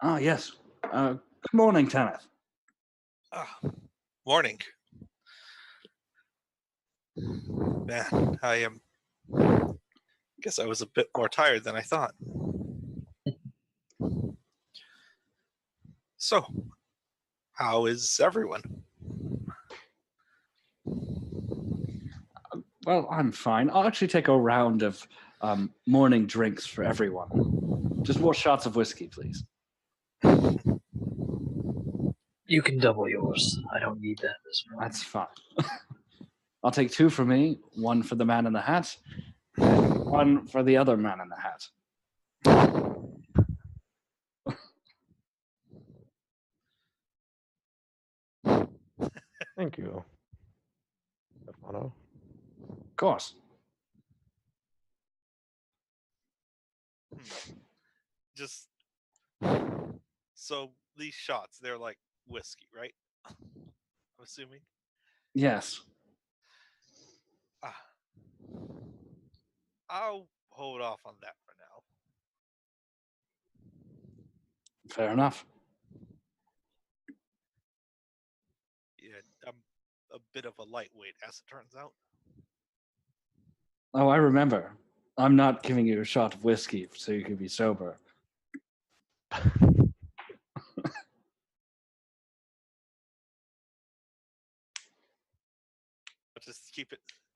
Ah, yes. Good morning, Tanith. Ah, morning. Man, I am. Guess I was a bit more tired than I thought. So, how is everyone? Well, I'm fine. I'll actually take a round of morning drinks for everyone. Just more shots of whiskey, please. You can double yours. I don't need that this morning. That's fine. I'll take 2 for me, 1 for the man in the hat, and 1 for the other man in the hat. Thank you, Stefano. Of course. Just so these shots, they're like whiskey, right? I'm assuming. Yes. I'll hold off on that for now. Fair enough. Yeah, I'm a bit of a lightweight, as it turns out. Oh, I remember. I'm not giving you a shot of whiskey so you can be sober.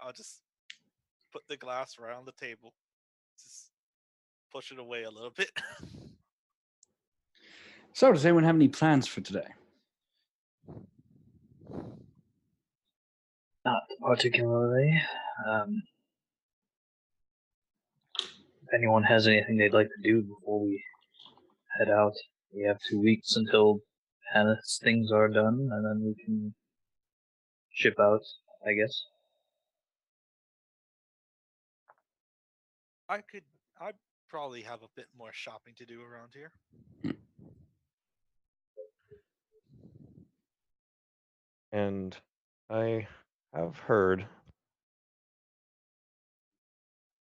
I'll just put the glass around the table. Just push it away a little bit. So, does anyone have any plans for today? Not particularly. If anyone has anything they'd like to do before we head out, we have 2 weeks until Hannah's things are done, and then we can ship out, I guess. I'd probably have a bit more shopping to do around here. And I have heard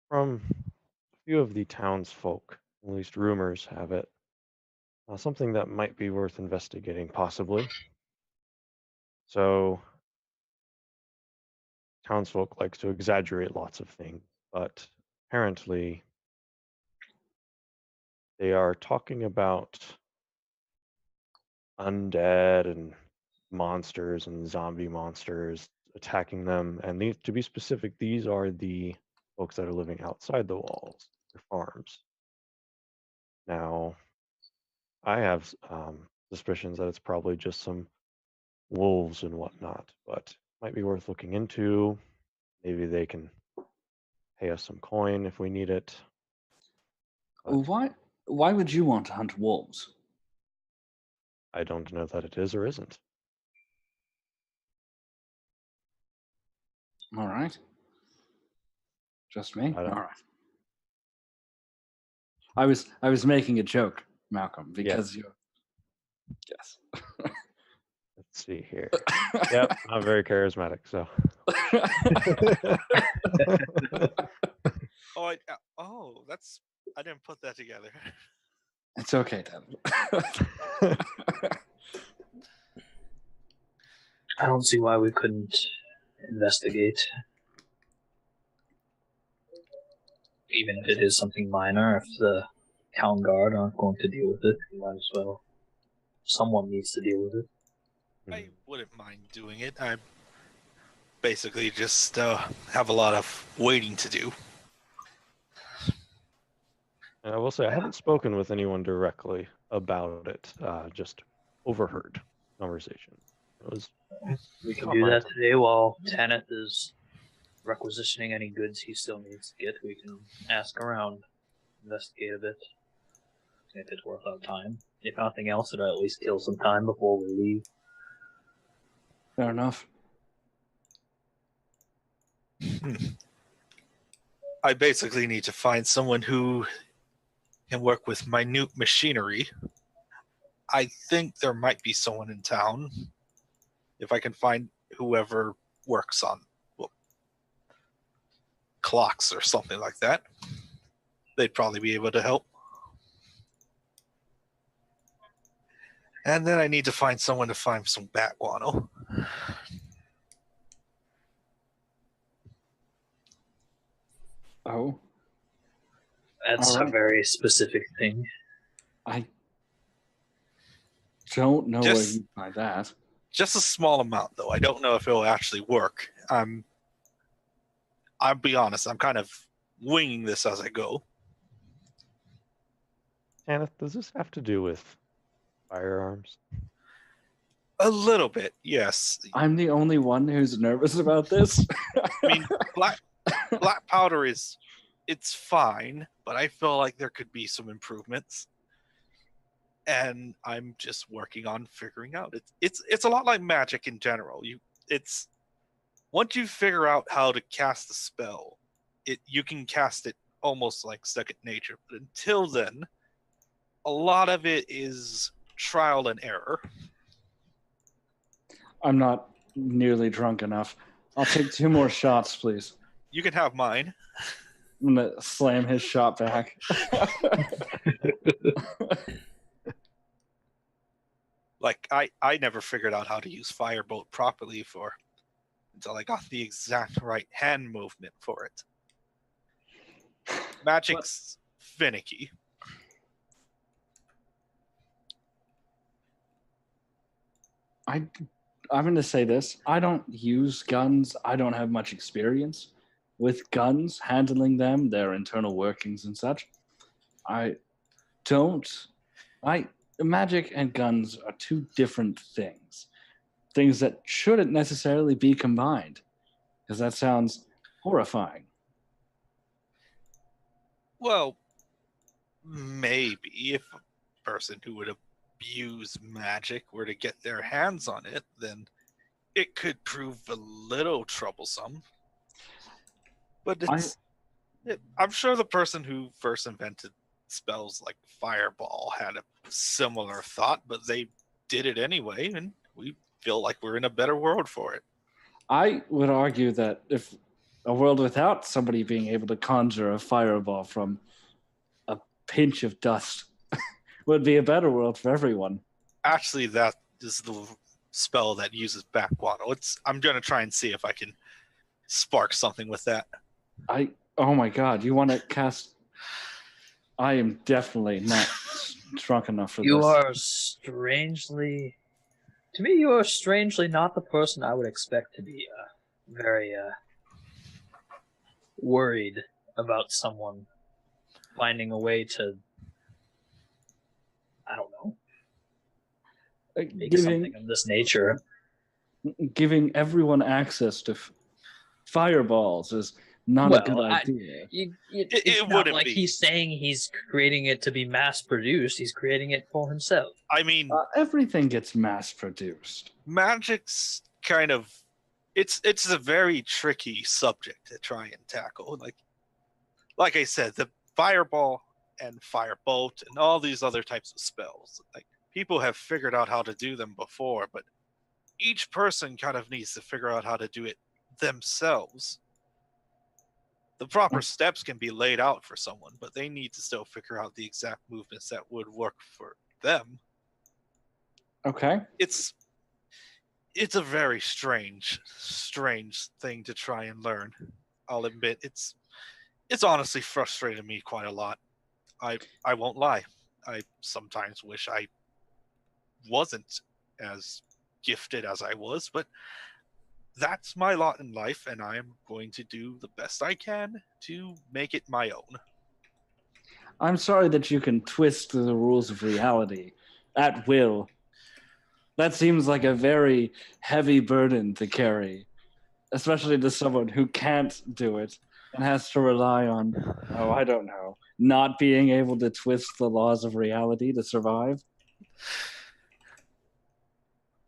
from a few of the townsfolk, at least rumors have it, something that might be worth investigating, possibly. So, townsfolk likes to exaggerate lots of things, but apparently they are talking about undead and monsters and zombie monsters attacking them. And these, to be specific, these are the folks that are living outside the walls, their farms. Now, I have suspicions that it's probably just some wolves and whatnot, but might be worth looking into. Maybe they can pay us some coin if we need it. But Why would you want to hunt wolves? I don't know that it is or isn't. All right. Just me? I All don't- right. I was making a joke, Malcolm, because you're... Yes. Let's see here. Yep, I'm very charismatic, so. That's I didn't put that together. It's okay, then. I don't see why we couldn't investigate. Even if it is something minor, if the town guard aren't going to deal with it, we might as well. Someone needs to deal with it. I wouldn't mind doing it. I basically just have a lot of waiting to do. And I will say, I haven't spoken with anyone directly about it, just overheard conversation. We can do that today while Tanith is requisitioning any goods he still needs to get. We can ask around, investigate a bit, if it's worth our time. If nothing else, it'll at least kill some time before we leave. Fair enough. I basically need to find someone who can work with minute machinery. I think there might be someone in town. If I can find whoever works on clocks or something like that, they'd probably be able to help. And then I need to find someone to find some bat guano. Oh, That's All a right. very specific thing. I don't know where Just- you find that. Just a small amount, though. I don't know if it'll actually work. I'll be honest, I'm kind of winging this as I go. Tanith, does this have to do with firearms? A little bit, yes. I'm the only one who's nervous about this. I mean, black powder it's fine, but I feel like there could be some improvements. And I'm just working on figuring out. It's a lot like magic in general. It's once you figure out how to cast a spell, you can cast it almost like second nature. But until then, a lot of it is trial and error. I'm not nearly drunk enough. I'll take 2 more shots, please. You can have mine. I'm gonna slam his shot back. Like I never figured out how to use firebolt properly until I got the exact right hand movement for it. Magic's finicky. I'm going to say this. I don't use guns. I don't have much experience with guns, handling them, their internal workings and such. Magic and guns are 2 different things. Things that shouldn't necessarily be combined. Because that sounds horrifying. Well, maybe if a person who would abuse magic were to get their hands on it, then it could prove a little troublesome. But I'm sure the person who first invented spells like Fireball had a similar thought, but they did it anyway, and we feel like we're in a better world for it. I would argue that if a world without somebody being able to conjure a fireball from a pinch of dust would be a better world for everyone. Actually, that is the spell that uses bat guano. I'm going to try and see if I can spark something with that. Oh my god, you want to cast... I am definitely not drunk enough for this. You are strangely... To me, you are strangely not the person I would expect to be very worried about someone finding a way to, I don't know, make something of this nature. Giving everyone access to fireballs is not a good idea. It's It not wouldn't like be. he's saying he's creating it to be mass-produced. He's creating it for himself. I mean, Everything gets mass-produced. magic's kind of it's a very tricky subject to try and tackle. Like I said, the fireball and firebolt and all these other types of spells, like people have figured out how to do them before, but each person kind of needs to figure out how to do it themselves. The proper steps can be laid out for someone, but they need to still figure out the exact movements that would work for them. Okay. It's a very strange thing to try and learn. I'll admit it's honestly frustrated me quite a lot. I won't lie. I sometimes wish I wasn't as gifted as I was, but that's my lot in life, and I am going to do the best I can to make it my own. I'm sorry that you can twist the rules of reality at will. That seems like a very heavy burden to carry, especially to someone who can't do it and has to rely on, I don't know, not being able to twist the laws of reality to survive.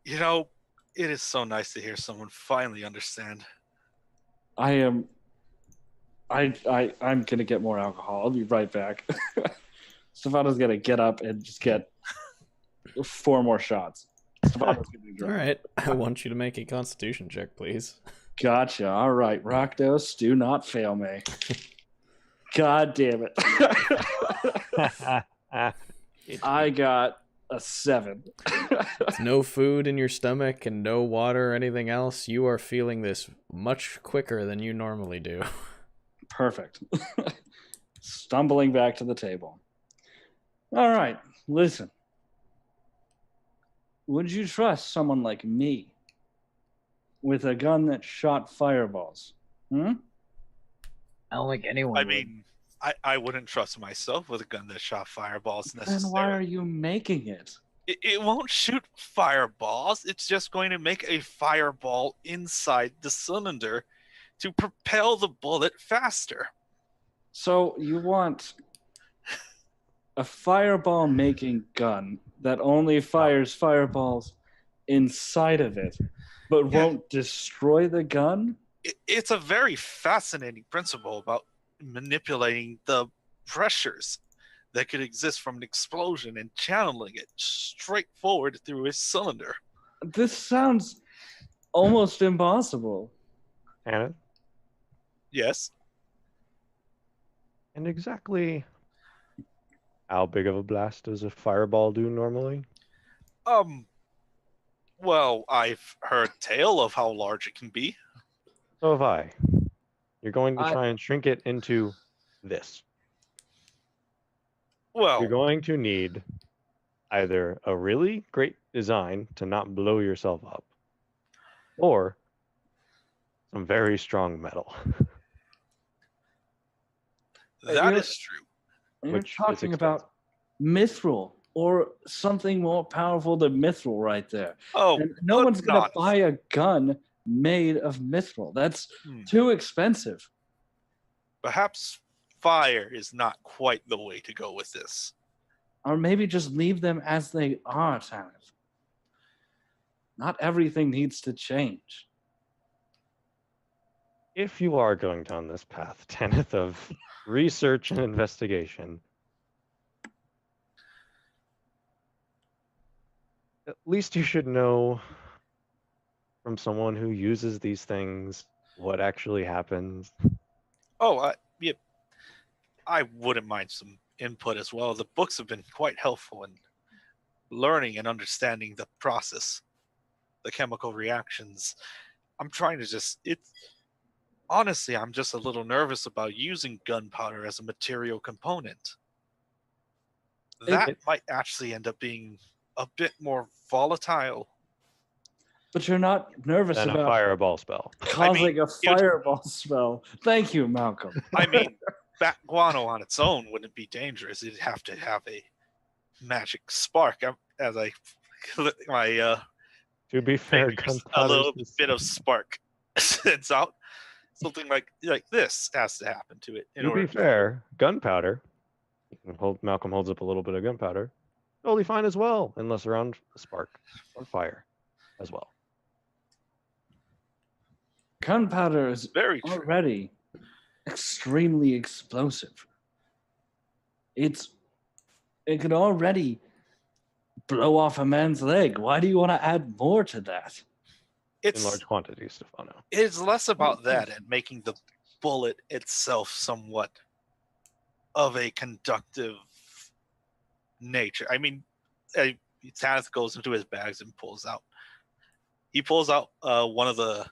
You know, it is so nice to hear someone finally understand. I'm gonna get more alcohol. I'll be right back. Stefano's gonna get up and just get 4 more shots. Stefano's gonna be All drunk. right, I want you to make a Constitution check, please. Gotcha. All right, Rakdos, do not fail me. God damn it. I got A 7. With no food in your stomach and no water or anything else, you are feeling this much quicker than you normally do. Perfect. Stumbling back to the table. All right, listen. Would you trust someone like me with a gun that shot fireballs? Hmm? I don't think anyone I would. mean, I wouldn't trust myself with a gun that shot fireballs Then necessarily. why are you making it? It won't shoot fireballs. It's just going to make a fireball inside the cylinder to propel the bullet faster. So you want a fireball making gun that only fires fireballs inside of it, but Yeah. won't destroy the gun? It's a very fascinating principle about manipulating the pressures that could exist from an explosion and channeling it straight forward through a cylinder. This sounds almost impossible. Hannah, Yes. and exactly how big of a blast does a fireball do normally? Well, I've heard tale of how large it can be. So have I. You're going to I- try and shrink it into this. Well, You're going to need either a really great design to not blow yourself up, or some very strong metal, that you're- is true. You're which is talking expensive. about mithril or something more powerful than mithril right there. Oh, And no but one's going to not. buy a gun made of mithril. That's Hmm. too expensive. Perhaps fire is not quite the way to go with this. Or maybe just leave them as they are, Tanith. Not everything needs to change. If you are going down this path, Tenneth, of research and investigation, at least you should know from someone who uses these things what actually happens. Oh, yeah, I wouldn't mind some input as well. The books have been quite helpful in learning and understanding the process, the chemical reactions. I'm trying to honestly, I'm just a little nervous about using gunpowder as a material component. That might actually end up being a bit more volatile. But you're not nervous Than a about fireball spell. causing a fireball spell. Thank you, Malcolm. I mean, bat guano on its own wouldn't be dangerous. It'd have to have a magic spark. As I click my To be fair, fingers, a gunpowder little bit of spark sends out. Something like this has to happen to it. To be fair, gunpowder. Malcolm holds up a little bit of gunpowder. Totally fine as well, unless around a spark or fire as well. Gunpowder is very true. already extremely explosive. It could already blow off a man's leg. Why do you want to add more to that? It's in large quantities, Stefano. It's less about that and making the bullet itself somewhat of a conductive nature. I mean, Tanith goes into his bags and pulls out. He pulls out one of the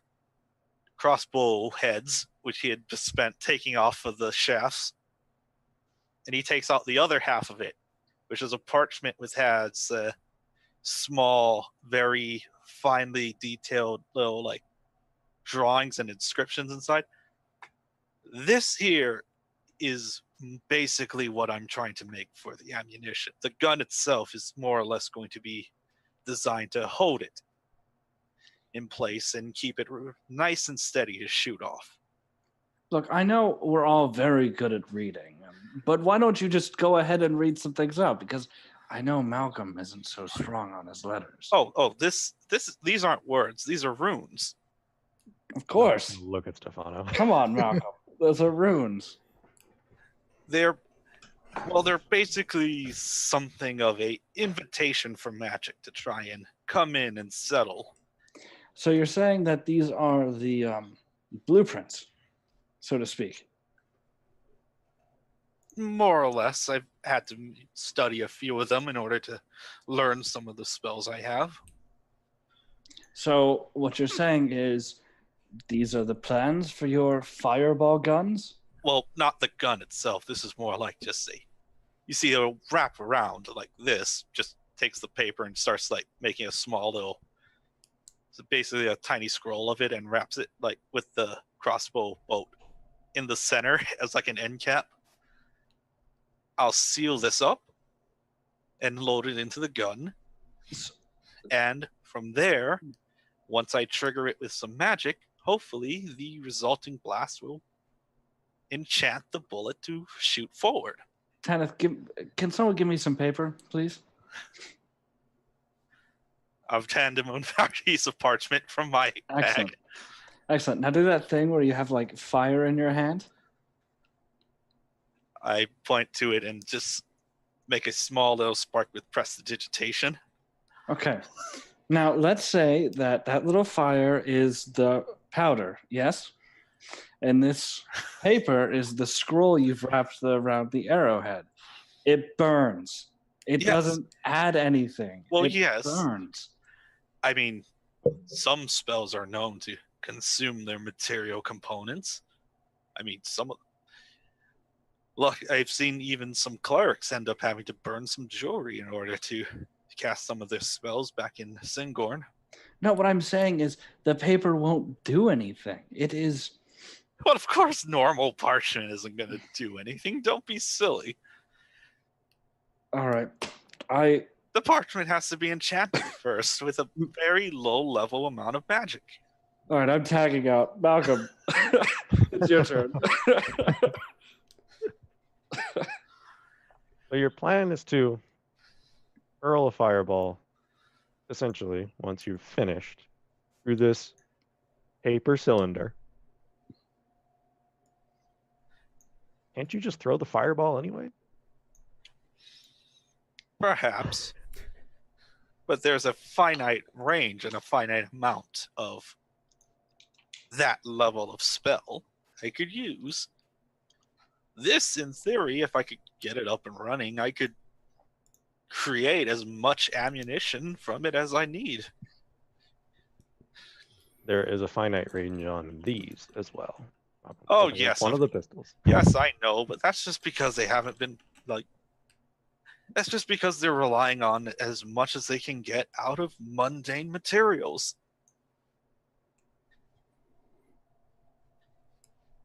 crossbow heads, which he had just spent taking off of the shafts, and he takes out the other half of it, which is a parchment which has small, very finely detailed little drawings and inscriptions inside. This here is basically what I'm trying to make for the ammunition. The gun itself is more or less going to be designed to hold it in place and keep it nice and steady to shoot off. Look, I know we're all very good at reading, but why don't you just go ahead and read some things out? Because I know Malcolm isn't so strong on his letters. These aren't words. These are runes. Of course. Look at Stefano. Come on, Malcolm. Those are runes. They're basically something of a invitation for magic to try and come in and settle. So you're saying that these are the blueprints, so to speak? More or less. I've had to study a few of them in order to learn some of the spells I have. So what you're saying is these are the plans for your fireball guns? Well, not the gun itself. This is more like just you see it'll wrap around like this, just takes the paper and starts like making a small little, so basically a tiny scroll of it, and wraps it like with the crossbow bolt in the center as like an end cap. I'll seal this up and load it into the gun. And from there, once I trigger it with some magic, hopefully the resulting blast will enchant the bullet to shoot forward. Tanith, can someone give me some paper, please? I've handed him a piece of parchment from my Excellent. bag. Excellent. Now do that thing where you have like fire in your hand. I point to it and just make a small little spark with prestidigitation. Okay. Now let's say that little fire is the powder, yes? And this paper is the scroll you've wrapped around the arrowhead. It burns. It Yes. doesn't add anything. Well, it yes. burns. I mean, some spells are known to consume their material components. I mean, look, I've seen even some clerics end up having to burn some jewelry in order to cast some of their spells back in Singorn. No, what I'm saying is the paper won't do anything. It is... Well, of course, normal parchment isn't going to do anything. Don't be silly. All right. The parchment has to be enchanted first with a very low-level amount of magic. All right, I'm tagging out. Malcolm, it's your turn. So your plan is to hurl a fireball, essentially, once you've finished, through this paper cylinder. Can't you just throw the fireball anyway? Perhaps. But there's a finite range and a finite amount of that level of spell I could use. This, in theory, if I could get it up and running, I could create as much ammunition from it as I need. There is a finite range on these as well. Oh, yes. One of the pistols. Yes, I know, but that's just because they haven't been, that's just because they're relying on as much as they can get out of mundane materials.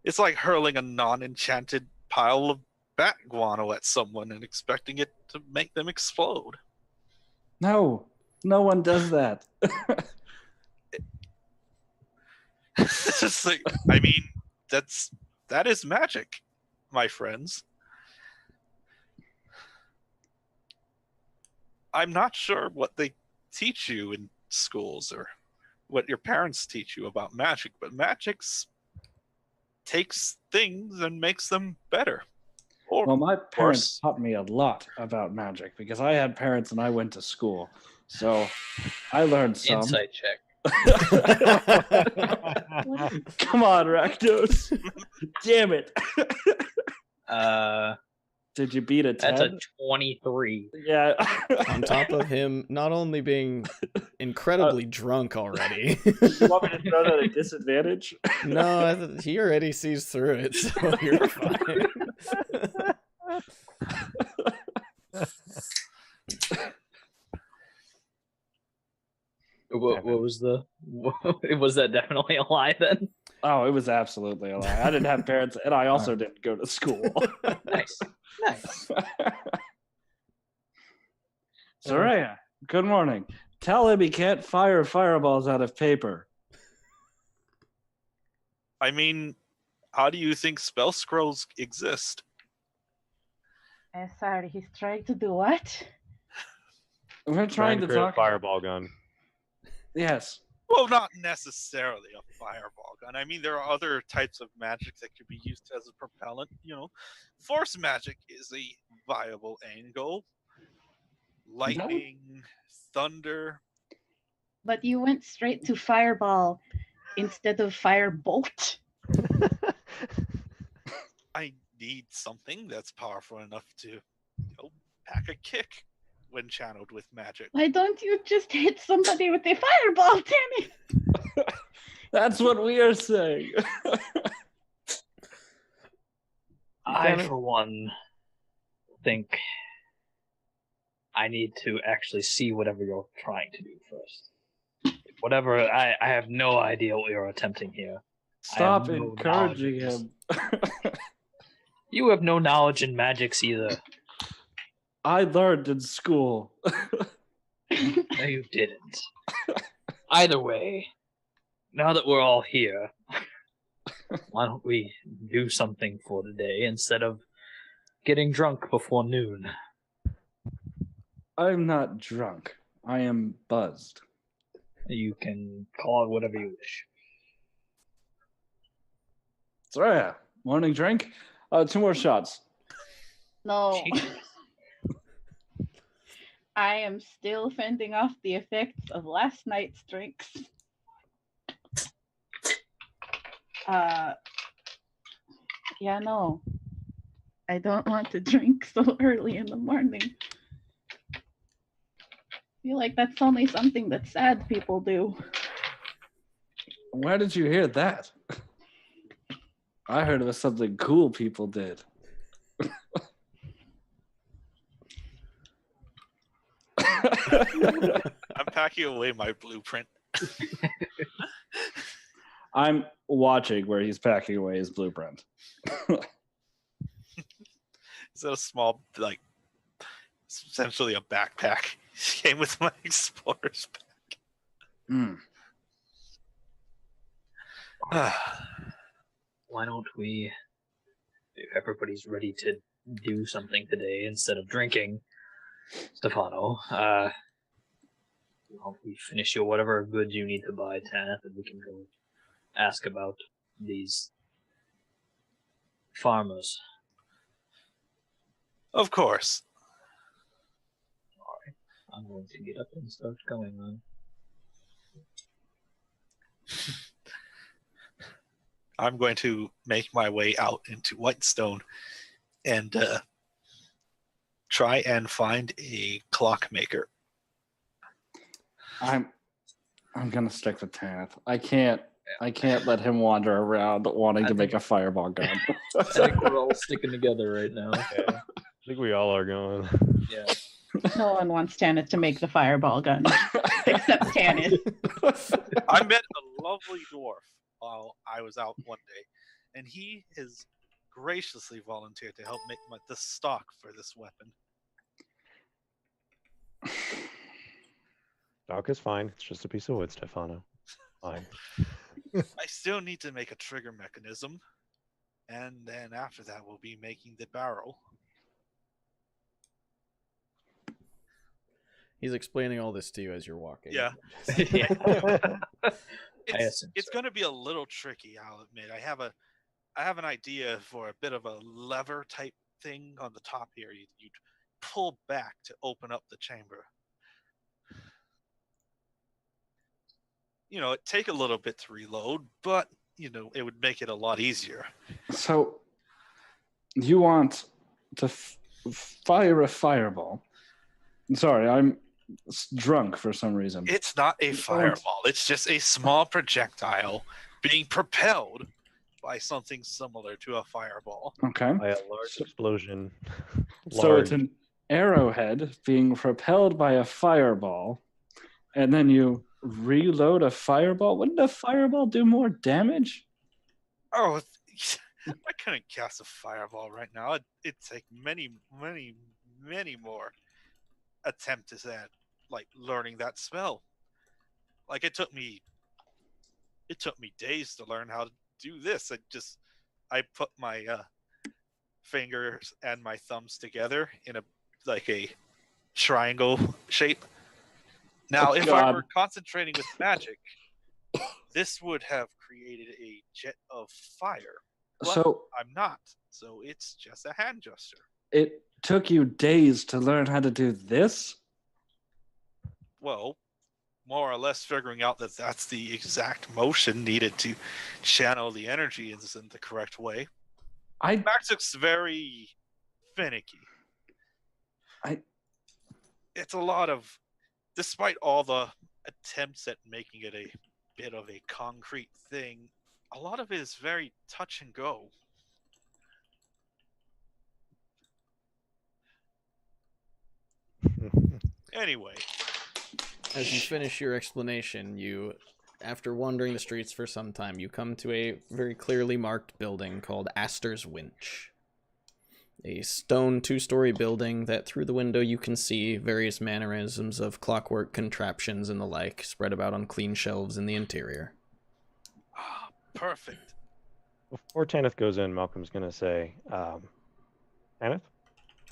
It's like hurling a non-enchanted pile of bat guano at someone and expecting it to make them explode. No one does that. It's like, I mean, that is magic, my friends. I'm not sure what they teach you in schools or what your parents teach you about magic, but magic takes things and makes them better. Well, my parents taught me a lot about magic because I had parents and I went to school. So I learned some. Insight check. Come on, Rakdos. Damn it. Did you beat a 10? That's a 23. Yeah. On top of him not only being incredibly drunk already. You want me to throw that at disadvantage? No, he already sees through it, so you're fine. What was was that definitely a lie then? Oh, it was absolutely a lie. I didn't have parents, and I also didn't go to school. Nice. Soraya, good morning. Tell him he can't fire fireballs out of paper. I mean, how do you think spell scrolls exist? Sorry, he's trying to do what? We're trying to create talk. a fireball gun. Yes. Well, not necessarily a fireball gun. I mean, there are other types of magic that could be used as a propellant. You know, force magic is a viable angle. Lightning, thunder. But you went straight to fireball instead of firebolt. I need something that's powerful enough to, pack a kick when channeled with magic. Why don't you just hit somebody with a fireball, Tanny? That's what we are saying. I, for one, think I need to actually see whatever you're trying to do first. Whatever, I have no idea what you're attempting here. Stop I have no encouraging knowledge. him. You have no knowledge in magics either. I learned in school. No, you didn't. Either way, now that we're all here, why don't we do something for the day instead of getting drunk before noon? I'm not drunk. I am buzzed. You can call it whatever you wish. Soraya, morning drink? 2 more shots. No. I am still fending off the effects of last night's drinks. Yeah, no. I don't want to drink so early in the morning. I feel like that's only something that sad people do. Where did you hear that? I heard it was something cool people did. I'm packing away my blueprint. I'm watching where he's packing away his blueprint. It's a small, it's essentially a backpack. It came with my explorer's pack. Why don't we, if everybody's ready to do something today instead of drinking, Stefano, we finish your whatever goods you need to buy, Tanith, and we can go ask about these farmers. Of course. Alright, I'm going to get up and start going on. I'm going to make my way out into Whitestone and try and find a clockmaker. I'm gonna stick with Tanith. I can't let him wander around wanting to make a fireball gun. I think we're all sticking together right now. I think we all are going. Yeah. No one wants Tanith to make the fireball gun, except Tanith. I met a lovely dwarf while I was out one day, and he has graciously volunteered to help make the stock for this weapon. Doc is fine. It's just a piece of wood, Stefano. Fine. I still need to make a trigger mechanism, and then after that we'll be making the barrel. He's explaining all this to you as you're walking. Yeah. Yeah. It's going to be a little tricky, I'll admit. I have an idea for a bit of a lever type thing on the top here. You'd pull back to open up the chamber. It'd take a little bit to reload, but it would make it a lot easier. So, you want to fire a fireball? Sorry, I'm drunk for some reason. It's not a fireball. It's just a small projectile being propelled by something similar to a fireball. Okay. By a large explosion. So it's an arrowhead being propelled by a fireball, and then you reload a fireball. Wouldn't a fireball do more damage? Oh, I couldn't cast a fireball right now. It'd take many, many, many more attempts at learning that spell. It took me days to learn how to do this. I put my fingers and my thumbs together in a triangle shape. Now, if I were concentrating with magic, this would have created a jet of fire. But So I'm not. So it's just a hand gesture. it took you days to learn how to do this? Well, more or less figuring out that that's the exact motion needed to channel the energy in the correct way. Max looks very finicky. I- It's a lot of, despite all the attempts at making it a bit of a concrete thing, a lot of it is very touch and go. Anyway, As you finish your explanation, after wandering the streets for some time, you come to a very clearly marked building called Astor's Winch. A stone 2-story building that through the window you can see various mannerisms of clockwork contraptions and the like spread about on clean shelves in the interior. perfect. Before Tanith goes in, Malcolm's going to say, Tanith,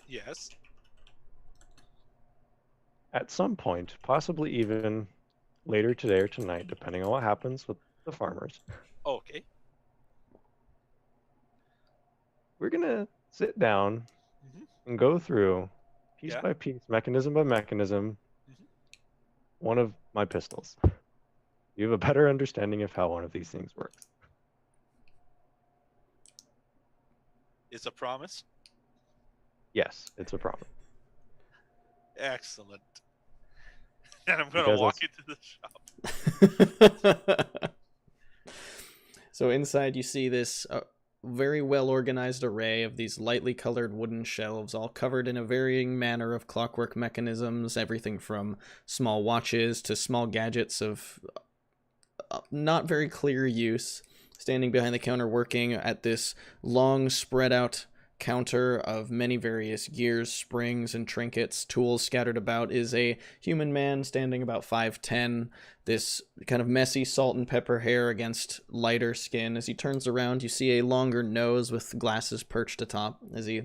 Yes. at some point, possibly even later today or tonight, depending on what happens with the farmers, Okay. we're going to sit down Mhm. and go through, piece Yeah. by piece, mechanism by mechanism, Mhm. one of my pistols. You have a better understanding of how one of these things works. It's a promise. Yes, it's a promise. Excellent. And I'm going to Because walk it's- into the shop. So inside you see this very well organized array of these lightly colored wooden shelves, all covered in a varying manner of clockwork mechanisms, everything from small watches to small gadgets of not very clear use. Standing behind the counter working at this long spread out counter of many various gears, springs, and trinkets, tools scattered about, is a human man standing about 5'10", this kind of messy salt and pepper hair against lighter skin. As he turns around, you see a longer nose with glasses perched atop as he...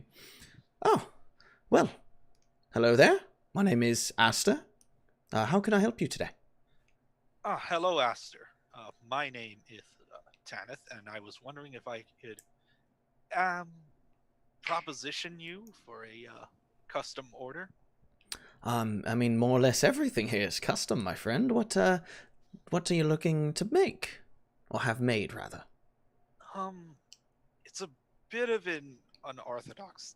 Oh, well, hello there. My name is Asta. How can I help you today? Hello, Astor. My name is Tanith, and I was wondering if I could proposition you for a custom order. I mean, more or less everything here is custom, my friend. What are you looking to make? Or have made, rather? It's a bit of an unorthodox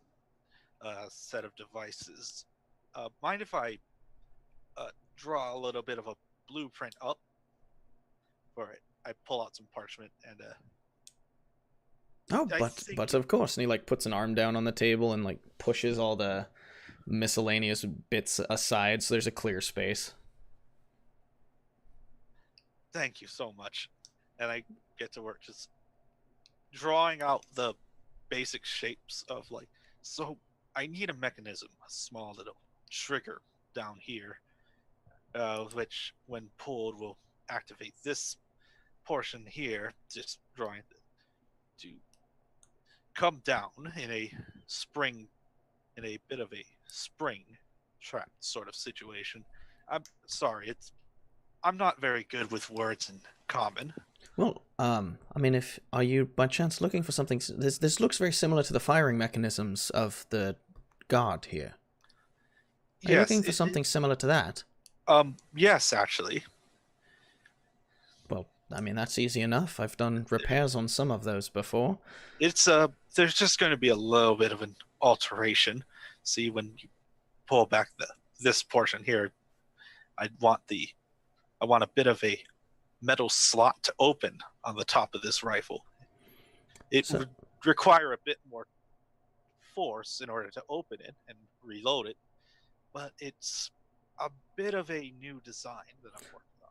set of devices. Mind if I draw a little bit of a blueprint up for it? I pull out some parchment and Oh, I but think- of course. And he like puts an arm down on the table and like pushes all the miscellaneous bits aside so there's a clear space. Thank you so much. And I get to work just drawing out the basic shapes of like, so I need a mechanism, a small little trigger down here, which when pulled will activate this portion here, just drawing it to come down in a spring, in a bit of a spring trap sort of situation. I'm sorry, I'm not very good with words in common. Well, I mean, are you by chance looking for something? This looks very similar to the firing mechanisms of the guard here. Are you looking for something similar to that? Yes, actually. Well, I mean, that's easy enough. I've done repairs on some of those before. It's there's just going to be a little bit of an alteration. See, when you pull back this portion here, I want a bit of a metal slot to open on the top of this rifle. It would require a bit more force in order to open it and reload it, but it's a bit of a new design that I'm working on.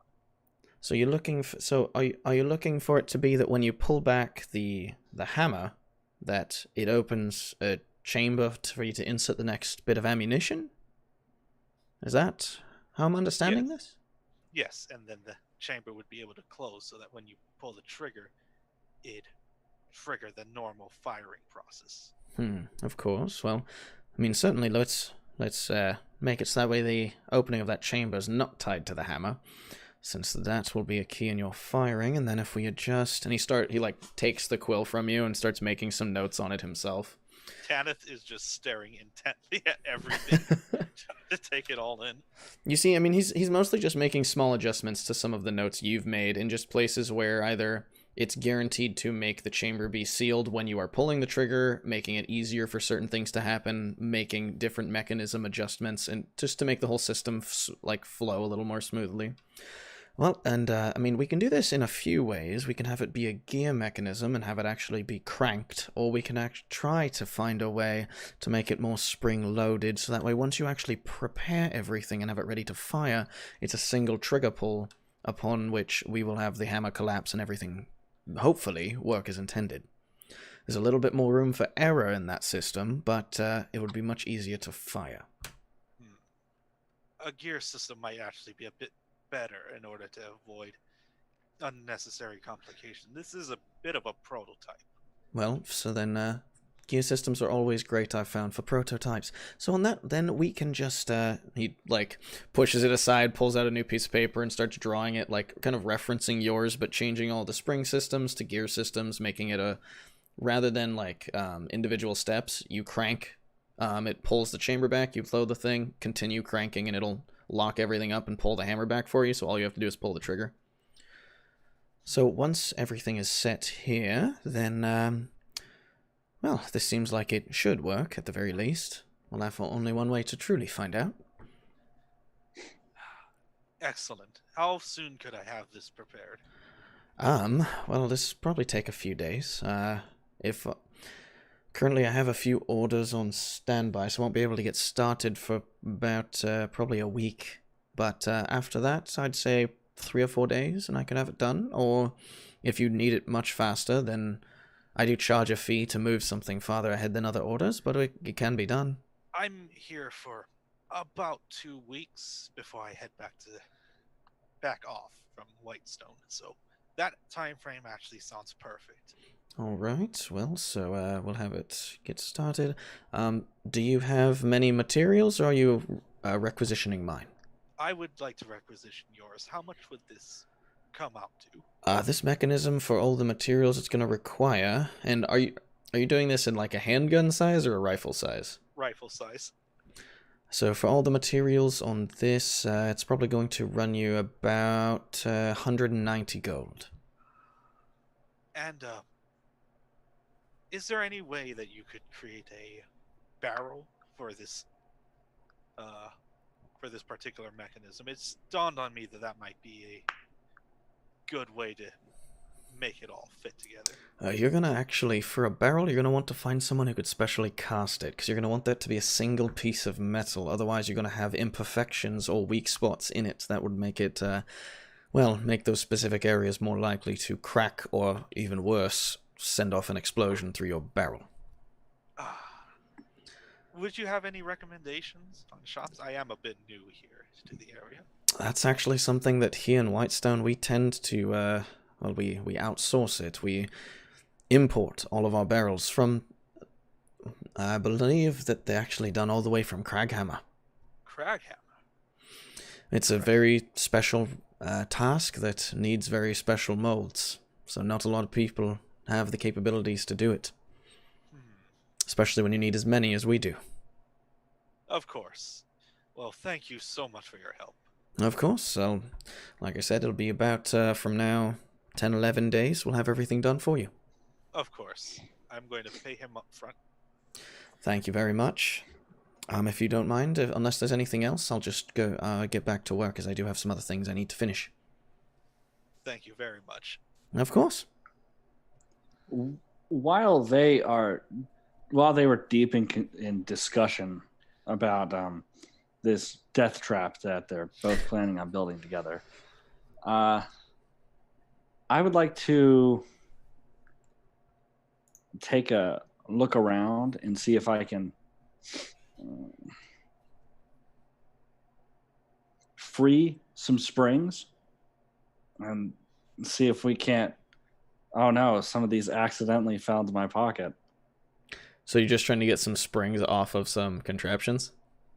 So you're looking for, are you looking for it to be that when you pull back the hammer, that it opens a chamber for you to insert the next bit of ammunition? Is that how I'm understanding this? Yes, and then the chamber would be able to close so that when you pull the trigger, it'd trigger the normal firing process. Of course. Well, I mean, certainly let's make it so that way the opening of that chamber is not tied to the hammer, since that will be a key in your firing. And then if we adjust, and he like takes the quill from you and starts making some notes on it himself. Tanith is just staring intently at everything, trying to take it all in. You see, I mean, he's mostly just making small adjustments to some of the notes you've made in just places where either it's guaranteed to make the chamber be sealed when you are pulling the trigger, making it easier for certain things to happen, making different mechanism adjustments, and just to make the whole system flow a little more smoothly. Well, and I mean, we can do this in a few ways. We can have it be a gear mechanism and have it actually be cranked, or we can try to find a way to make it more spring-loaded, so that way once you actually prepare everything and have it ready to fire, it's a single trigger pull upon which we will have the hammer collapse and everything, hopefully, work as intended. There's a little bit more room for error in that system, but it would be much easier to fire. A gear system might actually be a bit better in order to avoid unnecessary complication. This is a bit of a prototype. Well, so then gear systems are always great, I've found, for prototypes. So on that, then we can just, he, like, pushes it aside, pulls out a new piece of paper, and starts drawing it, like, kind of referencing yours, but changing all the spring systems to gear systems, making it a, rather than, like, individual steps, you crank, it pulls the chamber back, you load the thing, continue cranking, and it'll lock everything up and pull the hammer back for you, so all you have to do is pull the trigger. So once everything is set here, then, well, this seems like it should work, at the very least. We'll have only one way to truly find out. Excellent. How soon could I have this prepared? Well, this will probably take a few days. Currently I have a few orders on standby, so I won't be able to get started for about, probably a week. But, after that, I'd say 3 or 4 days, and I could have it done. Or, if you need it much faster, then I do charge a fee to move something farther ahead than other orders, but it can be done. I'm here for about 2 weeks before I head back off from Whitestone, so that time frame actually sounds perfect. All right, well, so we'll have it get started. Do you have many materials, or are you requisitioning mine? I would like to requisition yours. How much would this come out to? This mechanism, for all the materials it's going to require, and are you doing this in like a handgun size or a rifle size? Rifle size. So for all the materials on this, it's probably going to run you about 190 gold. And, is there any way that you could create a barrel for this particular mechanism? It's dawned on me that might be a good way to make it all fit together. You're gonna actually, for a barrel, you're gonna want to find someone who could specially cast it, because you're gonna want that to be a single piece of metal. Otherwise, you're gonna have imperfections or weak spots in it that would make it, well, make those specific areas more likely to crack, or even worse, send off an explosion through your barrel. Would you have any recommendations on shops? I am a bit new here to the area. That's actually something that here in Whitestone we tend to, well, we outsource it. We import all of our barrels from, I believe that they're actually done all the way from Craghammer. Craghammer? It's a very special task that needs very special molds, so not a lot of people have the capabilities to do it. Especially when you need as many as we do. Of course. Well, thank you so much for your help. Of course. So, like I said, it'll be about, from now, 10, 11 days. We'll have everything done for you. Of course. I'm going to pay him up front. Thank you very much. If you don't mind, unless there's anything else, I'll just go get back to work, as I do have some other things I need to finish. Thank you very much. Of course. While they were deep in discussion about this death trap that they're both planning on building together, I would like to take a look around and see if I can free some springs and see if we can't. Oh no, some of these accidentally fell into my pocket. So you're just trying to get some springs off of some contraptions?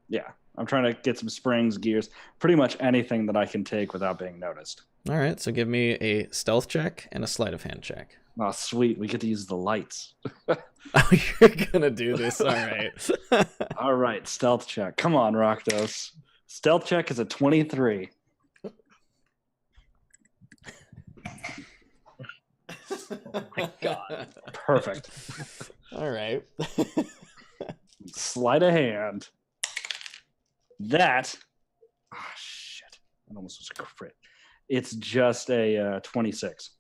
Yeah, I'm trying to get some springs, gears, pretty much anything that I can take without being noticed. All right, so give me a stealth check and a sleight of hand check. Oh, sweet. We get to use the lights. Oh, you're going to do this. All right. All right, stealth check. Come on, Rakdos. Stealth check is a 23. Oh my god. Perfect. All right. Sleight of hand. That. Ah, shit. That almost was a crit. It's just a 26.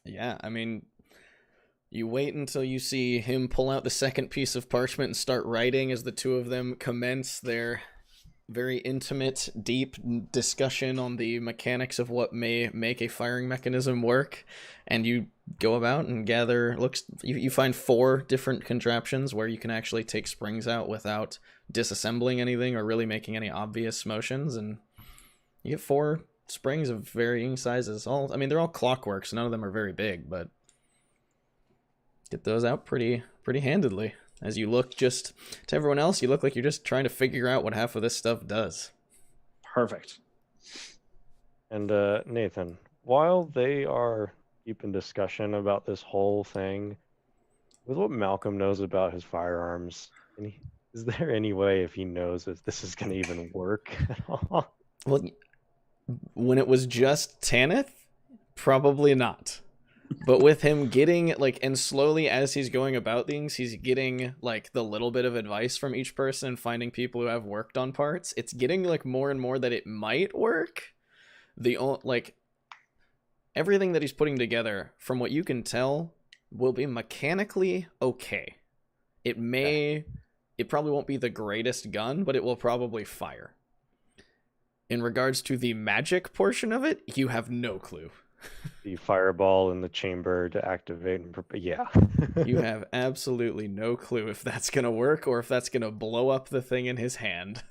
Yeah, I mean, you wait until you see him pull out the second piece of parchment and start writing as the two of them commence their very intimate, deep discussion on the mechanics of what may make a firing mechanism work. And you go about and gather, you find 4 different contraptions where you can actually take springs out without disassembling anything or really making any obvious motions. And you get 4 springs of varying sizes. They're all clockwork, so none of them are very big, but get those out pretty handedly. As you look, just to everyone else, you look like you're just trying to figure out what half of this stuff does. Perfect. And Nathan, while they are deep in discussion about this whole thing, with what Malcolm knows about his firearms, is there any way if he knows if this is going to even work at all? Well, when it was just Tanith, probably not. But with him getting, and slowly as he's going about things, he's getting, the little bit of advice from each person and finding people who have worked on parts. It's getting, more and more that it might work. Everything that he's putting together, from what you can tell, will be mechanically okay. It probably won't be the greatest gun, but it will probably fire. In regards to the magic portion of it, you have no clue. The fireball in the chamber to activate. Yeah. You have absolutely no clue if that's going to work or if that's going to blow up the thing in his hand.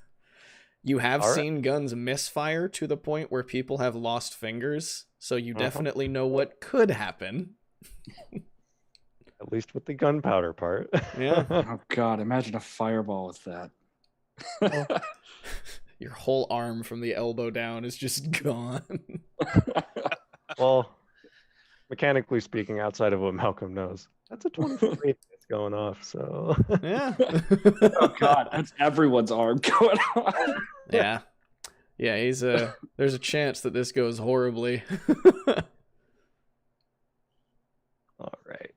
You have seen guns misfire to the point where people have lost fingers, so you definitely know what could happen. At least with the gunpowder part. Yeah. Oh, God. Imagine a fireball with that. Your whole arm from the elbow down is just gone. Well, mechanically speaking, outside of what Malcolm knows, that's a 24 that's going off, so... Yeah. Oh, God. That's everyone's arm going on. Yeah. Yeah, there's a chance that this goes horribly. All right.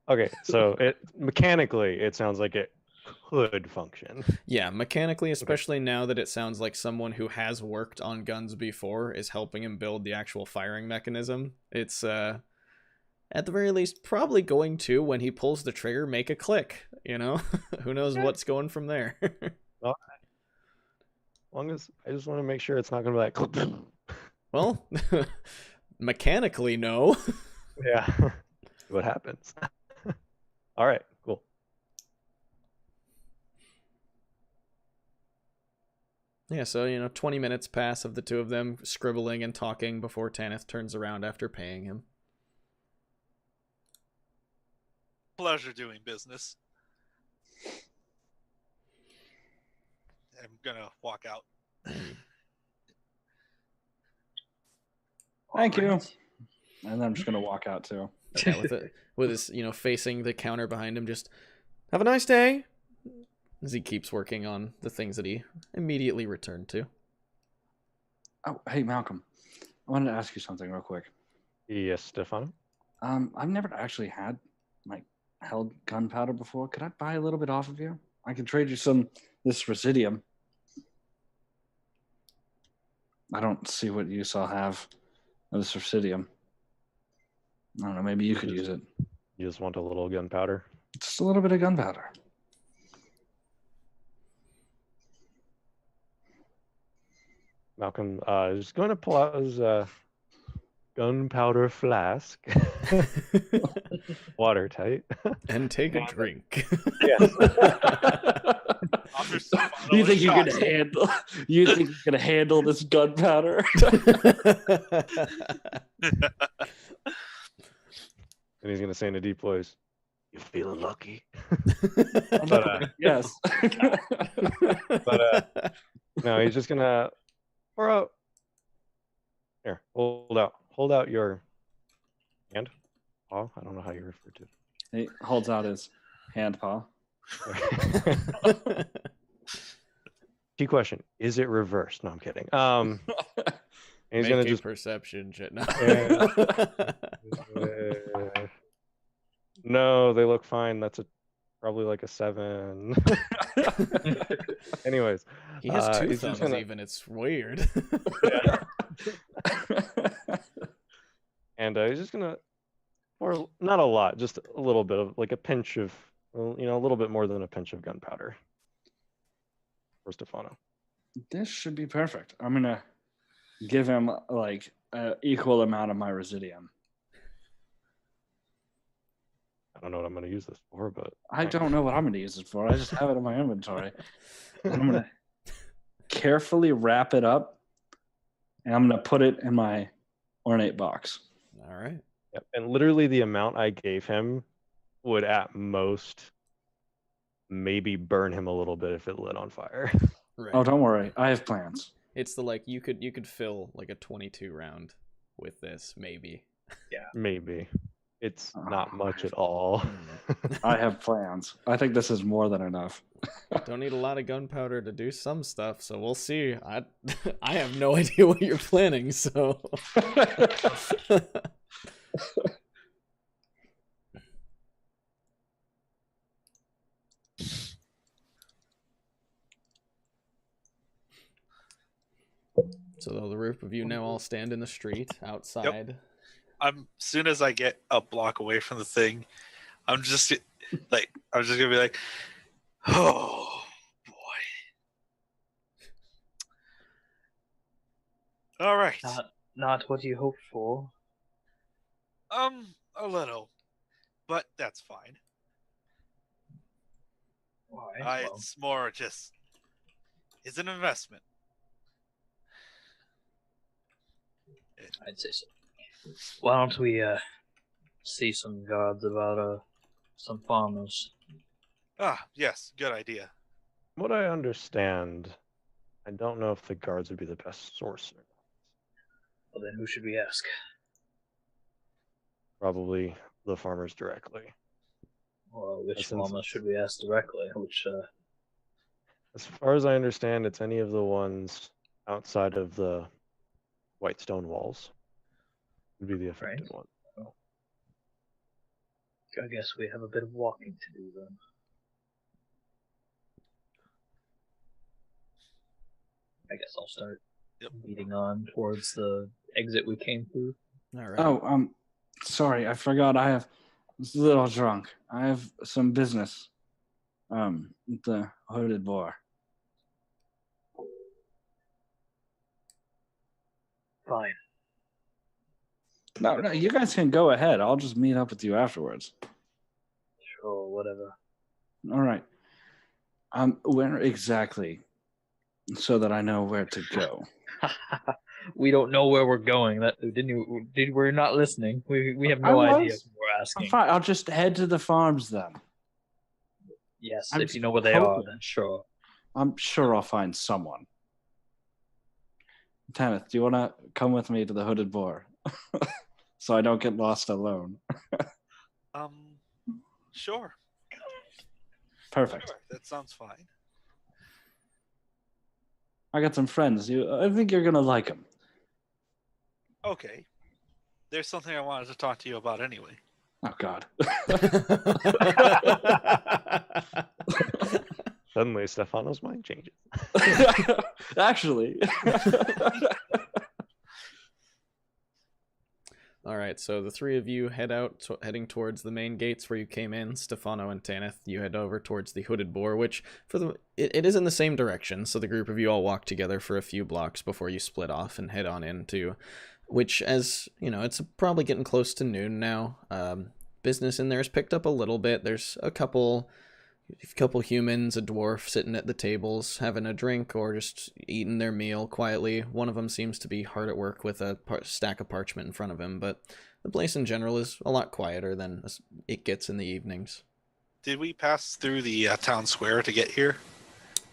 Okay, so mechanically, it sounds like it could function. Yeah, mechanically, especially now that it sounds like someone who has worked on guns before is helping him build the actual firing mechanism. It's, at the very least, probably going to, when he pulls the trigger, make a click, Who knows what's going from there. Well, as long as I just want to make sure it's not going to be like... Well, mechanically, no. Yeah. What happens? All right, cool. Yeah, so, 20 minutes pass of the two of them scribbling and talking before Tanith turns around after paying him. Pleasure doing business. I'm gonna walk out. Thank you. And I'm just going to walk out, too. Yeah, with his, facing the counter behind him, just, have a nice day, as he keeps working on the things that he immediately returned to. Oh, hey, Malcolm. I wanted to ask you something real quick. Yes, Stefano? I've never actually held gunpowder before. Could I buy a little bit off of you? I can trade you this residium. I don't see what you all have of this residium. I don't know, maybe you could use it. You just want a little gunpowder? Just a little bit of gunpowder. Malcolm is going to pull out his gunpowder flask. Watertight. And take a drink. Yes. You think you can handle? You think you can handle this gunpowder? And he's going to say in a deep voice, "You feeling lucky?" Yes. But no, he's just going to pour out. Here, hold out your hand. Paw? I don't know how you refer to it. He holds out his hand paw. Key question: is it reversed? No, I'm kidding. And he's Make gonna a just perception check. No. No, they look fine. That's probably like a 7. Anyways, He has two he's thumbs just gonna, even. It's weird. and he's just gonna, or not a lot, just a little bit of like a pinch of, well, a little bit more than a pinch of gunpowder for Stefano. This should be perfect. I'm gonna give him like an equal amount of my residium. I don't know what I'm gonna use this for, but I don't know what I'm gonna use it for. I just have it in my inventory. And I'm gonna carefully wrap it up, and I'm gonna put it in my ornate box. All right. Yep. And literally the amount I gave him would at most maybe burn him a little bit if it lit on fire. Right. Oh, don't worry. I have plans. It's the like you could fill like a 22 round with this maybe. Maybe. It's not much at all. I have plans. I think this is more than enough. Don't need a lot of gunpowder to do some stuff, so we'll see. I I have no idea what you're planning, so So the group of you now all stand in the street outside. Soon as I get a block away from the thing, I'm just gonna be like, oh boy. All right. Not what you hoped for. A little, but that's fine. Why? It's more just, it's an investment. I'd say so. Why don't we see some guards about some farmers? Yes, good idea. What I understand, I don't know if the guards would be the best source or not. Well, then who should we ask? Probably the farmers directly. Well, which Since- farmers should we ask directly? Which As far as I understand, it's any of the ones outside of the white stone walls would be the affected one. I guess we have a bit of walking to do then. I guess I'll start leading on towards the exit we came through. All right. Oh, sorry, I forgot. I was a little drunk. I have some business. With the hooded boar. Fine. No, you guys can go ahead. I'll just meet up with you afterwards. Sure, whatever. All right. Where exactly? So that I know where to go. We don't know where we're going. We're not listening. We have no idea what we're asking. Fine. I'll just head to the farms then. Yes, I'm if you know where they are, hoping. then sure. I'm sure I'll find someone. Tanith, do you want to come with me to the hooded boar? So I don't get lost alone. Sure. Perfect. Sure, that sounds fine. I got some friends. I think you're gonna like them. Okay. There's something I wanted to talk to you about anyway. Oh God. Suddenly, Stefano's mind changes. Actually. All right, so the three of you heading towards the main gates where you came in. Stefano and Tanith, you head over towards the hooded boar, which it is in the same direction. So the group of you all walk together for a few blocks before you split off and head on into, which, as you know, it's probably getting close to noon now. Business in there has picked up a little bit. There's a couple humans, a dwarf sitting at the tables having a drink or just eating their meal quietly. One of them seems to be hard at work with a stack of parchment in front of him, but the place in general is a lot quieter than it gets in the evenings. Did we pass through the town square to get here?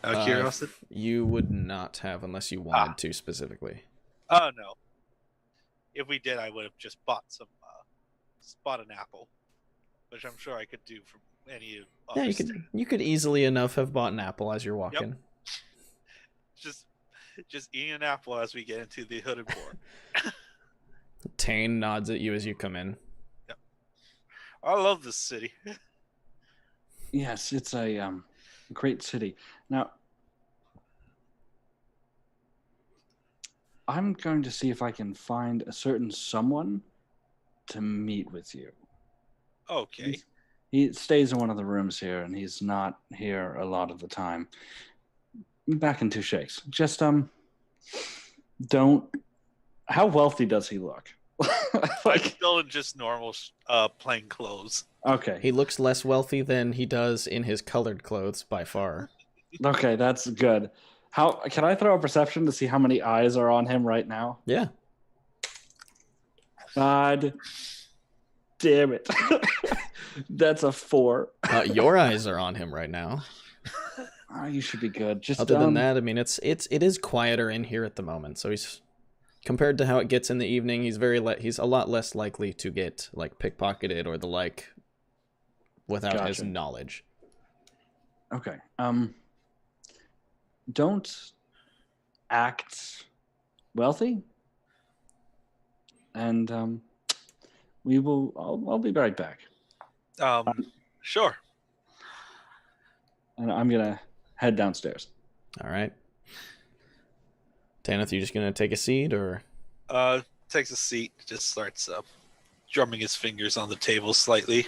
Out of curiosity? You would not have unless you wanted to specifically. Oh, no. If we did, I would have just bought an apple, which I'm sure I could do from any of Yeah, you could easily enough have bought an apple as you're walking. Yep. Just eating an apple as we get into the hooded boar. Tane nods at you as you come in. Yep. I love this city. Yes, it's a great city. Now, I'm going to see if I can find a certain someone to meet with you. Okay. He stays in one of the rooms here, and he's not here a lot of the time. Back in 2 shakes. Just don't. How wealthy does he look? Like still in just normal plain clothes. Okay. He looks less wealthy than he does in his colored clothes by far. Okay, that's good. How can I throw a perception to see how many eyes are on him right now? Yeah. God damn it. That's a 4. Your eyes are on him right now. Oh, you should be good. Just Other than that, I mean, it is quieter in here at the moment. So he's, compared to how it gets in the evening, he's he's a lot less likely to get like pickpocketed or the like without his knowledge. Okay. Don't act wealthy, and I'll be right back. Sure. And I'm gonna head downstairs. All right. Tanith, you just gonna take a seat or? Takes a seat, just starts drumming his fingers on the table slightly.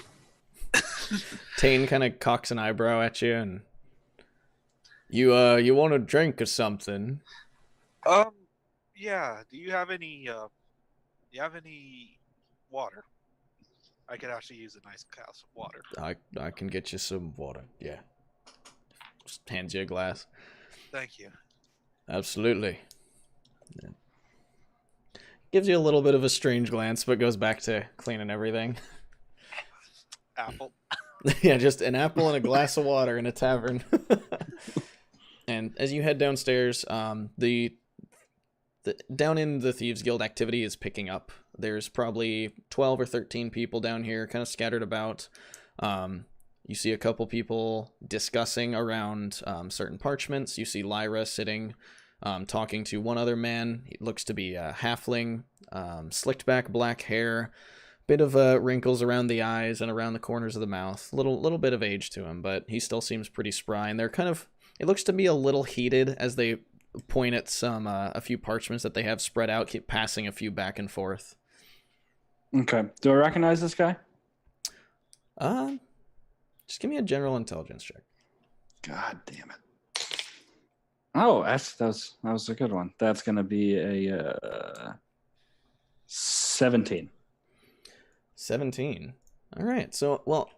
Tane kind of cocks an eyebrow at you and you want a drink or something? Yeah. Do you have any water? I could actually use a nice glass of water. I can get you some water. Yeah. Just hands you a glass. Thank you. Absolutely. Yeah. Gives you a little bit of a strange glance, but goes back to cleaning everything. Apple. Yeah, just an apple and a glass of water in a tavern. And as you head downstairs, the down in the Thieves Guild activity is picking up. There's probably 12 or 13 people down here, kind of scattered about. You see a couple people discussing around certain parchments. You see Lyra sitting, talking to one other man. He looks to be a halfling, slicked back black hair, bit of wrinkles around the eyes and around the corners of the mouth. Little bit of age to him, but he still seems pretty spry. And they're kind of, it looks to be a little heated as they point at some a few parchments that they have spread out, keep passing a few back and forth. Okay. Do I recognize this guy? Just give me a general intelligence check. God damn it. Oh, that was a good one. That's going to be a 17. 17. All right. So, well,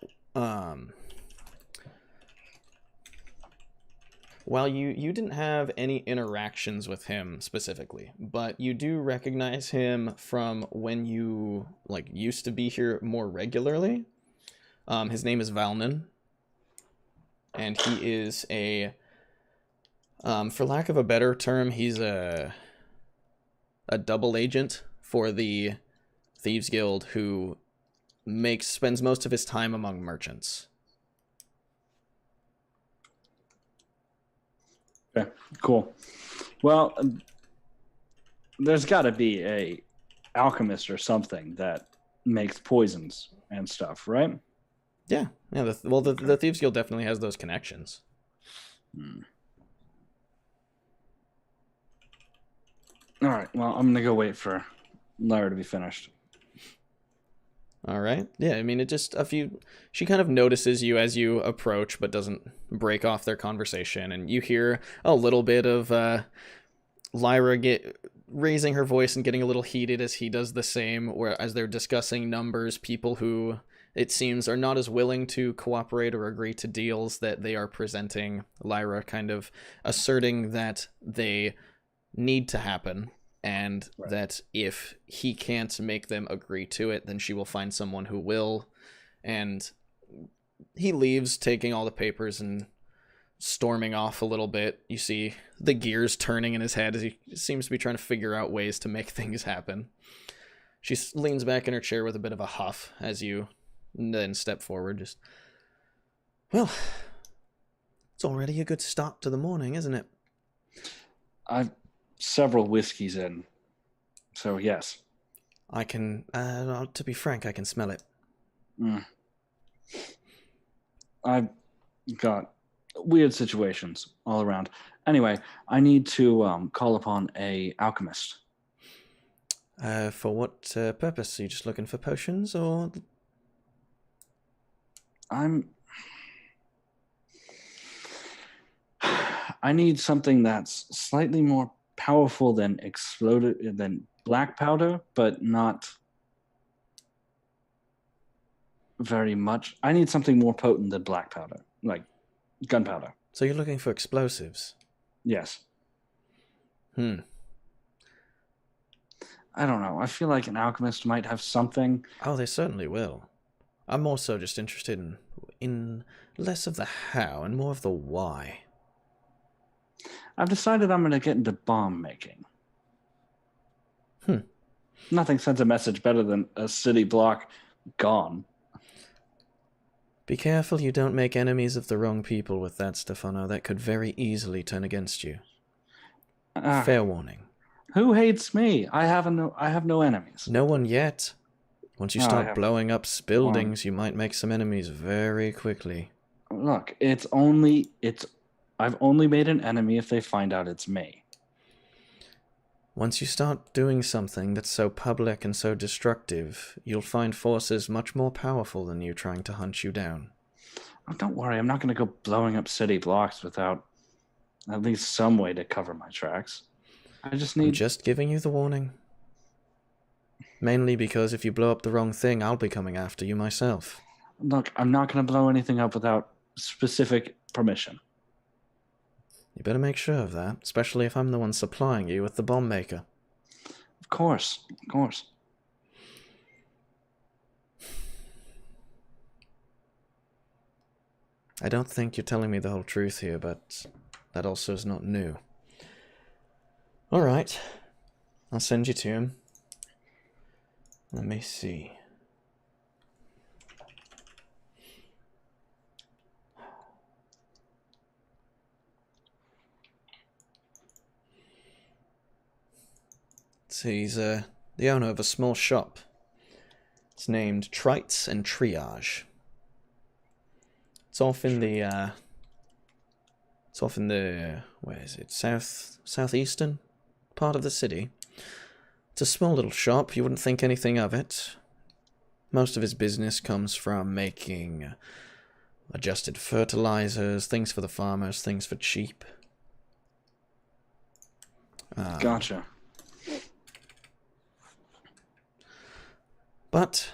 while you didn't have any interactions with him specifically, but you do recognize him from when you used to be here more regularly. His name is Valnan, and he is a, for lack of a better term, he's a double agent for the Thieves Guild who spends most of his time among merchants. Okay, cool. Well, there's got to be a alchemist or something that makes poisons and stuff, right? Yeah. The Thieves Guild definitely has those connections. All right. Well, I'm gonna go wait for Lyra to be finished. All right. Yeah, I mean, she kind of notices you as you approach, but doesn't break off their conversation. And you hear a little bit of Lyra raising her voice and getting a little heated as he does the same, as they're discussing numbers, people who it seems are not as willing to cooperate or agree to deals that they are presenting. Lyra kind of asserting that they need to happen. And right. That if he can't make them agree to it, then she will find someone who will. And he leaves, taking all the papers and storming off a little bit. You see the gears turning in his head as he seems to be trying to figure out ways to make things happen. She leans back in her chair with a bit of a huff as you then step forward. Well, it's already a good start to the morning, isn't it? I've several whiskeys in, so yes. I can, to be frank, I can smell it. I've got weird situations all around. Anyway, I need to call upon a alchemist. For what purpose? Are you just looking for potions, or? I need something that's slightly more powerful than black powder, but not very much. I need something more potent than black powder, like gunpowder. So you're looking for explosives? Yes. Hmm. I don't know. I feel like an alchemist might have something. Oh, they certainly will. I'm also just interested in less of the how and more of the why. I've decided I'm going to get into bomb making. Nothing sends a message better than a city block gone. Be careful you don't make enemies of the wrong people with that, Stefano. That could very easily turn against you. Fair warning. Who hates me? I have no enemies. No one yet. Once you start blowing up buildings, you might make some enemies very quickly. Look, I've only made an enemy if they find out it's me. Once you start doing something that's so public and so destructive, you'll find forces much more powerful than you trying to hunt you down. Oh, don't worry, I'm not going to go blowing up city blocks without at least some way to cover my tracks. I'm just giving you the warning. Mainly because if you blow up the wrong thing, I'll be coming after you myself. Look, I'm not going to blow anything up without specific permission. You better make sure of that, especially if I'm the one supplying you with the bomb maker. Of course, of course. I don't think you're telling me the whole truth here, but that also is not new. Alright, I'll send you to him. Let me see. So he's the owner of a small shop. It's named Trites and Triage. It's off in the where is it? Southeastern part of the city. It's a small little shop. You wouldn't think anything of it. Most of his business comes from making adjusted fertilizers, things for the farmers, things for cheap. Gotcha. But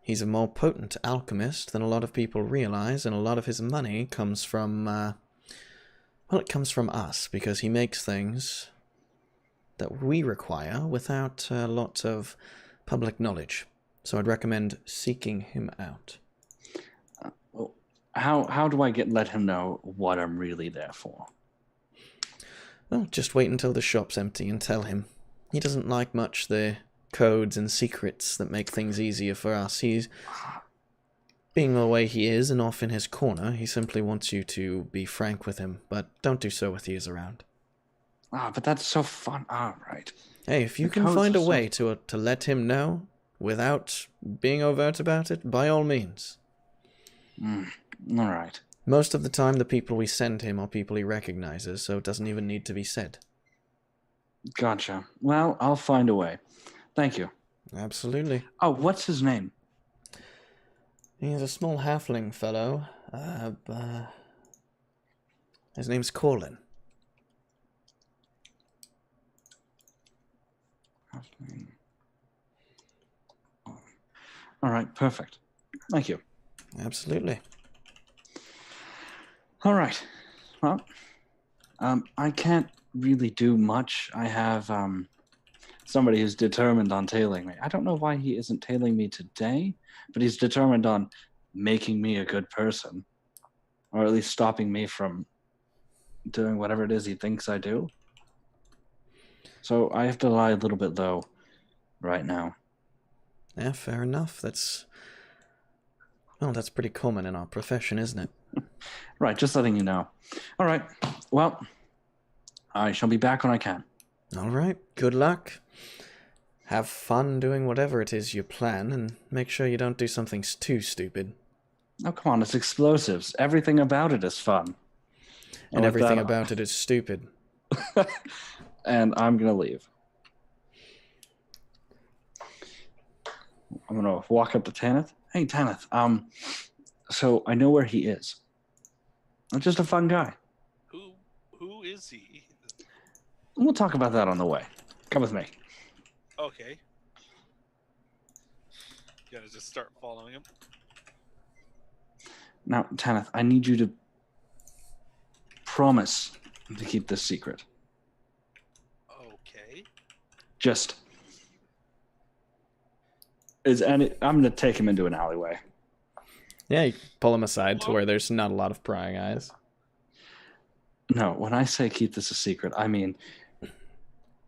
he's a more potent alchemist than a lot of people realize, and a lot of his money comes from, well, it comes from us, because he makes things that we require without a lot of public knowledge. So I'd recommend seeking him out. How do I let him know what I'm really there for? Well, just wait until the shop's empty and tell him. He doesn't like much the codes and secrets that make things easier for us. He's, being the way he is and off in his corner, he simply wants you to be frank with him, but don't do so with ears around. But that's so fun. All right. Hey, if you can find a way to let him know without being overt about it, by all means. All right. Most of the time, the people we send him are people he recognizes, so it doesn't even need to be said. Gotcha. Well, I'll find a way. Thank you. Absolutely. Oh, what's his name? He's a small halfling fellow. His name's Corlin. All right, perfect. Thank you. Absolutely. All right. Well, I can't really do much. I have somebody who's determined on tailing me. I don't know why he isn't tailing me today, but he's determined on making me a good person, or at least stopping me from doing whatever it is he thinks I do. So I have to lie a little bit low right now. Yeah, fair enough. That's pretty common in our profession, isn't it? Right, just letting you know. All right. Well, I shall be back when I can. All right. Good luck. Have fun doing whatever it is you plan, and make sure you don't do something too stupid. Oh, come on, it's explosives. Everything about it is fun. And with everything that- about it is stupid. And I'm gonna leave. I'm gonna walk up to Tanith. Hey, Tanith. So I know where he is. I'm just a fun guy. Who is he? We'll talk about that on the way. Come with me. Okay. Gonna just start following him. Now, Tanith, I need you to promise to keep this secret. Okay. Just I'm gonna take him into an alleyway. Yeah, you pull him aside to where there's not a lot of prying eyes. No, when I say keep this a secret, I mean,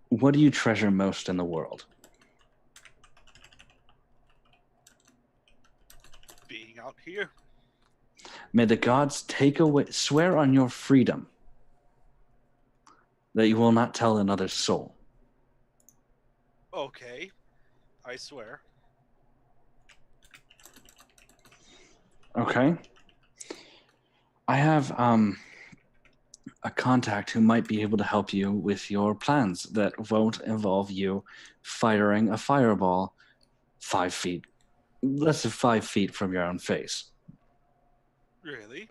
what do you treasure most in the world? Being out here. May the gods swear on your freedom that you will not tell another soul. Okay. I swear. Okay. I have a contact who might be able to help you with your plans that won't involve you firing a fireball 5 feet, less than 5 feet from your own face. Really?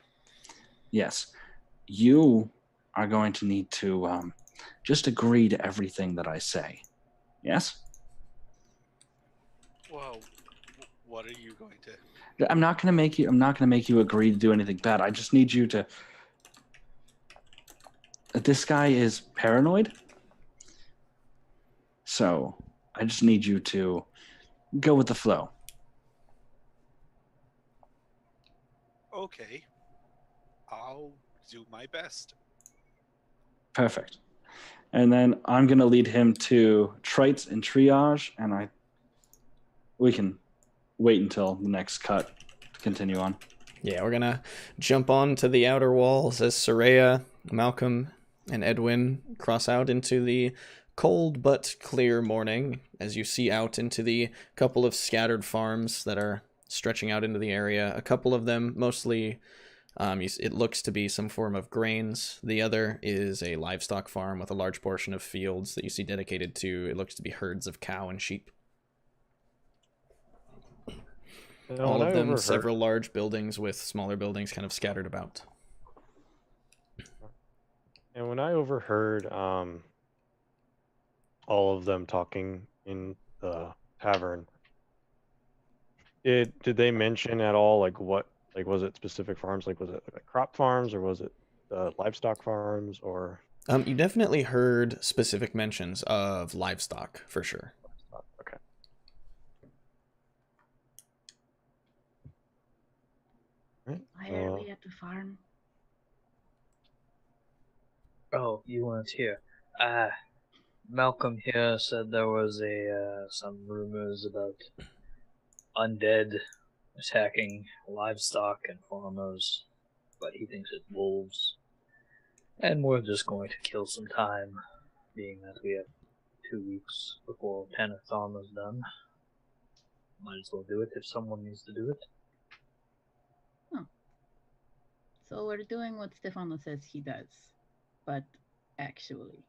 Yes. You are going to need to just agree to everything that I say. Yes? Well, what are you going to? I'm not going to make you agree to do anything bad. I just need you to. This guy is paranoid. So I just need you to go with the flow. Okay. I'll do my best. Perfect. And then I'm going to lead him to traits and triage, and we can wait until the next cut to continue on. Yeah, we're gonna jump on to the outer walls as Soraya, Malcolm, and Edwin cross out into the cold but clear morning as you see out into the couple of scattered farms that are stretching out into the area. A couple of them mostly, it looks to be some form of grains. The other is a livestock farm with a large portion of fields that you see dedicated to, it looks to be herds of cow and sheep. All of them, several large buildings with smaller buildings kind of scattered about. And when I overheard all of them talking in the tavern, did they mention at all was it specific farms? Like was it like crop farms or was it livestock farms or? You definitely heard specific mentions of livestock for sure. Okay. Why are we at the farm? Oh, you weren't here. Malcolm here said there was some rumors about undead attacking livestock and farmers, but he thinks it's wolves. And we're just going to kill some time, being that we have 2 weeks before Tanithon is done. Might as well do it if someone needs to do it. So we're doing what Stefano says he does, but actually.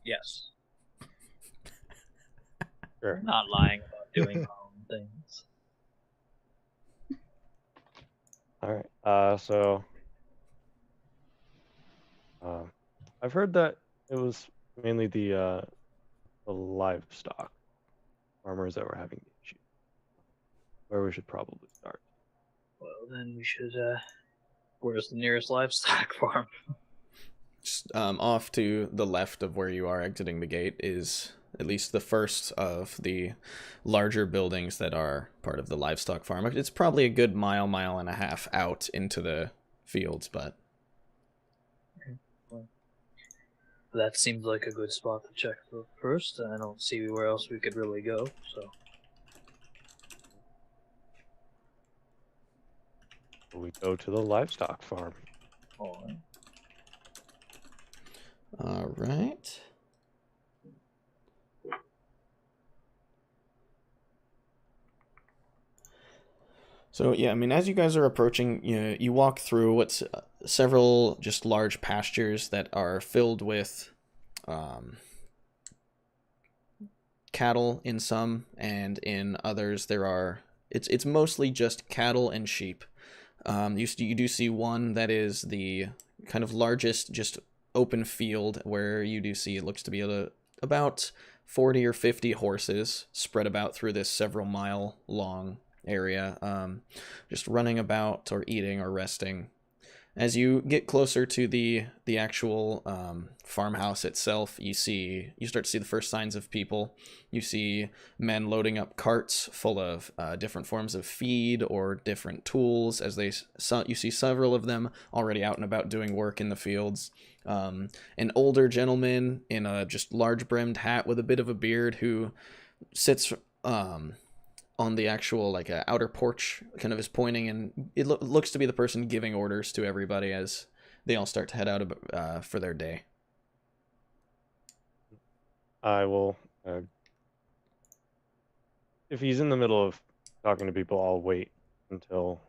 Yes. Sure. We're not lying about doing our own things. All right. So I've heard that it was mainly the livestock farmers that were having the issue. Where we should probably start. Well, then we should, where's the nearest livestock farm? Just, off to the left of where you are exiting the gate is at least the first of the larger buildings that are part of the livestock farm. It's probably a good mile and a half out into the fields, but... Well, that seems like a good spot to check for first. I don't see where else we could really go, so... We go to the livestock farm. Alright. All right. So yeah, I mean, as you guys are approaching, you walk through what's several just large pastures that are filled with cattle in some, and in others there are it's mostly just cattle and sheep. You do see one that is the kind of largest just open field where you do see it looks to be about 40 or 50 horses spread about through this several mile long area, just running about or eating or resting. As you get closer to the actual farmhouse itself, you start to see the first signs of people. You see men loading up carts full of different forms of feed or different tools. You see several of them already out and about doing work in the fields. An older gentleman in a just large brimmed hat with a bit of a beard who sits on the actual outer porch, kind of is pointing, and it looks to be the person giving orders to everybody as they all start to head out for their day. I will, if he's in the middle of talking to people, I'll wait until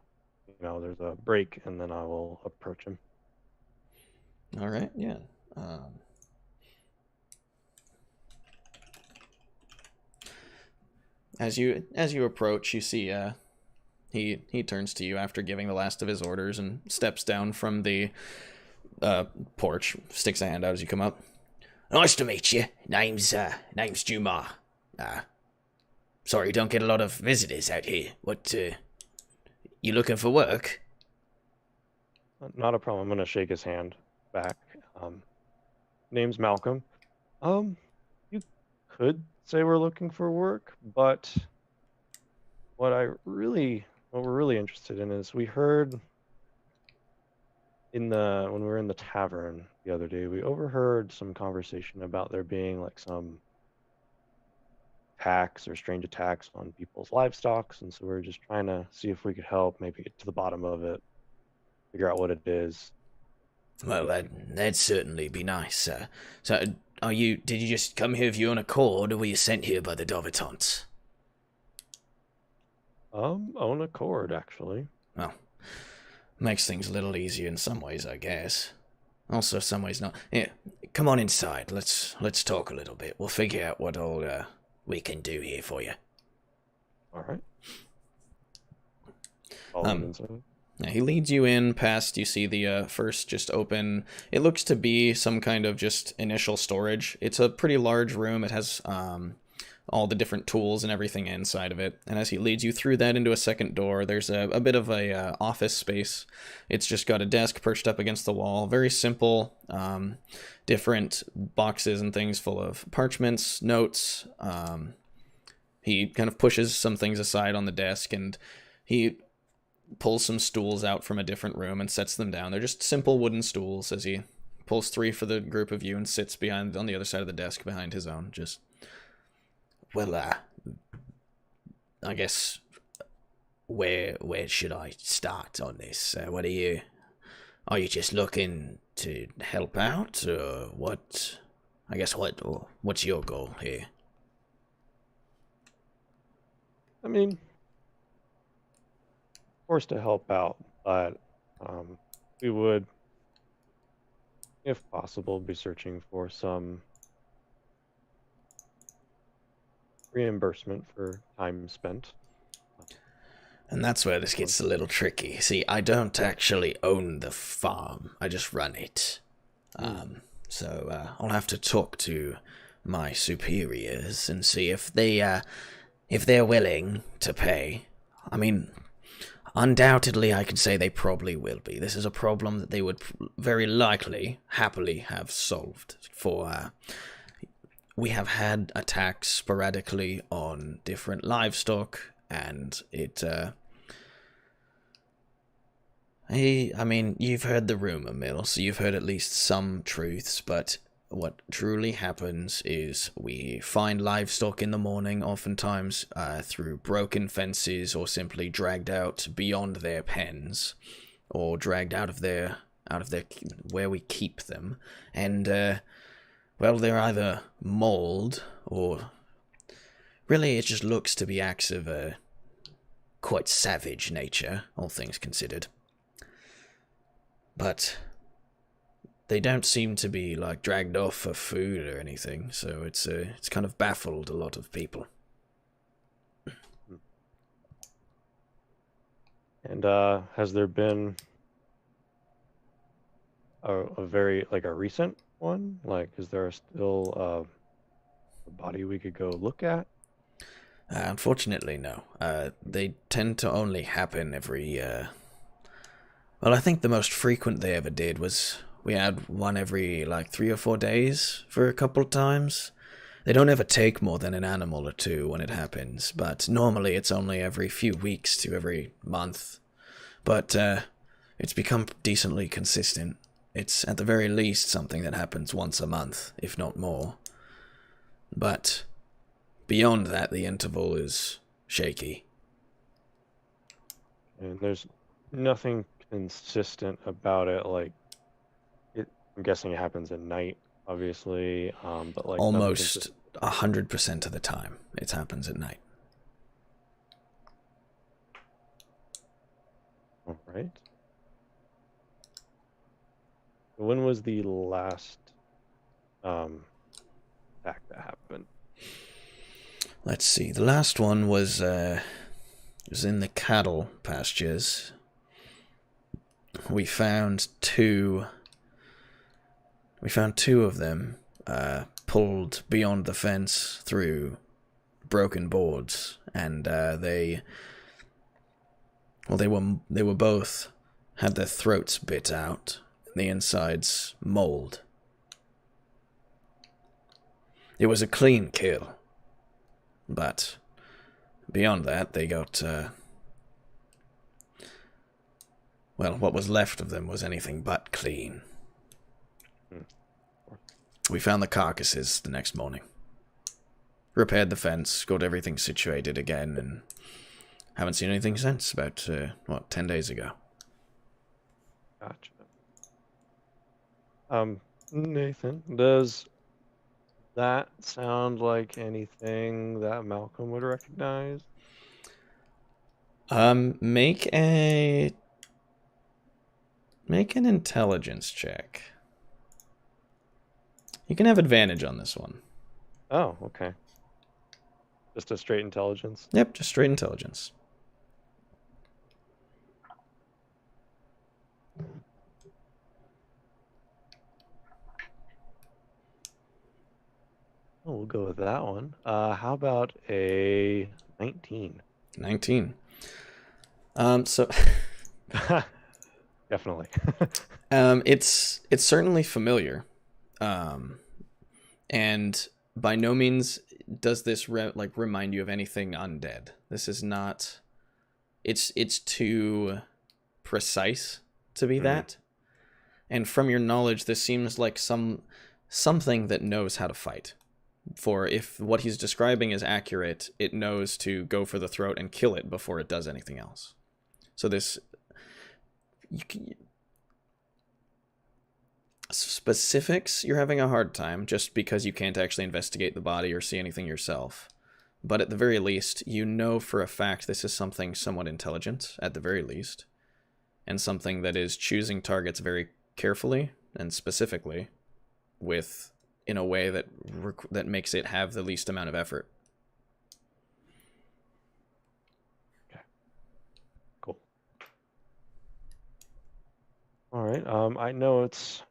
there's a break, and then I will approach him. All right, yeah. As you approach, you see he turns to you after giving the last of his orders and steps down from the porch, sticks a hand out as you come up. Nice to meet you. Name's Jumar. Sorry, don't get a lot of visitors out here. What, you looking for work? Not a problem. I'm gonna shake his hand back. Name's Malcolm. You could say we're looking for work, but what we're really interested in is we heard when we were in the tavern the other day, we overheard some conversation about there being some attacks or strange attacks on people's livestock, and so we're just trying to see if we could help, maybe get to the bottom of it, figure out what it is. Well, that'd certainly be nice. So, did you just come here of your own accord, or were you sent here by the Dovatants? Own accord, actually. Well, makes things a little easier in some ways, I guess. Also, some ways not. Yeah, come on inside. Let's talk a little bit. We'll figure out what all we can do here for you. All right. Follow him inside. Yeah, he leads you in past, you see the first just open, it looks to be some kind of just initial storage. It's a pretty large room. It has all the different tools and everything inside of it. And as he leads you through that into a second door, there's a bit of a office space. It's just got a desk perched up against the wall. Very simple, different boxes and things full of parchments, notes. He kind of pushes some things aside on the desk, and he pulls some stools out from a different room and sets them down. They're just simple wooden stools as he pulls 3 for the group of you and sits on the other side of the desk behind his own. Just, well, I guess where should I start on this? Are you just looking to help out, or what? I guess what's your goal here? I mean, of course, to help out, but we would, if possible, be searching for some reimbursement for time spent. And that's where this gets a little tricky. See, I don't actually own the farm. I just run it. So I'll have to talk to my superiors and see if they're willing to pay. I mean, undoubtedly, I can say they probably will be. This is a problem that they would very likely happily have solved. We have had attacks sporadically on different livestock, and I mean, you've heard the rumor mill, so you've heard at least some truths, but what truly happens is we find livestock in the morning, oftentimes through broken fences or simply dragged out beyond their pens, or dragged out of their where we keep them, and well, they're either mauled or really it just looks to be acts of quite savage nature, all things considered. But they don't seem to be like dragged off for food or anything, so it's kind of baffled a lot of people. And has there been a very like a recent one? Like, is there still a body we could go look at? Unfortunately, no. They tend to only happen every. Well, I think the most frequent they ever did was we had one every like 3 or 4 days for a couple times. They don't ever take more than an animal or two when it happens, but normally it's only every few weeks to every month. But it's become decently consistent. It's at the very least something that happens once a month, if not more. But beyond that, the interval is shaky. And there's nothing consistent about it. Like, I'm guessing it happens at night, obviously. But like almost 100% of the time, it happens at night. All right. When was the last attack that happened? Let's see. The last one was in the cattle pastures. We found two of them pulled beyond the fence through broken boards, and they were both had their throats bit out, and the insides mauled. It was a clean kill, but beyond that, they got well, what was left of them was anything but clean. We found the carcasses the next morning. Repaired the fence, got everything situated again, and haven't seen anything since, about, 10 days ago. Gotcha. Nathan, does that sound like anything that Malcolm would recognize? Make an intelligence check. You can have advantage on this one. Oh, okay. Just a straight intelligence? Yep, just straight intelligence. Oh, we'll go with that one. How about a 19? 19. So Definitely. it's certainly familiar. And by no means does this remind you of anything undead. This is not. It's too precise to be that. And from your knowledge, this seems like something that knows how to fight. For if what he's describing is accurate, it knows to go for the throat and kill it before it does anything else. So this. Specifics, you're having a hard time just because you can't actually investigate the body or see anything yourself. But at the very least, you know for a fact this is something somewhat intelligent, at the very least, and something that is choosing targets very carefully and specifically in a way that makes it have the least amount of effort. Okay. Cool. All right. I know it's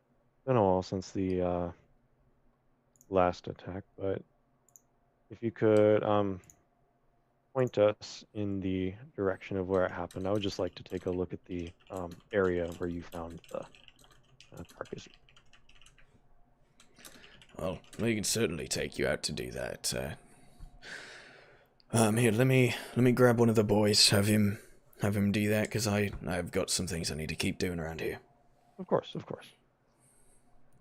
been a while since the last attack, but if you could point us in the direction of where it happened, I would just like to take a look at the area where you found the carcass. Well, we can certainly take you out to do that. Here, let me grab one of the boys, have him do that, because I've got some things I need to keep doing around here. Of course.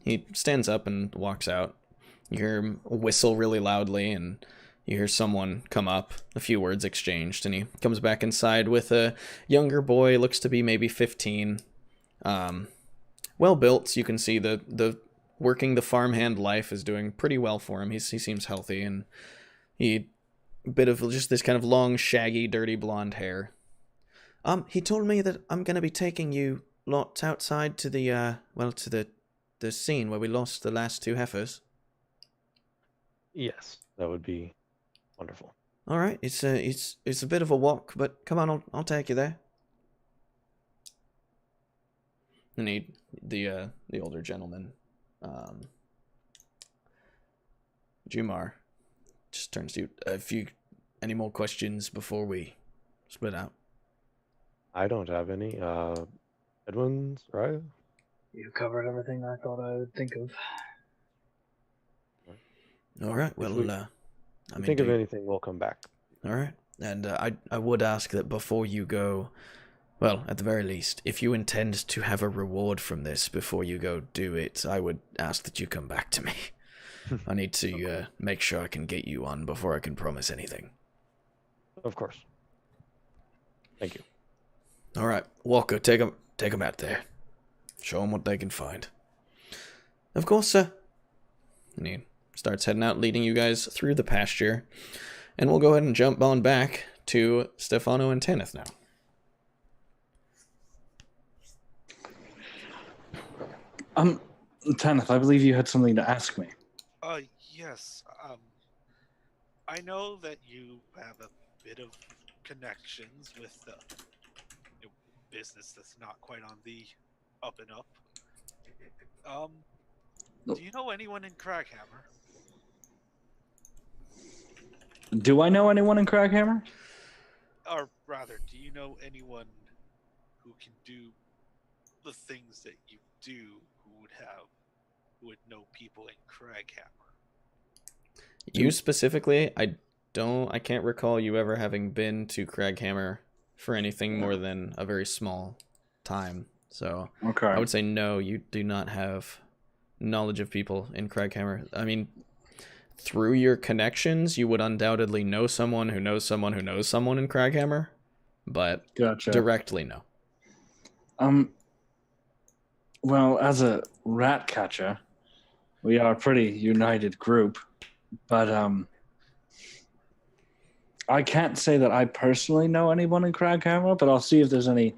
He stands up and walks out. You hear him whistle really loudly, and you hear someone come up, a few words exchanged, and he comes back inside with a younger boy, looks to be maybe 15. Well built, so you can see the working the farmhand life is doing pretty well for him. He seems healthy, and a bit of just this kind of long, shaggy, dirty blonde hair. He told me that I'm gonna be taking you lot outside to the to the scene where we lost the last two heifers. Yes, that would be wonderful. All right, it's a bit of a walk, but come on, I'll take you there. And the older gentleman, Jumar, just turns to you. Any more questions before we split out? I don't have any. Edwin's, right? You covered everything I thought I would think of. All right. If Well, we I mean, think of anything, we'll come back. all right. And I would ask that before you go, well, at the very least, if you intend to have a reward from this before you go do it, I would ask that you come back to me. I need to make sure I can get you on before I can promise anything. Of course. Thank you. All right, Walker, take them out there. Show them what they can find. Of course, sir. And he starts heading out, leading you guys through the pasture. And we'll go ahead and jump on back to Stefano and Tanith now. Tanith, I believe you had something to ask me. Yes. I know that you have a bit of connections with the business that's not quite on the up and up. Do you know anyone in Craghammer? Do I know anyone in Craghammer? Or rather, do you know anyone who can do the things that you do who would know people in Craghammer? You specifically, I can't recall you ever having been to Craghammer for anything more than a very small time. So Okay. I would say no, you do not have knowledge of people in Craghammer. I mean, through your connections, you would undoubtedly know someone who knows someone who knows someone in Craghammer, but Gotcha. directly no. Well, as a rat catcher, we are a pretty united group, but I can't say that I personally know anyone in Craghammer, but I'll see if there's any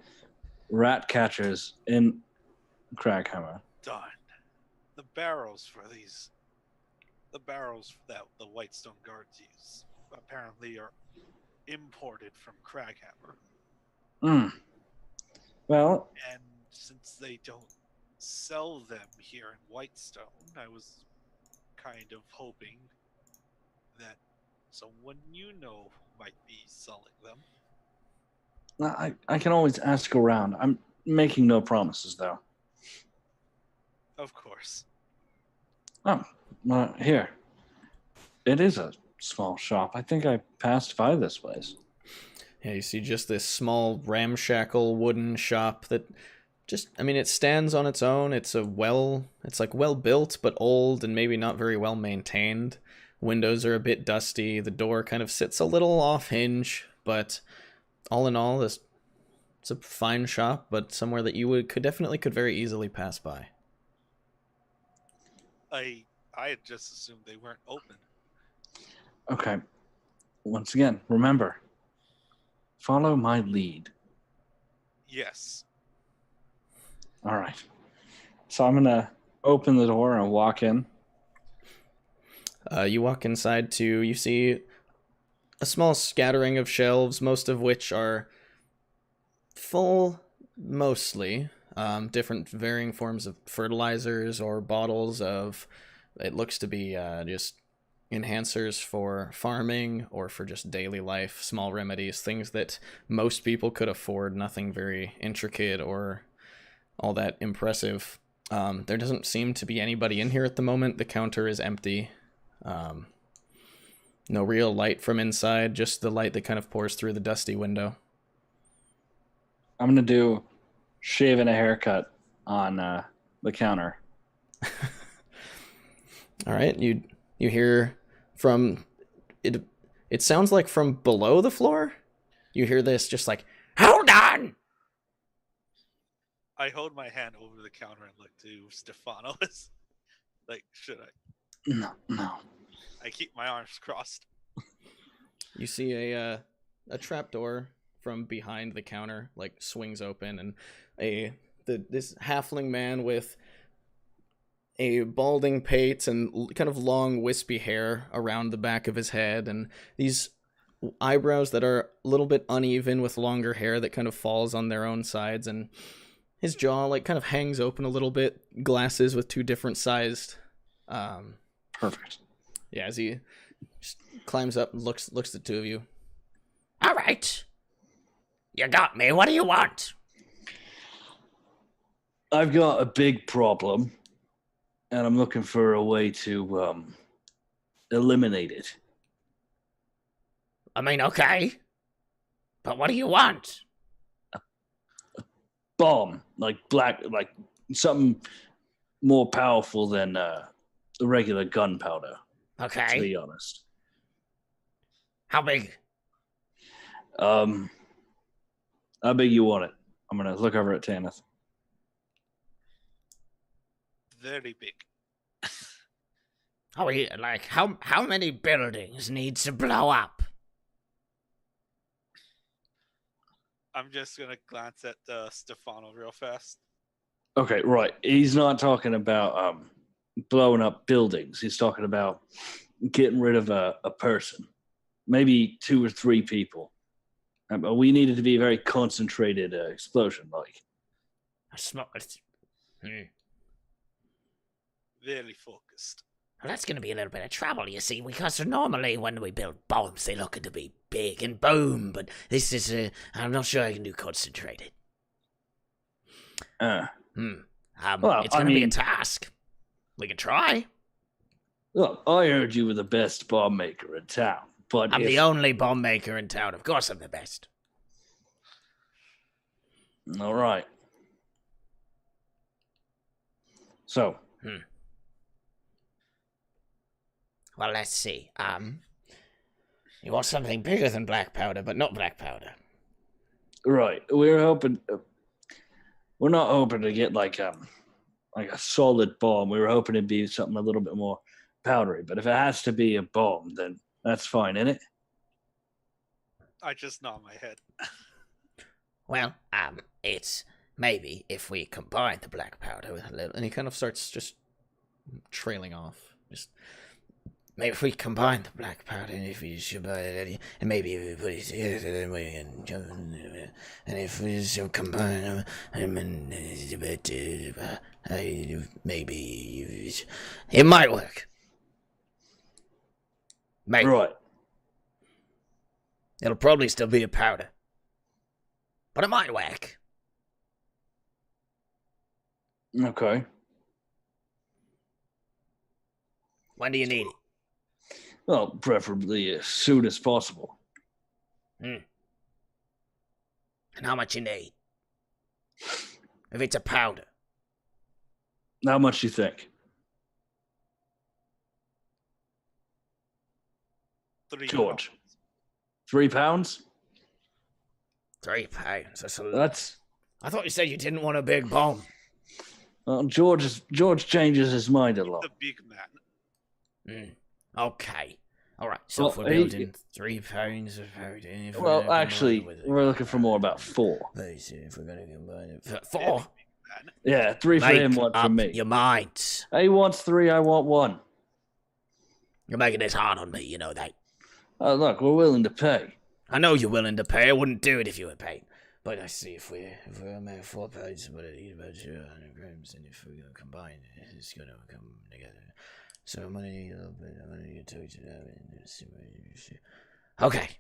rat catchers in Craghammer. Darn. The barrels that the Whitestone Guards use apparently are imported from Craghammer. Well, And since they don't sell them here in Whitestone, I was kind of hoping that someone you know might be selling them. I can always ask around. I'm making no promises, though. Of course. Here. It is a small shop. I think I passed by this place. Yeah, you see just this small ramshackle wooden shop that it stands on its own. It's well built, but old and maybe not very well maintained. Windows are a bit dusty. The door kind of sits a little off hinge, but all in all, it's a fine shop, but somewhere that you could very easily pass by. I had just assumed they weren't open. Okay. Once again, remember, follow my lead. Yes. All right. So I'm going to open the door and walk in. You walk inside you see a small scattering of shelves, most of which are full, mostly, different varying forms of fertilizers or bottles of, it looks to be just enhancers for farming or for just daily life, small remedies, things that most people could afford, nothing very intricate or all that impressive. There doesn't seem to be anybody in here at the moment. The counter is empty. No real light from inside, just the light that kind of pours through the dusty window. I'm going to do shave and a haircut on the counter. All right, you hear from it. It sounds like from below the floor. You hear this, just like, hold on. I hold my hand over the counter and look to Stefano. Like, should I? No. I keep my arms crossed. You see a trapdoor from behind the counter like swings open, and this halfling man with a balding pate and kind of long wispy hair around the back of his head, and these eyebrows that are a little bit uneven with longer hair that kind of falls on their own sides, and his jaw like kind of hangs open a little bit, glasses with two different sized Perfect. yeah, as he just climbs up and looks at the two of you. All right. You got me. What do you want? I've got a big problem, and I'm looking for a way to eliminate it. I mean, okay. But what do you want? Bomb, like something more powerful than the regular gunpowder. To Okay. be honest. How big? How big you want it? I'm gonna look over at Tanith. Very big. Are we, like, how many buildings need to blow up? I'm just gonna glance at Stefano real fast. Okay, right. He's not talking about blowing up buildings. He's talking about getting rid of a person, maybe 2 or 3 people. We needed to be a very concentrated explosion, like. I smell it. Very focused. Well, that's going to be a little bit of trouble, you see, because normally when we build bombs, they look to be big and boom, but this is, I'm not sure I can do concentrated. Well, It's going to be a task. We can try. Look, I heard you were the best bomb maker in town, but I'm the only bomb maker in town. Of course I'm the best. All right. So. Well, let's see. You want something bigger than black powder, but not black powder. Right. We're hoping. We're not hoping to get like a solid bomb. We were hoping it'd be something a little bit more powdery. But if it has to be a bomb, then that's fine, isn't it? I just nod my head. Well, it's maybe if we combine the black powder with a little, and he kind of starts just trailing off. Just maybe if we combine the black powder, and if we should and maybe if we put it together, then we can, and if we should combine them, maybe it might work. Maybe. Right. It'll probably still be a powder, but it might work. Okay. When do you need it? Well, preferably as soon as possible. And how much you need? If it's a powder. How much do you think? 3 George. pounds. 3 pounds? 3 pounds. That's. I thought you said you didn't want a big bomb. Well, George changes his mind a lot. The big man. Okay. All right. So Well, if we're building 3 pounds of powder. Well, actually, we're looking for more about 4. Let's see if we're going to combine it. 4? Yeah, 3 for him, 1 for me. Your mind. He wants 3, I want 1. You're making this hard on me, you know that. Oh, look, we're willing to pay. I know you're willing to pay. I wouldn't do it if you were paid. But I see if we're making 4 pounds, but it eat about 200 grams, and if we're going to combine it, it's going to come together. So I'm going to need a little bit. I'm going to need to touch it out and see what you see. Okay.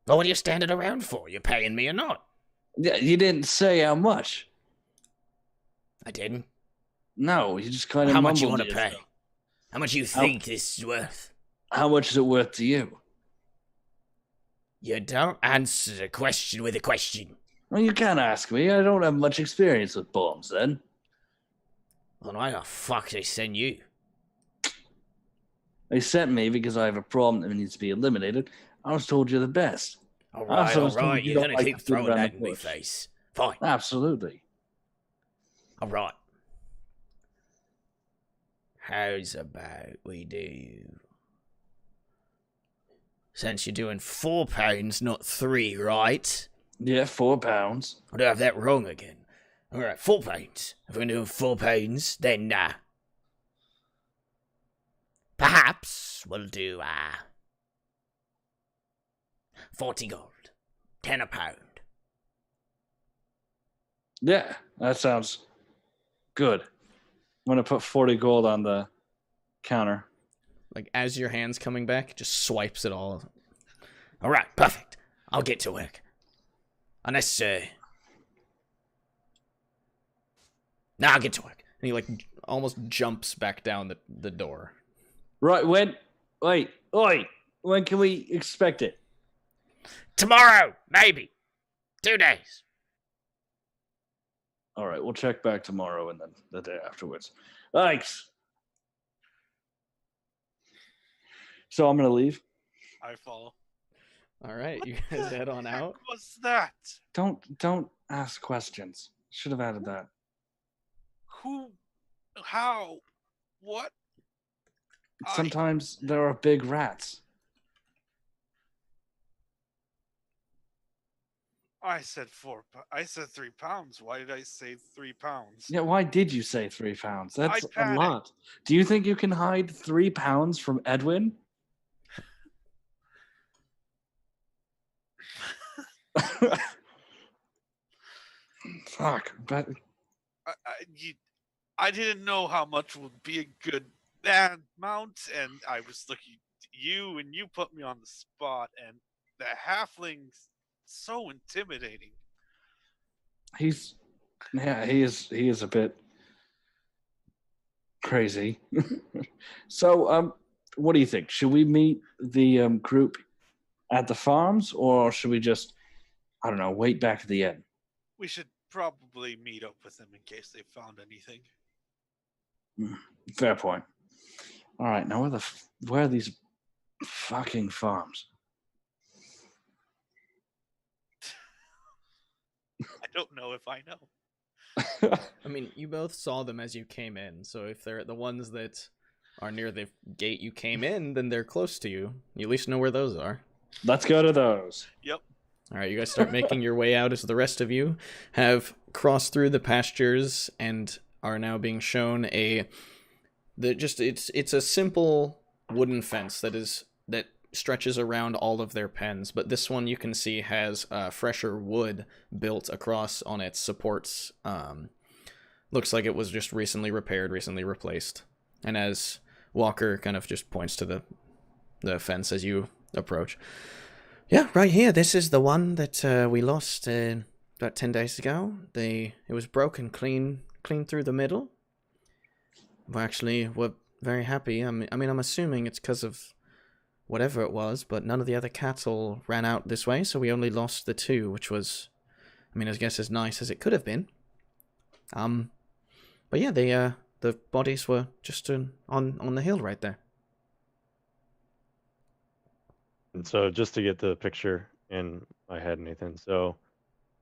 Well, what are you standing around for? You paying me or not? Yeah, you didn't say how much. I didn't. No, you just kind of How mumbled much you want to yourself. pay? How much you think this is worth? How much is it worth to you? You don't answer the question with a question. Well, you can't ask me. I don't have much experience with bombs, then. Well, why the fuck they send you? They sent me because I have a problem that needs to be eliminated. I was told you're the best. All right. You You're don't going to like keep to beat throwing around that the in my bush. face. Fine. Absolutely. All right. How's about we do? Since you're doing £4, not 3, right? Yeah, £4. I don't have that wrong again. Alright, £4. If we're doing £4, then perhaps we'll do 40 gold. 10 a pound. Yeah, that sounds good. I'm gonna put 40 gold on the counter. Like, as your hand's coming back, just swipes it all. Alright, perfect. I'll get to work. Unless, Now I'll get to work. And he, like, almost jumps back down the door. Right, when can we expect it? Tomorrow, maybe. 2 days. All right, we'll check back tomorrow and then the day afterwards. Thanks. So I'm gonna leave. I follow. Alright, you guys head on out. What was that? Don't ask questions. Should have added that. Who? How? What? Sometimes there are big rats. I said 4. I said 3 pounds. Why did I say 3 pounds? Yeah, why did you say 3 pounds? That's a panicked. lot. Do you think you can hide 3 pounds from Edwin? Fuck. But I didn't know how much would be a good amount, and I was looking at you, and you put me on the spot, and the halfling's so intimidating. he is a bit crazy. So, what do you think? Should we meet the group at the farms, or should we just, I don't know, wait back at the inn? We should probably meet up with them in case they found anything. Fair point. All right, now where are these fucking farms? I don't know if I know. I mean, you both saw them as you came in, so if they're the ones that are near the gate you came in, then they're close to you. You at least know where those are. Let's go to those. Yep. All right, you guys start making your way out as the rest of you have crossed through the pastures and are now being shown it's a simple wooden fence that stretches around all of their pens, but this one you can see has fresher wood built across on its supports. Looks like it was just recently repaired, recently replaced. And as Walker kind of just points to the fence as you approach. Yeah, right here. This is the one that we lost about 10 days ago. It was broken clean through the middle. We're very happy. I mean, I'm assuming it's because of whatever it was, but none of the other cattle ran out this way, so we only lost the 2, which was, I mean, I guess as nice as it could have been. But yeah, the bodies were just on the hill right there. And so just to get the picture in my head, Nathan, so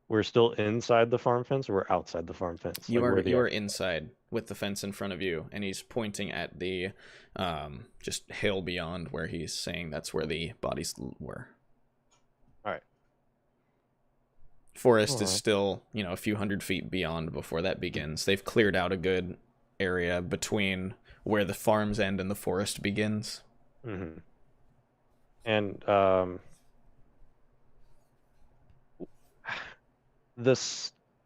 we're still inside the farm fence or we're outside the farm fence? You are inside with the fence in front of you, and he's pointing at the just hill beyond where he's saying that's where the bodies were. All right. Forest is still, a few hundred feet beyond before that begins. They've cleared out a good area between where the farms end and the forest begins. Mm-hmm. And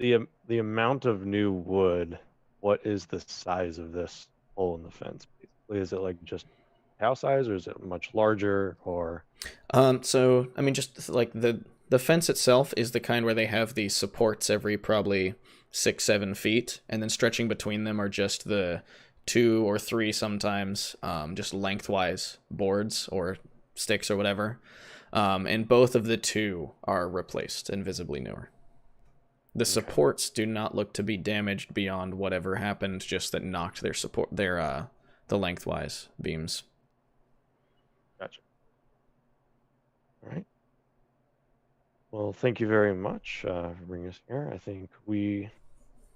the amount of new wood, what is the size of this hole in the fence? Basically, is it like just cow size, or is it much larger, or? So I mean, just like the fence itself is the kind where they have the supports every probably 6-7 feet, and then stretching between them are just the 2 or 3 sometimes, just lengthwise boards or sticks or whatever. And both of the 2 are replaced and visibly newer. The supports do not look to be damaged beyond whatever happened, just that knocked the lengthwise beams. Gotcha. All right. Well, thank you very much for bringing us here. I think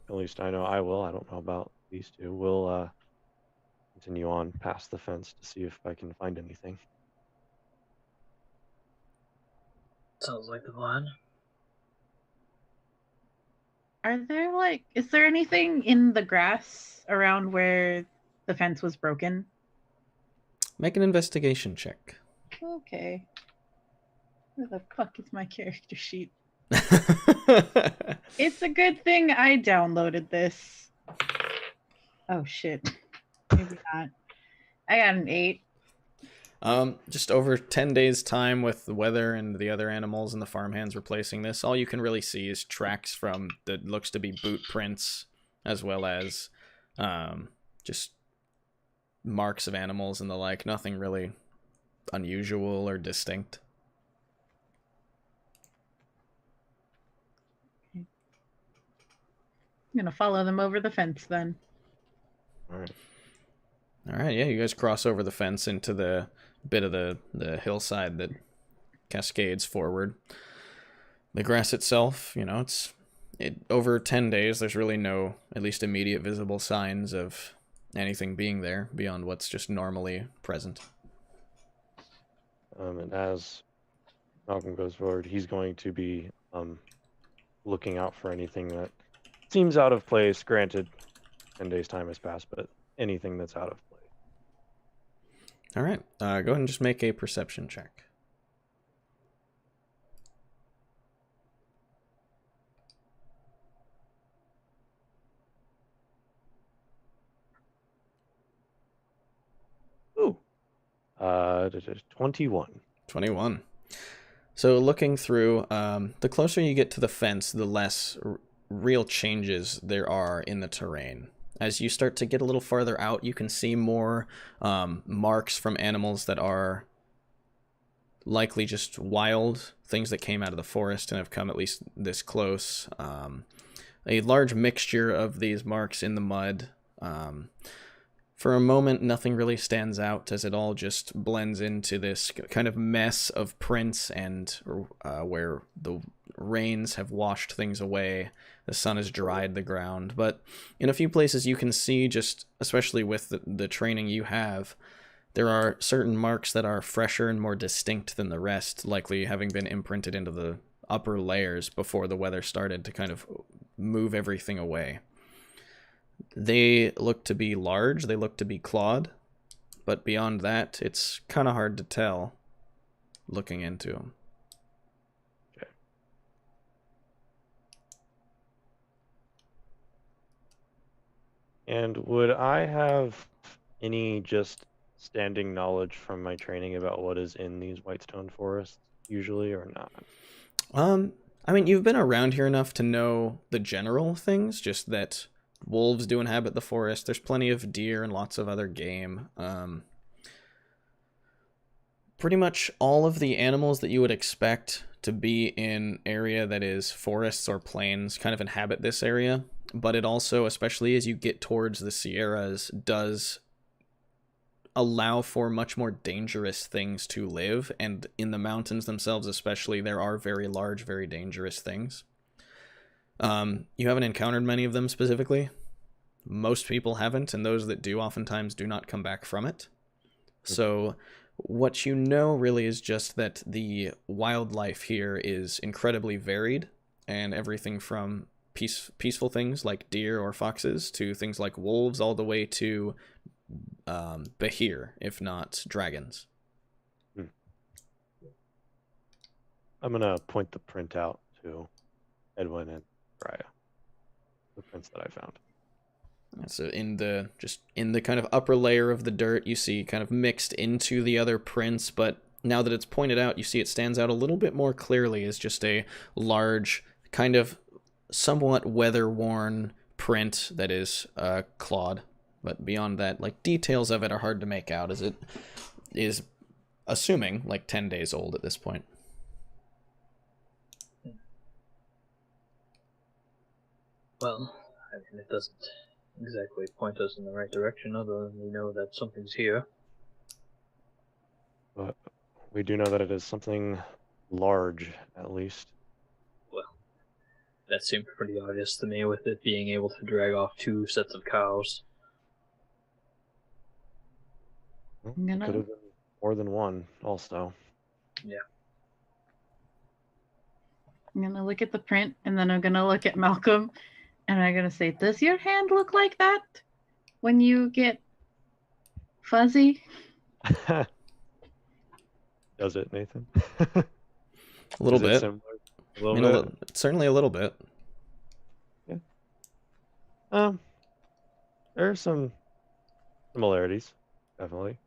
at least I know I will. I don't know about these two. We'll continue on past the fence to see if I can find anything. Sounds like the plan. Is there anything in the grass around where the fence was broken? Make an investigation check. Okay. Where the fuck is my character sheet? It's a good thing I downloaded this. Oh shit. Maybe not. I got an 8. Just over 10 days time with the weather and the other animals and the farmhands replacing this, all you can really see is tracks from that looks to be boot prints, as well as just marks of animals and the like. Nothing really unusual or distinct. I'm gonna follow them over the fence then. All right. All right, yeah, you guys cross over the fence into the bit of the hillside that cascades forward. The grass itself, you know, over 10 days, there's really no, at least immediate visible signs of anything being there beyond what's just normally present. And as Malcolm goes forward, he's going to be looking out for anything that seems out of place. Granted, 10 days time has passed, but anything that's out of place. All right, go ahead and just make a perception check. Ooh. 21. 21. So looking through, the closer you get to the fence, the less real changes there are in the terrain. As you start to get a little farther out, you can see more marks from animals that are likely just wild, things that came out of the forest and have come at least this close. A large mixture of these marks in the mud. For a moment, nothing really stands out as it all just blends into this kind of mess of prints and where the rains have washed things away. The sun has dried the ground. But in a few places you can see, just especially with the training you have, there are certain marks that are fresher and more distinct than the rest, likely having been imprinted into the upper layers before the weather started to kind of move everything away. They look to be large, they look to be clawed, but beyond that, it's kind of hard to tell looking into them. Okay. And would I have any just standing knowledge from my training about what is in these whitestone forests usually, or not? I mean, you've been around here enough to know the general things, just that wolves do inhabit the forest. There's plenty of deer and lots of other game. Pretty much all of the animals that you would expect to be in area that is forests or plains kind of inhabit this area. But it also, especially as you get towards the Sierras, does allow for much more dangerous things to live. And in the mountains themselves especially, there are very large, very dangerous things. You haven't encountered many of them specifically. Most people haven't, and those that do oftentimes do not come back from it. So what you know really is just that the wildlife here is incredibly varied, and everything from peaceful things like deer or foxes to things like wolves, all the way to behir, if not dragons. I'm gonna point the print out to Edwin and Raya. The prints that I found. So in the kind of upper layer of the dirt, you see kind of mixed into the other prints, but now that it's pointed out, you see it stands out a little bit more clearly as just a large, kind of somewhat weather-worn print that is clawed. But beyond that, like, details of it are hard to make out, as it is assuming like 10 days old at this point. Well, I mean, it doesn't exactly point us in the right direction, other than we know that something's here. But we do know that it is something large, at least. Well, that seemed pretty obvious to me, with it being able to drag off 2 sets of cows. Well, I'm it gonna- could have been more than one, also. I'm gonna look at the print, and then I'm gonna look at Malcolm, and I'm gonna say, "Does your hand look like that when you get fuzzy?" Does it, Nathan? A little Is it bit. similar? A I little mean, bit. certainly a little bit. There are some similarities, definitely.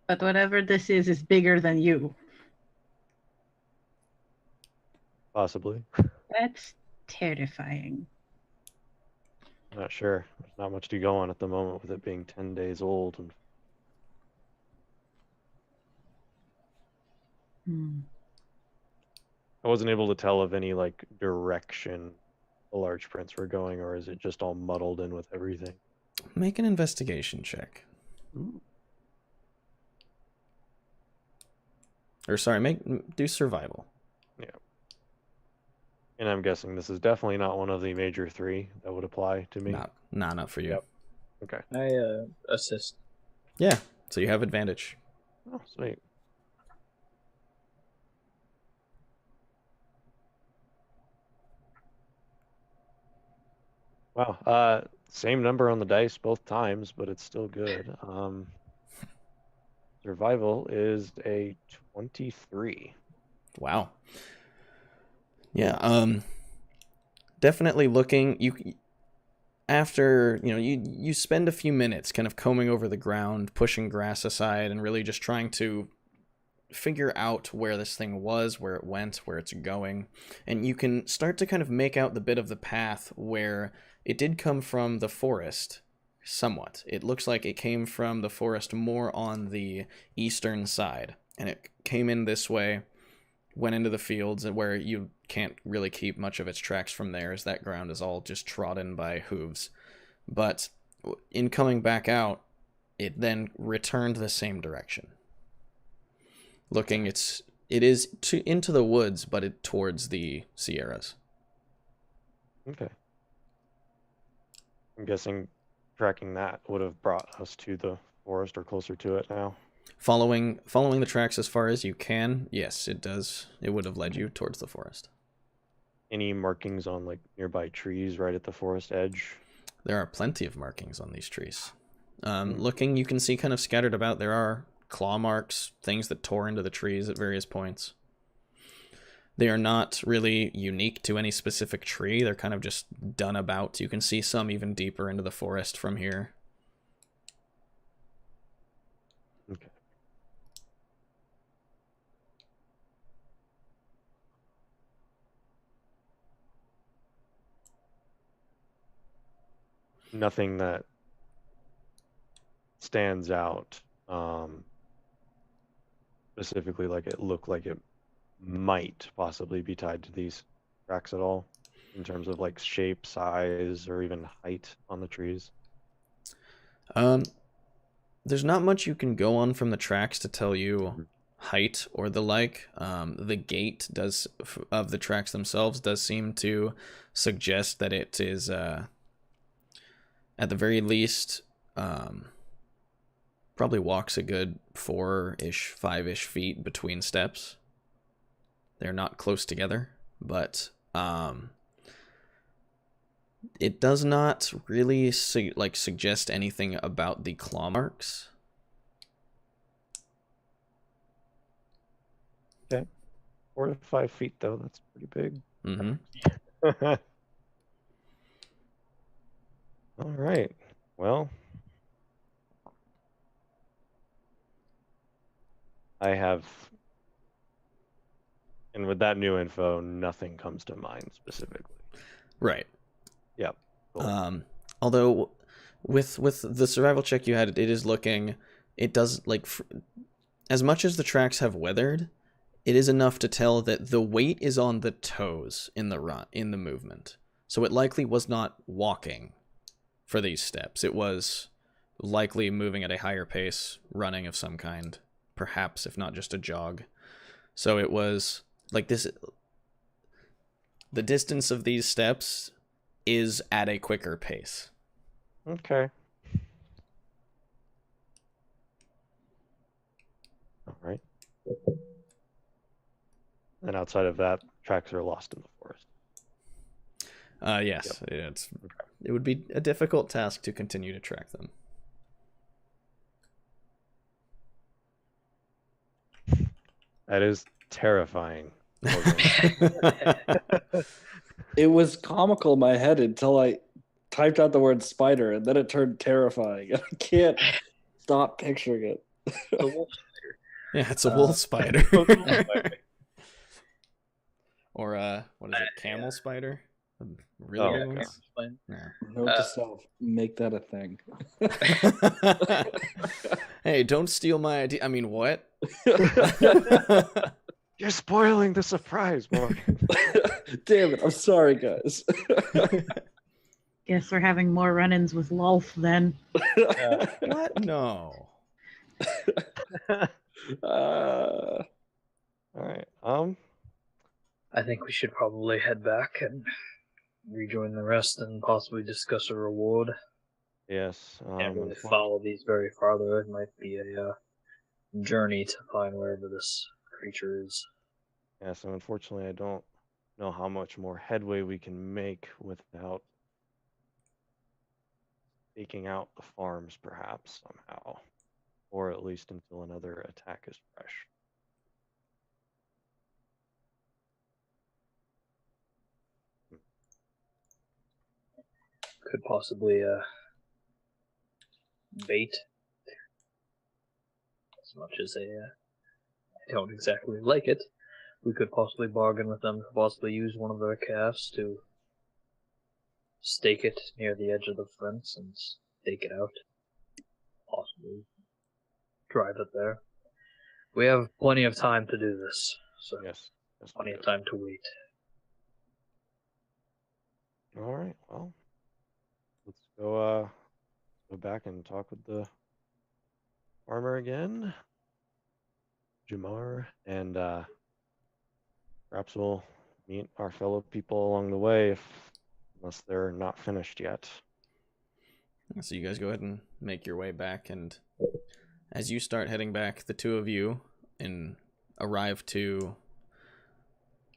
But whatever this is bigger than you. Possibly. That's terrifying. I'm not sure. There's not much to go on at the moment with it being 10 days old. And Hmm. I wasn't able to tell of any like direction the large prints were going, or is it just all muddled in with everything? Make an investigation check. Ooh. Or sorry, do survival. And I'm guessing this is definitely not one of the major three that would apply to me. Not for you. Yep. Okay. I assist. Yeah, so you have advantage. Oh, sweet. Wow. Same number on the dice both times, but it's still good. Survival is a 23. Wow. Yeah, definitely looking after, you spend a few minutes kind of combing over the ground, pushing grass aside, and really just trying to figure out where this thing was, where it went, where it's going. And you can start to kind of make out the bit of the path where it did come from the forest somewhat. It looks like it came from the forest more on the eastern side, and it came in this way, went into the fields, and where you can't really keep much of its tracks from there, as that ground is all just trodden by hooves. But in coming back out, it then returned the same direction. Looking, it is into the woods, but towards the Sierras. Okay. I'm guessing tracking that would have brought us to the forest or closer to it now. Following the tracks as far as you can, yes, it does. It would have led you towards the forest. Any markings on like nearby trees right at the forest edge? There are plenty of markings on these trees. Looking, you can see kind of scattered about, there are claw marks, things that tore into the trees at various points. They are not really unique to any specific tree. They're kind of just done about. You can see some even deeper into the forest from here. Okay. Nothing that stands out specifically, like it looked like it might possibly be tied to these tracks at all in terms of like shape, size, or even height on the trees. There's not much you can go on from the tracks to tell you height or the like. The gait of the tracks themselves does seem to suggest that it is at the very least probably walks a good 4-ish, 5-ish feet between steps. They're not close together, but it does not really suggest anything about the claw marks. Okay. 4 to 5 feet though, that's pretty big. Mm-hmm. All right. Well, I have, and with that new info, nothing comes to mind specifically. Right. Yep. Cool. Although with the survival check you had, it is looking, it does as much as the tracks have weathered, it is enough to tell that the weight is on the toes in the movement. So it likely was not walking for these steps. It was likely moving at a higher pace, running of some kind, perhaps, if not just a jog. So it was like this. The distance of these steps is at a quicker pace. Okay. And outside of that, tracks are lost in the forest. Yes, it would be a difficult task to continue to track them. That is terrifying. Morgan. It was comical in my head until I typed out the word spider, and then it turned terrifying. I can't stop picturing it. The wolf spider. Yeah, it's a wolf spider. Or what is it? Camel spider? A really big okay. one? Yeah. Note to self: make that a thing. Hey, don't steal my idea. I mean, what? You're spoiling the surprise, Morgan. Damn it! I'm sorry, guys. Guess we're having more run-ins with Lolf then. What? No. All right. I think we should probably head back and rejoin the rest and possibly discuss a reward. Yes. Can't really follow these very farther. It might be a journey to find wherever this creature is. Yes, and unfortunately, I don't know how much more headway we can make without taking out the farms, perhaps somehow, or at least until another attack is fresh. Could possibly bait. As much as I don't exactly like it, we could possibly bargain with them to possibly use one of their calves to stake it near the edge of the fence and stake it out. Possibly drive it there. We have plenty of time to do this, so Yes. Yes, we plenty do. of time to wait. All right. Well, let's go back and talk with the farmer again, Jamar, and perhaps we'll meet our fellow people along the way, unless they're not finished yet. So you guys go ahead and make your way back, and as you start heading back, the two of you arrive to.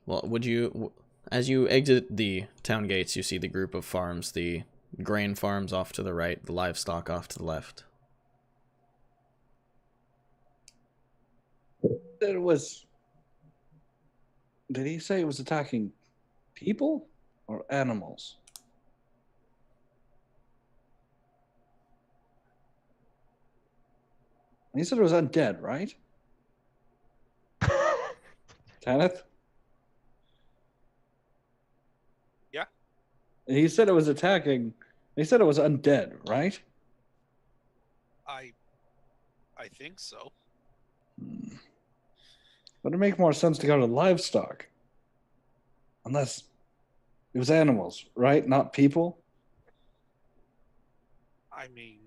Well, as you exit the town gates, you see the group of farms, the grain farms off to the right, the livestock off to the left. It was. Did he say it was attacking people or animals? He said it was undead, right? Tanith? Yeah. He said it was attacking. He said it was undead, right? I think so. But it'd make more sense to go to livestock. Unless it was animals, right? Not people? I mean,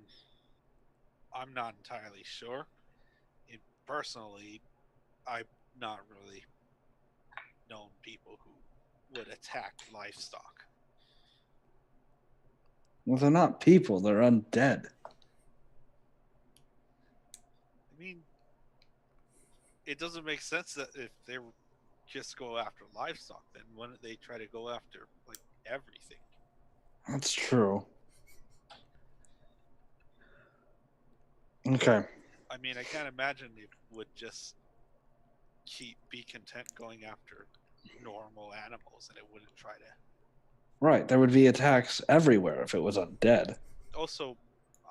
I'm not entirely sure. Personally, I've not really known people who would attack livestock. Well, they're not people, they're undead. I mean, it doesn't make sense that if they just go after livestock, then wouldn't they try to go after like everything? That's true. Okay. I mean, I can't imagine it would just be content going after normal animals, and it wouldn't try to. Right, there would be attacks everywhere if it was undead. Also,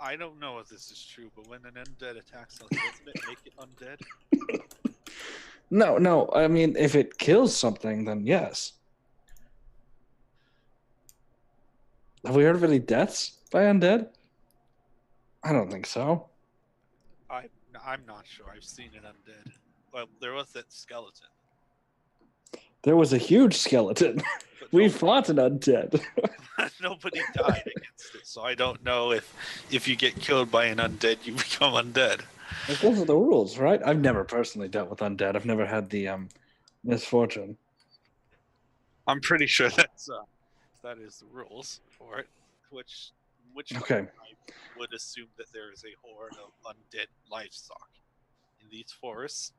I don't know if this is true, but when an undead attacks, doesn't it make it undead? No, I mean, if it kills something, then yes. Have we heard of any deaths by undead? I don't think so. I'm not sure. I've seen an undead. Well, there was that skeleton. There was a huge skeleton. We fought an undead. Nobody died against it, so I don't know if you get killed by an undead, you become undead. Those are the rules, right? I've never personally dealt with undead. I've never had the misfortune. I'm pretty sure that is the rules for it. Which Okay. I would assume that there is a horde of undead livestock in these forests.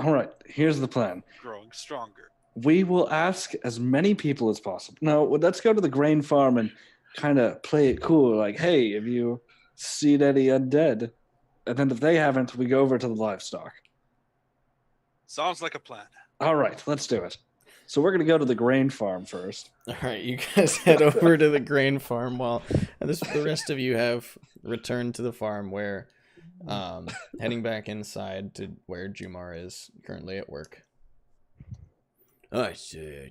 All right, here's the plan. Growing stronger. We will ask as many people as possible. No, let's go to the grain farm and kind of play it cool. Like, hey, have you seen any undead? And then if they haven't, we go over to the livestock. Sounds like a plan. All right, let's do it. So we're going to go to the grain farm first. All right, you guys head over to the grain farm while the rest of you have returned to the farm where heading back inside to where Jumar is currently at work. I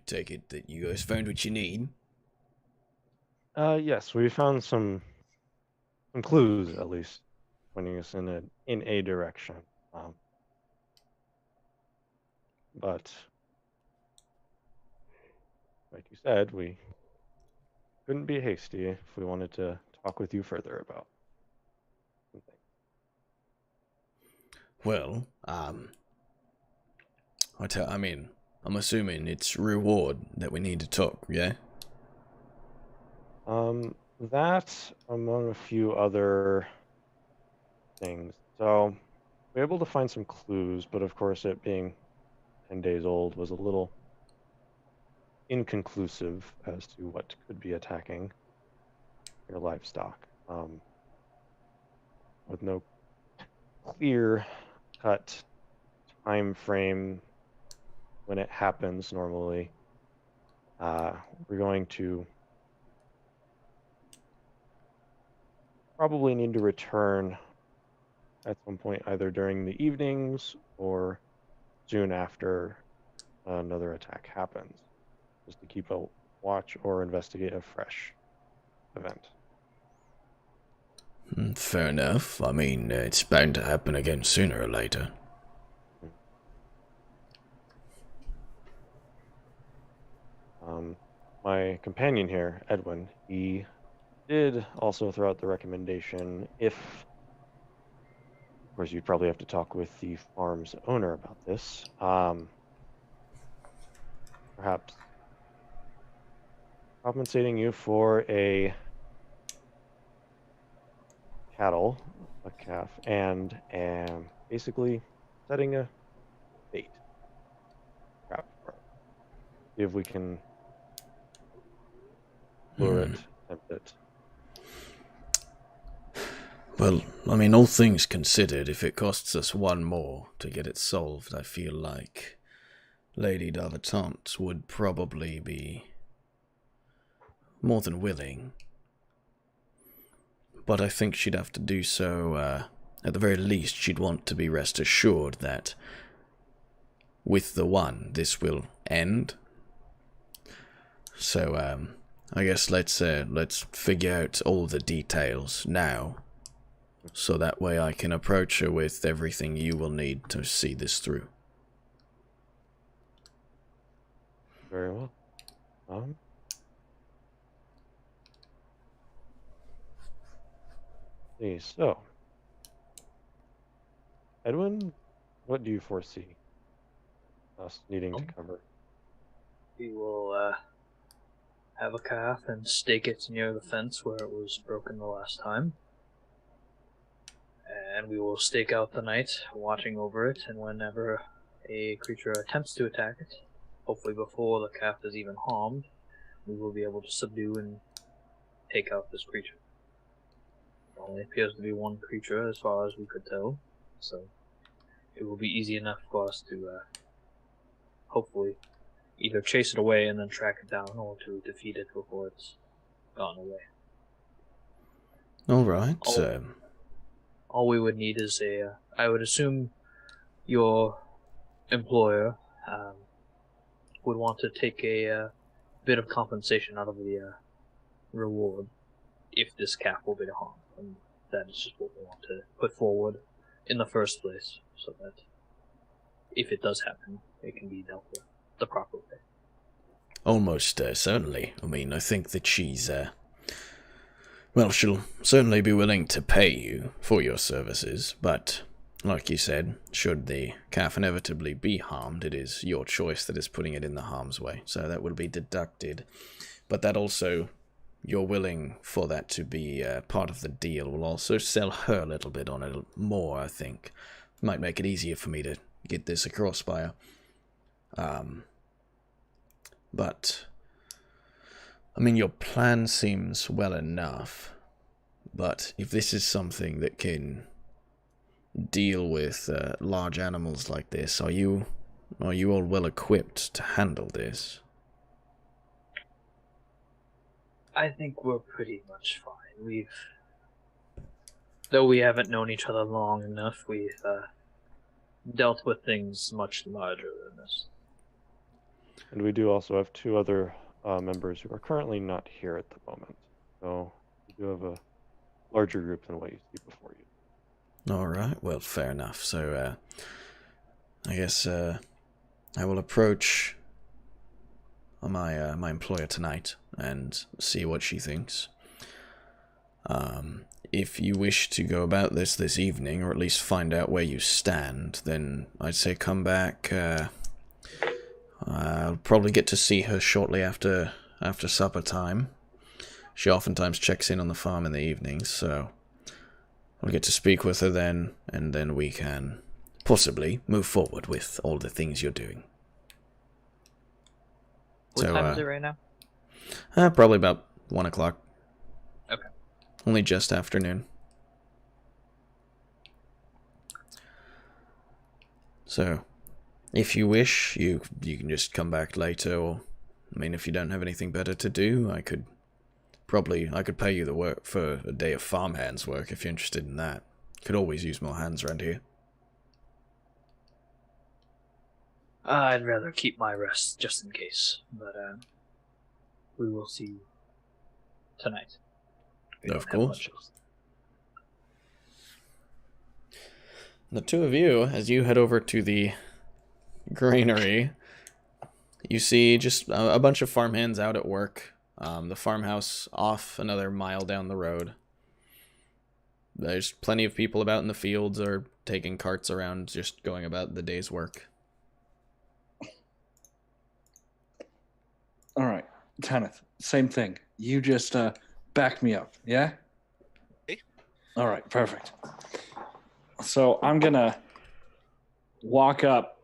take it that you guys found what you need. Yes, we found some clues at least, pointing us in a direction. But like you said, we couldn't be hasty if we wanted to talk with you further about something. Well, I'm assuming it's reward that we need to talk, yeah? That among a few other things. So we were able to find some clues, but of course it being 10 days old was a little inconclusive as to what could be attacking your livestock. With no clear cut time frame when it happens normally, we're going to probably need to return at some point either during the evenings or soon after another attack happens, just to keep a watch or investigate a fresh event. Fair enough. I mean, it's bound to happen again sooner or later. My companion here, Edwin, he did also throw out the recommendation if, of course, you'd probably have to talk with the farm's owner about this, perhaps compensating you for a calf, and basically setting a bait trap for it. See if we can lure it, tempt it. Well, I mean, all things considered, if it costs us one more to get it solved, I feel like Lady Davatante would probably be more than willing. But I think she'd have to do so, at the very least, she'd want to be rest assured that with the one, this will end. So, I guess let's figure out all the details now, so that way I can approach her with everything you will need to see this through. Very well. So, Edwin, what do you foresee us needing to cover? We will have a calf and stake it near the fence where it was broken the last time. And we will stake out the night, watching over it, and whenever a creature attempts to attack it, hopefully before the calf is even harmed, we will be able to subdue and take out this creature. It only appears to be one creature as far as we could tell, so it will be easy enough for us to hopefully either chase it away and then track it down, or to defeat it before it's gone away. Alright, All we would need is I would assume your employer would want to take a bit of compensation out of the reward if this calf will be harmed. And that is just what we want to put forward in the first place, so that if it does happen, it can be dealt with the proper way. almost certainly. I mean, I think that she's, well, she'll certainly be willing to pay you for your services, but like you said, should the calf inevitably be harmed, it is your choice that is putting it in the harm's way, so that will be deducted. But that also, you're willing for that to be part of the deal, will also sell her a little bit on it more, I think. Might make it easier for me to get this across by her. But I mean, your plan seems well enough. But if this is something that can deal with large animals like this, are you all well equipped to handle this? I think we're pretty much fine. Though we haven't known each other long enough, we've dealt with things much larger than this. And we do also have 2 other members who are currently not here at the moment. So we do have a larger group than what you see before you. All right, well, fair enough. So, I guess I will approach my employer tonight and see what she thinks. If you wish to go about this evening, or at least find out where you stand, then I'd say come back. I'll probably get to see her shortly after supper time. She oftentimes checks in on the farm in the evenings, so I'll get to speak with her then, and then we can possibly move forward with all the things you're doing. What time is it right now? Probably about 1 o'clock. Okay. Only just afternoon. So, if you wish, you can just come back later, or, I mean, if you don't have anything better to do, I could pay you the work for a day of farmhands work if you're interested in that. Could always use more hands around here. I'd rather keep my rest just in case, but we will see you tonight. Of course. The 2 of you, as you head over to the granary, you see just a bunch of farmhands out at work. The farmhouse off another mile down the road. There's plenty of people about in the fields or taking carts around, just going about the day's work. All right, Tanith, same thing. You just back me up, yeah? Okay. All right, perfect. So I'm gonna walk up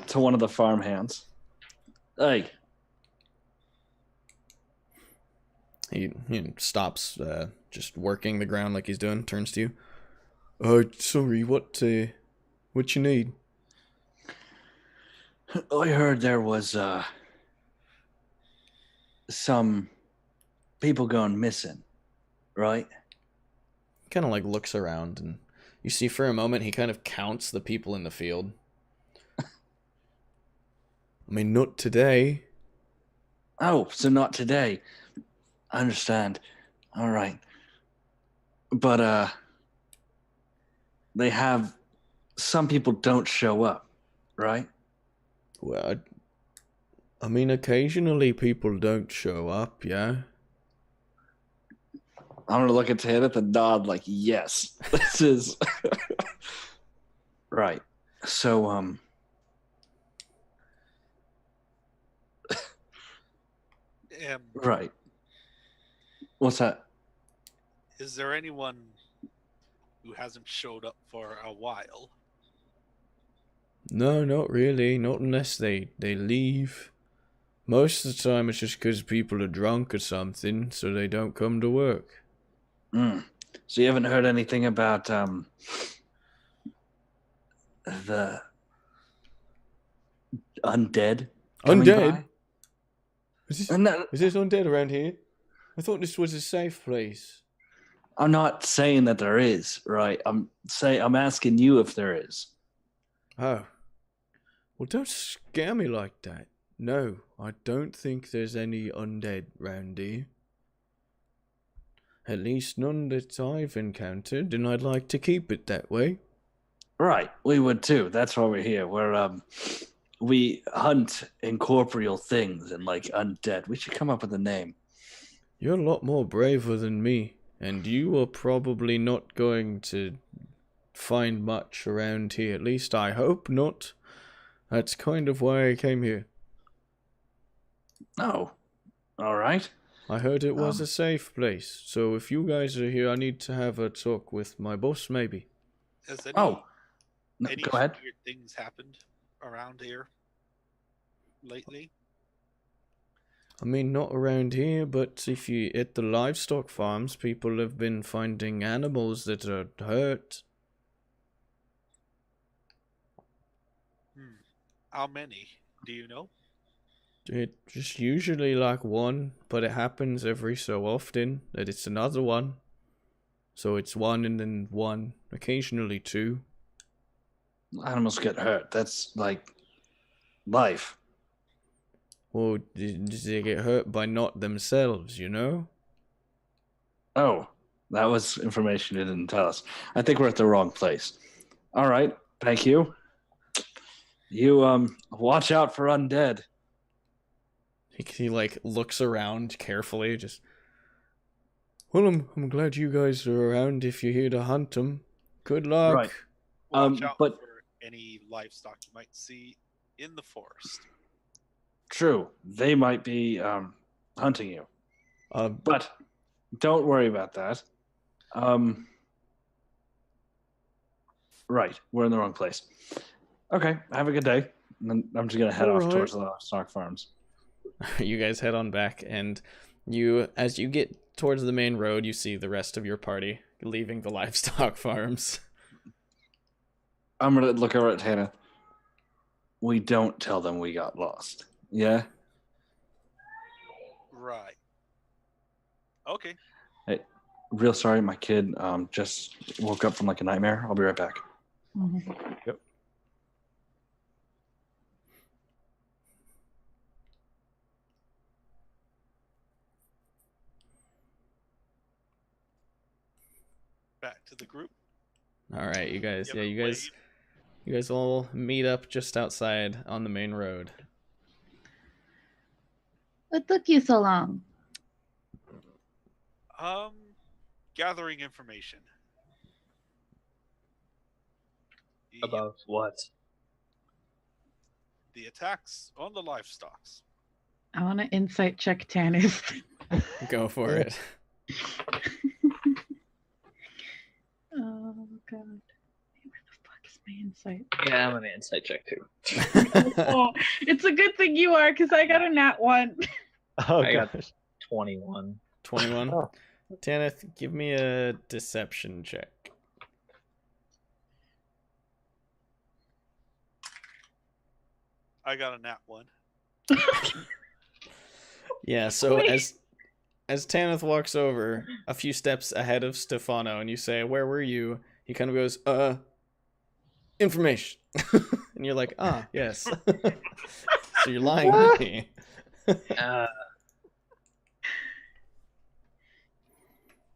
to one of the farmhands. Hey. He stops, just working the ground like he's doing, turns to you. Sorry, what you need? I heard there was some people going missing, right? Kind of like looks around, and you see for a moment he kind of counts the people in the field. I mean, not today. Oh, so not today. I understand. All right. But they have some people don't show up, right? Well, I mean, occasionally people don't show up, yeah? I'm gonna look at Tanith and nod like, yes, this is right. So right. What's that? Is there anyone who hasn't showed up for a while? No, not really. Not unless they leave. Most of the time it's just because people are drunk or something, so they don't come to work. So you haven't heard anything about the undead? Undead? Is this undead around here? I thought this was a safe place. I'm not saying that there is, right? I'm asking you if there is. Oh. Well, don't scare me like that. No, I don't think there's any undead round here. At least none that I've encountered, and I'd like to keep it that way. Right, we would too. That's why we're here. We hunt incorporeal things and like undead. We should come up with a name. You're a lot more braver than me, and you are probably not going to find much around here. At least I hope not. That's kind of why I came here. Oh, all right. I heard it was a safe place, so if you guys are here, I need to have a talk with my boss, maybe. Any Go ahead. weird things happened around here lately? I mean, not around here, but if you at the livestock farms, people have been finding animals that are hurt. How many? Do you know? It just usually like one, but it happens every so often that it's another one. So it's one and then one, occasionally two. Animals get hurt. That's like life. Or did they get hurt by not themselves, you know? Oh, that was information you didn't tell us. I think we're at the wrong place. All right, thank you. You watch out for undead. He like looks around carefully, just. Well, I'm glad you guys are around. If you're here to hunt them, good luck. Right. Watch out but for any livestock you might see in the forest. true, they might be hunting you. Um, But don't worry about that. Right, we're in the wrong place. Okay, have a good day. And then I'm just gonna head off Alright. towards the livestock farms. you guys head on back, and as you get towards the main road, you see the rest of your party leaving the livestock farms. I'm gonna look over at Hannah. We don't tell them we got lost. Yeah? Right. Okay. Hey, real sorry, my kid just woke up from like a nightmare. I'll be right back. Yep. Back to the group. All right, you guys. Give it You guys all meet up just outside on the main road. What took you so long? Gathering information. About what? The attacks on the livestocks. I want to insight check Tanis. Go for it. Oh god. Where the fuck is my insight? Yeah, I'm an insight check too. Oh, it's a good thing you are, because I got a nat 1. Oh, I got gosh. 21. 21. Oh. Tanith, give me a deception check. I got a nat 1. Yeah, so Wait. as Tanith walks over a few steps ahead of Stefano and you say, "Where were you?" He kind of goes, information. And you're like, "Ah, yes." So you're lying to me.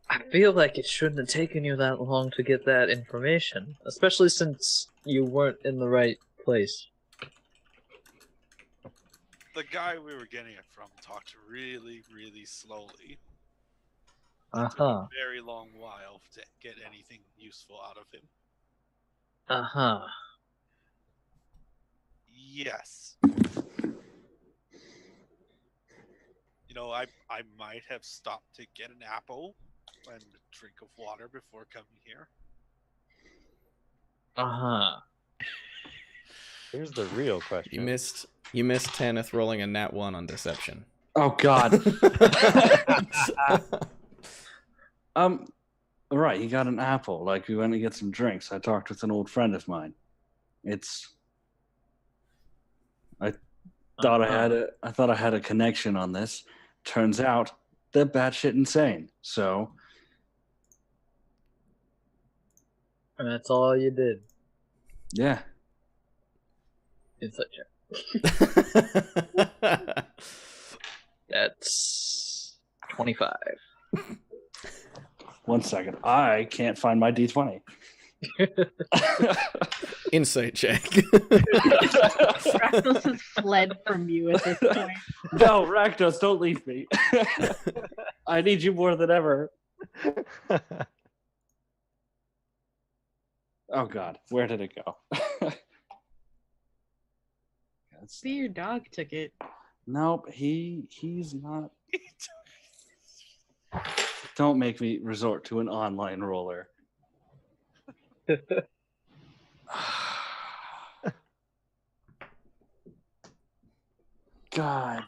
I feel like it shouldn't have taken you that long to get that information, especially since you weren't in the right place. The guy we were getting it from talked really, really slowly. Uh It took a huh. very long while to get anything useful out of him. Uh huh. Yes. You know, I might have stopped to get an apple and a drink of water before coming here. Uh huh. Here's the real question. You missed Tanith rolling a nat 1 on deception. Oh god. Right, he got an apple. Like, we went to get some drinks. I talked with an old friend of mine. I thought I had a connection on this. Turns out they're batshit insane. So And that's all you did. yeah. Insight check. That's 25. 1 second. I can't find my D20. Insight check. Rakdos has fled from you at this point. No, Rakdos, don't leave me. I need you more than ever. Oh god, where did it go? See, your dog took it. Nope, he's not. Don't make me resort to an online roller. God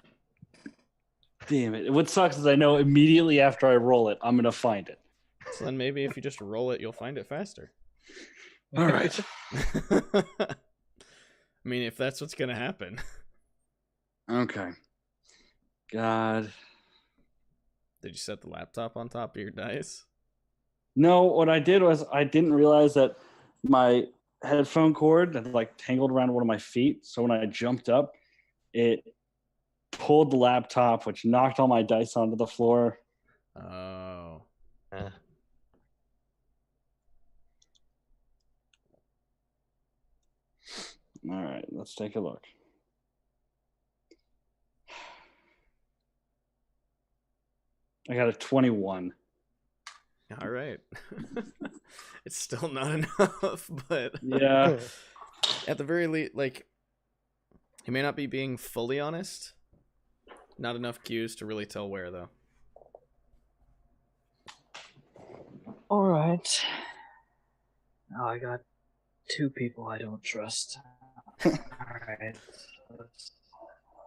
damn it. What sucks is I know immediately after I roll it, I'm going to find it. So then maybe if you just roll it, you'll find it faster. All right. I mean, if that's what's gonna happen. Okay. God. Did you set the laptop on top of your dice? No, what I did was I didn't realize that my headphone cord had like tangled around one of my feet. So when I jumped up, it pulled the laptop, which knocked all my dice onto the floor. Oh. Eh. All right, let's take a look. I got a 21. All right. It's still not enough, but Yeah. at the very least, like, he may not be being fully honest. Not enough cues to really tell where, though. All right. Now I got 2 people I don't trust. All right.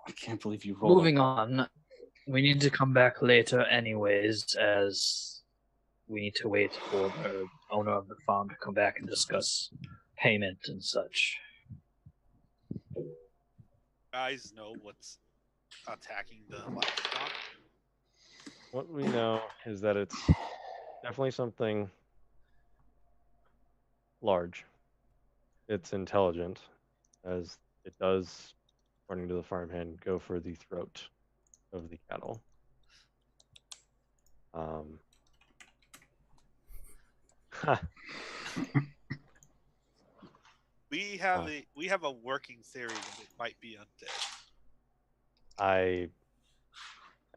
I can't believe you rolled. Moving on. We need to come back later anyways, as we need to wait for the owner of the farm to come back and discuss payment and such. Guys know what's attacking the livestock. What we know is that it's definitely something large. It's intelligent, as it does, according to the farmhand, go for the throat of the cattle. We have a working theory that it might be undead.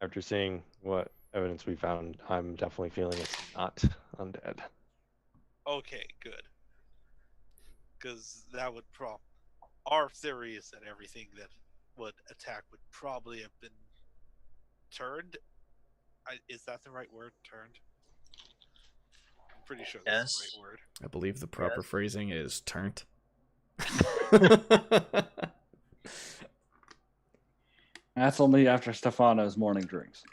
After seeing what evidence we found, I'm definitely feeling it's not undead. Okay, good. Because that would our theory is that everything that would attack would probably have been turned. Is that the right word? Turned? I'm pretty sure that's the right word. I believe the proper phrasing is turnt. That's only after Stefano's morning drinks.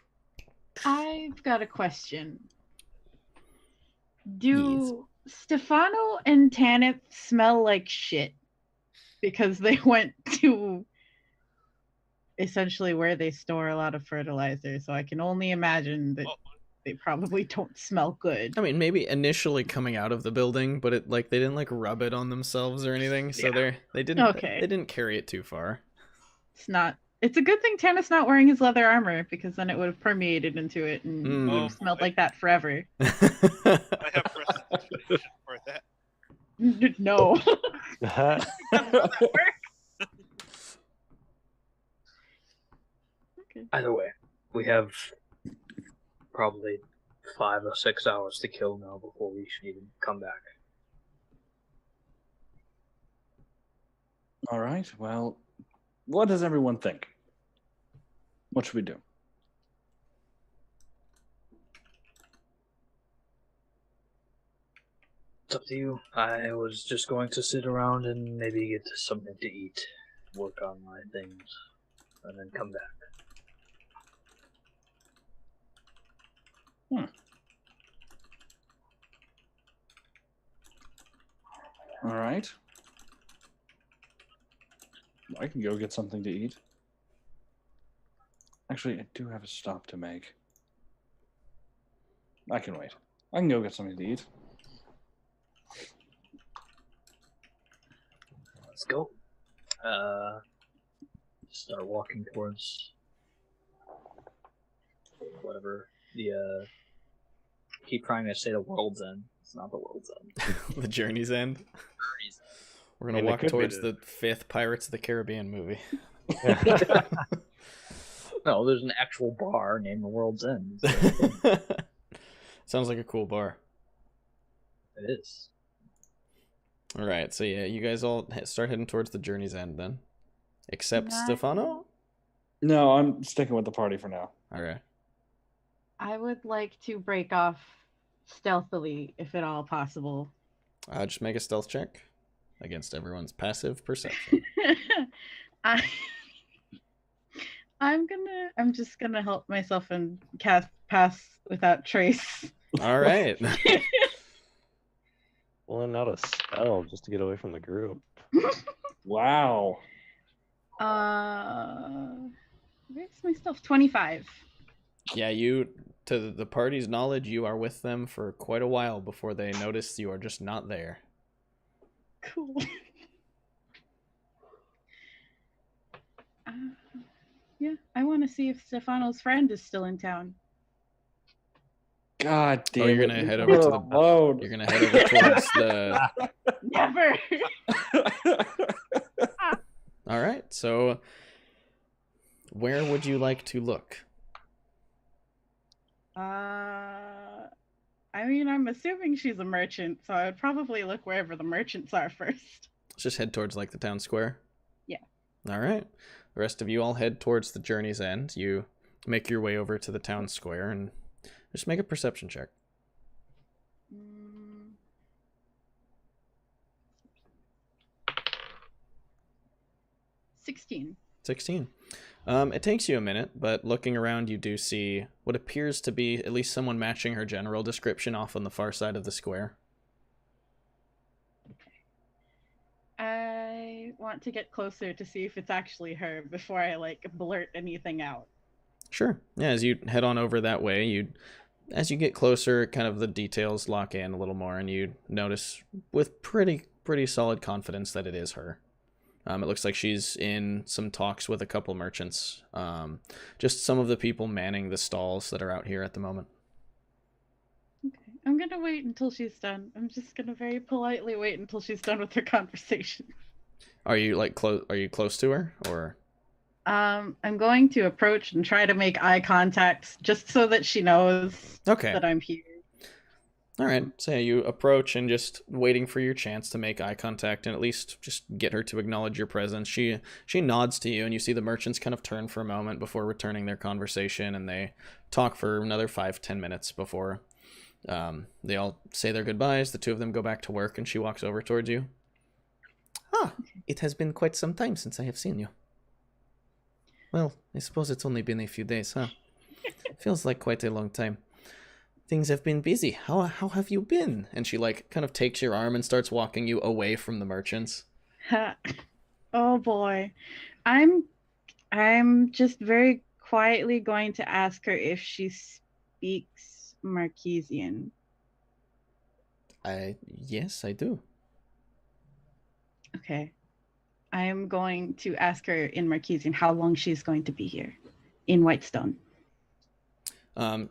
I've got a question. Do Stefano and Tanith smell like shit? Because they went to essentially where they store a lot of fertilizer, so I can only imagine that they probably don't smell good. I mean, maybe initially coming out of the building, but it they didn't rub it on themselves or anything, so they didn't carry it too far. It's a good thing Tanith's not wearing his leather armor, because then it would have permeated into it and would have smelled like that forever. I have prestidigitation for that. No. That Okay. Either way, we have probably 5 or 6 hours to kill now before we should even come back. All right. Well, what does everyone think? What should we do? It's up to you. I was just going to sit around and maybe get something to eat, work on my things, and then come back. All right. I can go get something to eat. Actually, I do have a stop to make. I can wait. I can go get something to eat. Let's go. Start walking towards whatever the keep trying to say the world's end. It's not the world's end. The journey's end. Journey's end. We're gonna walk towards the 5th Pirates of the Caribbean movie. No, there's an actual bar named the World's End. So Sounds like a cool bar. it is. All right, so yeah, you guys all start heading towards the journey's end then, except Stefano. No, I'm sticking with the party for now. All right. I would like to break off stealthily, if at all possible. Just make a stealth check against everyone's passive perception. I'm just gonna help myself and cast pass without trace. All right. Pulling out a spell just to get away from the group. Wow. Where's my stuff? 25. Yeah, you, to the party's knowledge, you are with them for quite a while before they notice you are just not there. Cool. Yeah, I want to see if Stefano's friend is still in town. God damn you're it. gonna head leave over her to the- alone. You're gonna head over towards the. Never. All right. So, where would you like to look? I mean, I'm assuming she's a merchant, so I would probably look wherever the merchants are first. Let's just head towards like the town square. Yeah. All right. The rest of you all head towards the journey's end. You make your way over to the town square and just make a perception check. 16. 16. It takes you a minute, but looking around, you do see what appears to be at least someone matching her general description off on the far side of the square. I want to get closer to see if it's actually her before I like blurt anything out. Sure. Yeah, as you head on over that way, as you get closer, kind of the details lock in a little more, and you notice with pretty solid confidence that it is her. It looks like she's in some talks with a couple merchants. Just some of the people manning the stalls that are out here at the moment. Okay. I'm going to wait until she's done. I'm just going to very politely wait until she's done with her conversation. Are you like close? Are you close to her, or? I'm going to approach and try to make eye contact just so that she knows that I'm here. All right. So you approach and just waiting for your chance to make eye contact and at least just get her to acknowledge your presence. She nods to you, and you see the merchants kind of turn for a moment before returning their conversation, and they talk for another 5-10 minutes before they all say their goodbyes. The two of them go back to work, and she walks over towards you. Ah, it has been quite some time since I have seen you. Well, I suppose it's only been a few days, huh? Feels like quite a long time. Things have been busy. How have you been? And she like kind of takes your arm and starts walking you away from the merchants. Oh boy. I'm just very quietly going to ask her if she speaks Marquesian. Yes, I do. Okay. I am going to ask her in Marquesian how long she's going to be here in Whitestone.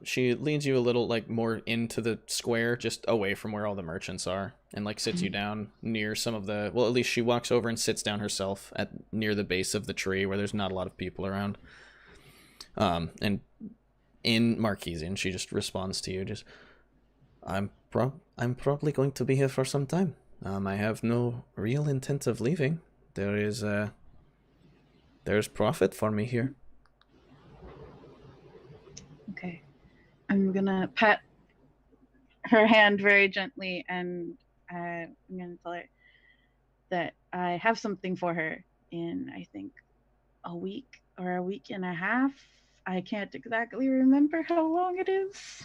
She leads you a little like more into the square, just away from where all the merchants are, and like sits you down near some of the, well, at least she walks over and sits down herself at near the base of the tree where there's not a lot of people around. And in Marquesian, she just responds to you, just, I'm probably going to be here for some time. I have no real intent of leaving. There's profit for me here. Okay. I'm gonna pat her hand very gently, and I'm gonna tell her that I have something for her in, I think, a week or a week and a half. I can't exactly remember how long it is.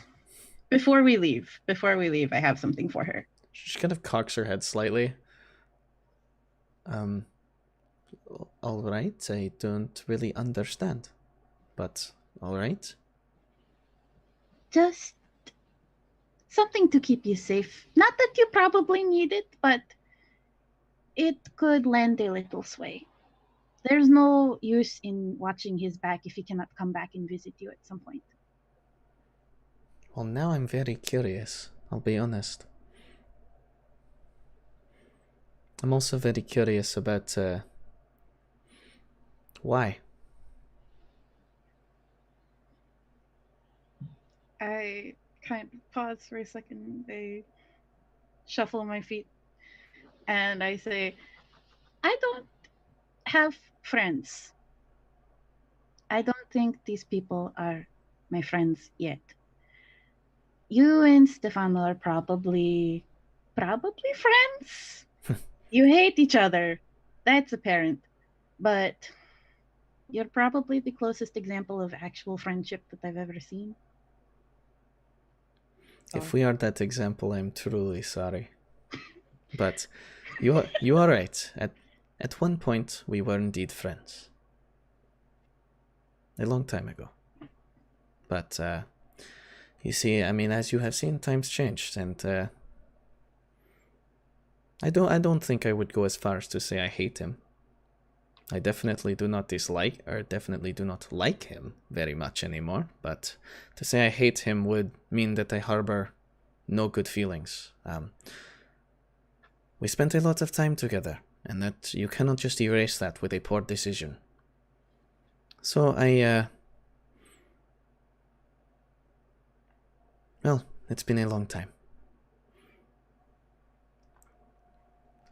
Before we leave, I have something for her. She kind of cocks her head slightly. All right. I don't really understand, but all right. Just something to keep you safe. Not that you probably need it, but it could lend a little sway. There's no use in watching his back if he cannot come back and visit you at some point. Well, now I'm very curious. I'll be honest. I'm also very curious about why. I kind of pause for a second. I shuffle my feet and I say, I don't have friends. I don't think these people are my friends yet. You and Stefano are probably friends. You hate each other. That's apparent. But You're probably the closest example of actual friendship that I've ever seen. If we are that example, I'm truly sorry. But you are right. At one point, we were indeed friends. A long time ago. But you see, I mean, as you have seen, times changed, and I don't think I would go as far as to say I hate him. I definitely do not dislike, or definitely do not like him very much anymore, but to say I hate him would mean that I harbor no good feelings. We spent a lot of time together, and that you cannot just erase that with a poor decision. So well, it's been a long time.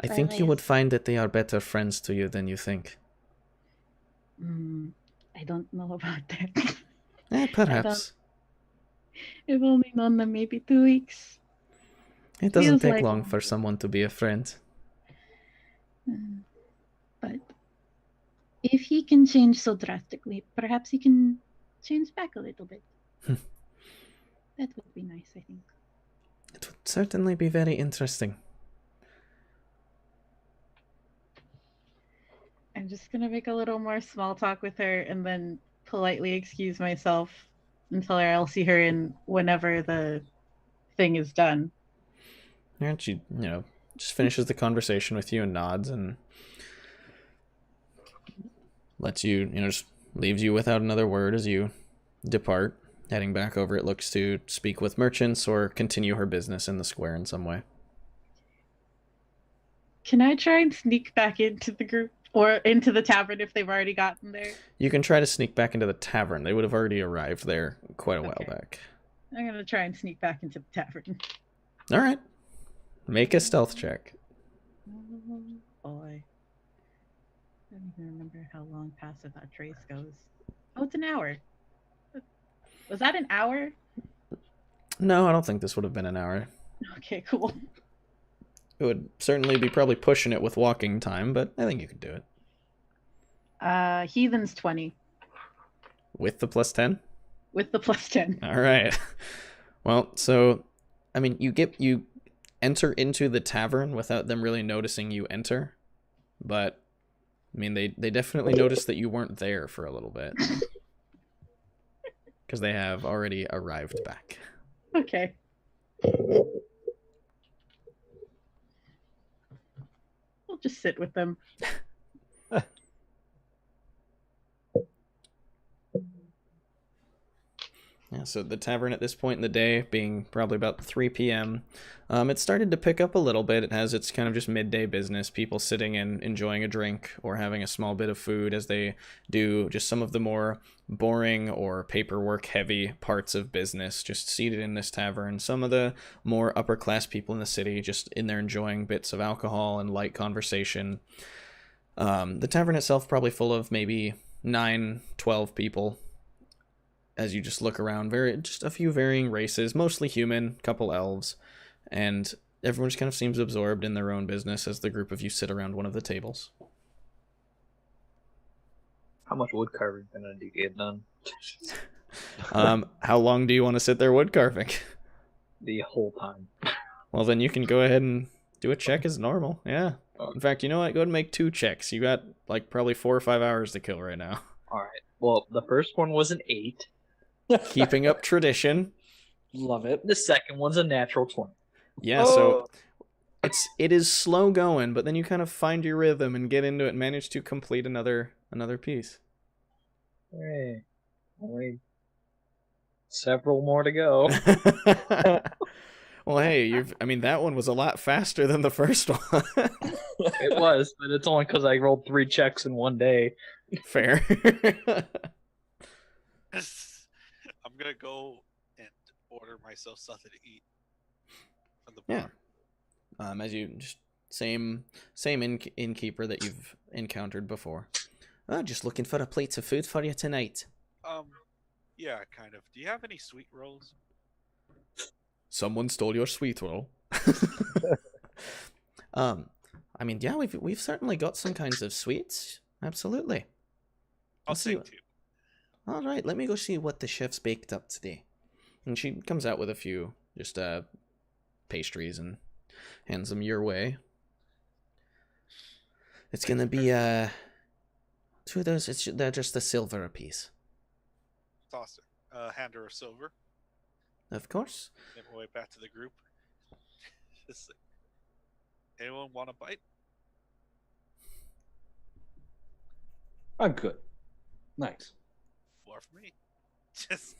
I think you would find that they are better friends to you than you think. I don't know about that. Perhaps. I've only known them maybe 2 weeks. It doesn't Feels take like long for someone to be a friend. But if he can change so drastically, perhaps he can change back a little bit. That would be nice, I think. It would certainly be very interesting. I'm just gonna make a little more small talk with her and then politely excuse myself until I'll see her in whenever the thing is done. And she, just finishes the conversation with you and nods and lets you, just leaves you without another word as you depart, heading back over, it looks, to speak with merchants or continue her business in the square in some way. Can I try and sneak back into the group or into the tavern if they've already gotten there? You can try to sneak back into the tavern. They would have already arrived there quite a while back. I'm gonna try and sneak back into the tavern. All right. Make a stealth check. Oh boy. I don't even remember how long passive that trace goes. Oh, it's an hour. Was that an hour? No, I don't think this would have been an hour. Okay, cool. It would certainly be probably pushing it with walking time, but I think you could do it. Heathen's 20. With the plus 10? With the plus 10. All right. Well, so, I mean, you enter into the tavern without them really noticing you enter, but, I mean, they definitely noticed that you weren't there for a little bit. Because they have already arrived back. Okay. We'll just sit with them. Yeah, so the tavern at this point in the day, being probably about 3 p.m., it started to pick up a little bit. It has its kind of just midday business, people sitting and enjoying a drink or having a small bit of food as they do just some of the more boring or paperwork-heavy parts of business, just seated in this tavern. Some of the more upper-class people in the city just in there enjoying bits of alcohol and light conversation. The tavern itself probably full of maybe 9, 12 people. As you just look around, just a few varying races, mostly human, couple elves, and everyone just kind of seems absorbed in their own business as the group of you sit around one of the tables. How much wood carving can I get done? How long do you want to sit there wood carving? The whole time. Well, then you can go ahead and do a check as normal, yeah. In fact, you know what? Go ahead and make 2 checks. You got, like, probably 4 or 5 hours to kill right now. Alright. Well, the first one was an 8. Keeping up tradition. Love it. The second one's a natural 20. Yeah, so it is slow going, but then you kind of find your rhythm and get into it and manage to complete another piece. Hey, only several more to go. Well, hey, that one was a lot faster than the first one. It was, but it's only because I rolled 3 checks in one day. Fair. I'm gonna go and order myself something to eat from the bar. Yeah. As you just same innkeeper that you've encountered before. Oh, just looking for a plate of food for you tonight. Yeah, kind of. Do you have any sweet rolls? Someone stole your sweet roll. Yeah, we've certainly got some kinds of sweets. Absolutely. I'll see take 2. All right, let me go see what the chef's baked up today. And she comes out with a few just pastries and hands them your way. It's gonna be 2 of those. They're just a silver apiece. Toss her. Hand her a silver. Of course. Make my way back to the group. Just like, anyone want a bite? I'm good. Nice. 4 for me. Just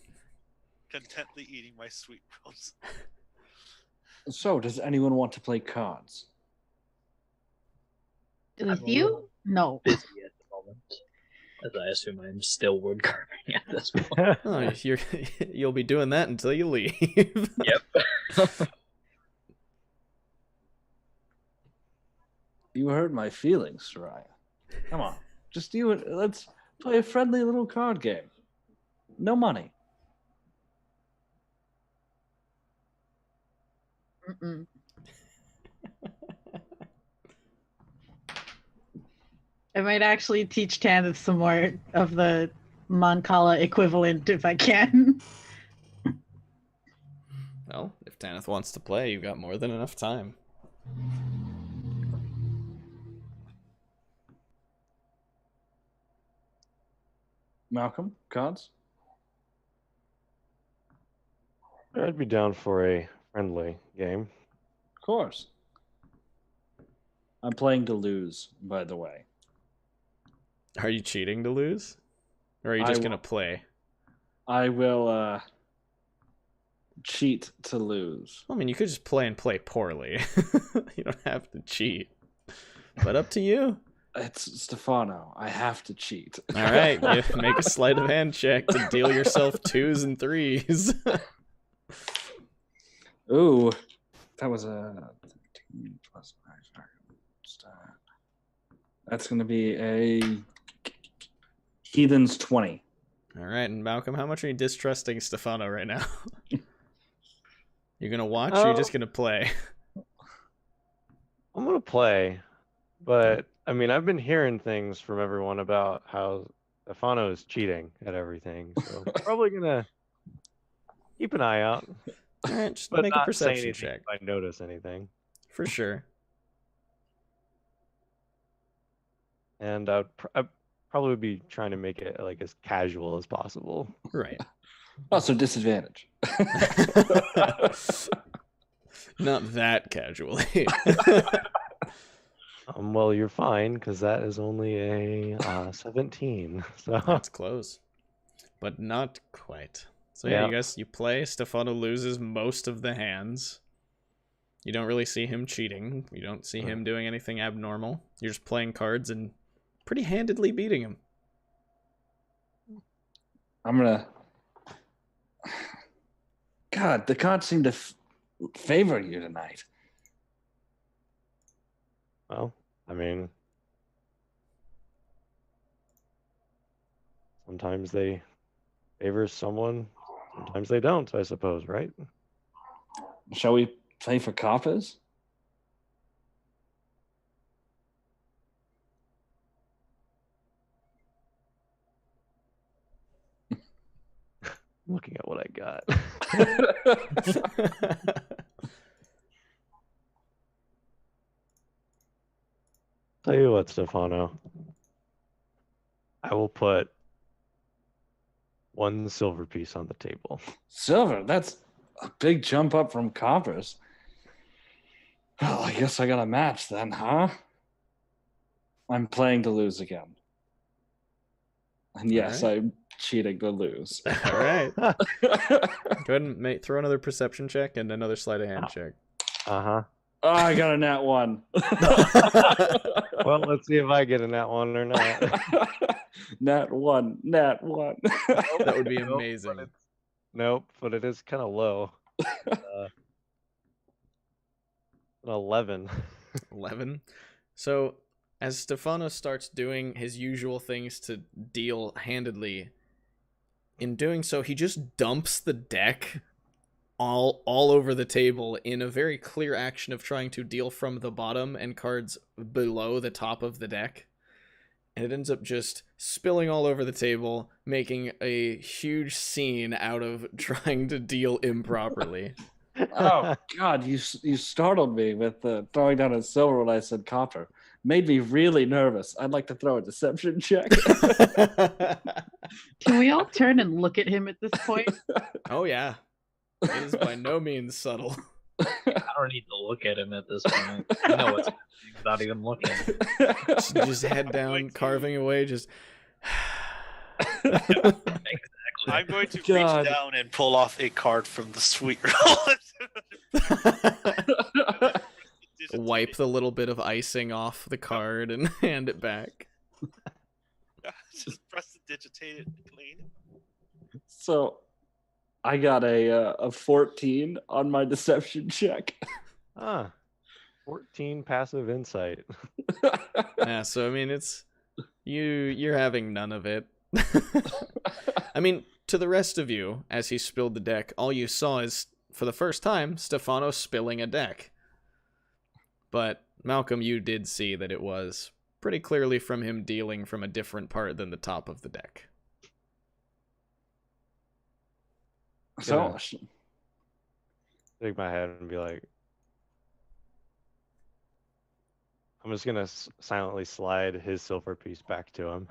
contently eating my sweet rolls. So, does anyone want to play cards? With I'm a you? little No. busy at the moment, as I assume I'm still wood carving at this point. Oh, you'll be doing that until you leave. Yep. You hurt my feelings, Soraya. Come on. Just you. Let's play a friendly little card game. No money. Mm-mm. I might actually teach Tanith some more of the Mancala equivalent if I can. Well, if Tanith wants to play, you've got more than enough time. Malcolm, cards? I'd be down for a friendly game. Of course. I'm playing to lose, by the way. Are you cheating to lose? Or are you just I going to play? I will cheat to lose. I mean, you could just play and play poorly. You don't have to cheat. But up to you. It's Stefano. I have to cheat. All right, you make a sleight of hand check to deal yourself 2s and 3s. Ooh, that was a 13 plus 5. That's going to be a Heathen's 20. All right, and Malcolm, how much are you distrusting Stefano right now? You're going to watch or you're just going to play? I'm gonna play, but I mean, I've been hearing things from everyone about how Stefano is cheating at everything, so probably gonna keep an eye out, All right, just but make not a say perception anything check. if I notice anything. For sure. And I'd probably be trying to make it like as casual as possible. Right. Also, disadvantage. Not that casually. Well, you're fine because that is only a 17. So That's close. But not quite. So yeah, Yeah. you guys, you play. Stefano loses most of the hands. You don't really see him cheating. You don't see him doing anything abnormal. You're just playing cards and pretty handedly beating him. I'm gonna. God, the cards seem to favor you tonight. well, I mean, sometimes they favor someone, sometimes they don't, I suppose, right? Shall we play for coppers? Looking at what I got. Tell you what, Stefano. I will put 1 silver piece on the table. Silver, that's a big jump up from coppers. Well, I guess I got a match then, huh? I'm playing to lose again. And yes, All right. I'm cheating to lose. All right. Go ahead and throw another perception check and another sleight of hand check. Uh-huh. Oh, I got a nat 1. Well, let's see if I get a nat 1 or not. Nat 1. That would be Nope, amazing. Nope, but it is kind of low. An 11. 11. So, as Stefano starts doing his usual things to deal handedly, in doing so, he just dumps the deck all over the table in a very clear action of trying to deal from the bottom and cards below the top of the deck. and it ends up just spilling all over the table, making a huge scene out of trying to deal improperly. Oh God, you startled me with throwing down a silver when I said copper. Made me really nervous. I'd like to throw a deception check. Can we all turn and look at him at this point? Oh yeah, it is by no means subtle. I don't need to look at him at this point. I know what's happening without even looking. Just head down, carving away, just... Exactly. I'm going to God. reach down and pull off a card from the sweet roll. Wipe the little bit of icing off the card and hand it back. Just press the digitate it clean. So, I got a 14 on my deception check. 14 passive insight. Yeah, so I mean, it's you're having none of it. I mean, to the rest of you, as he spilled the deck, all you saw is, for the first time, Stefano spilling a deck. But Malcolm, you did see that it was pretty clearly from him dealing from a different part than the top of the deck. So, Shake my head and be like, I'm just gonna silently slide his silver piece back to him.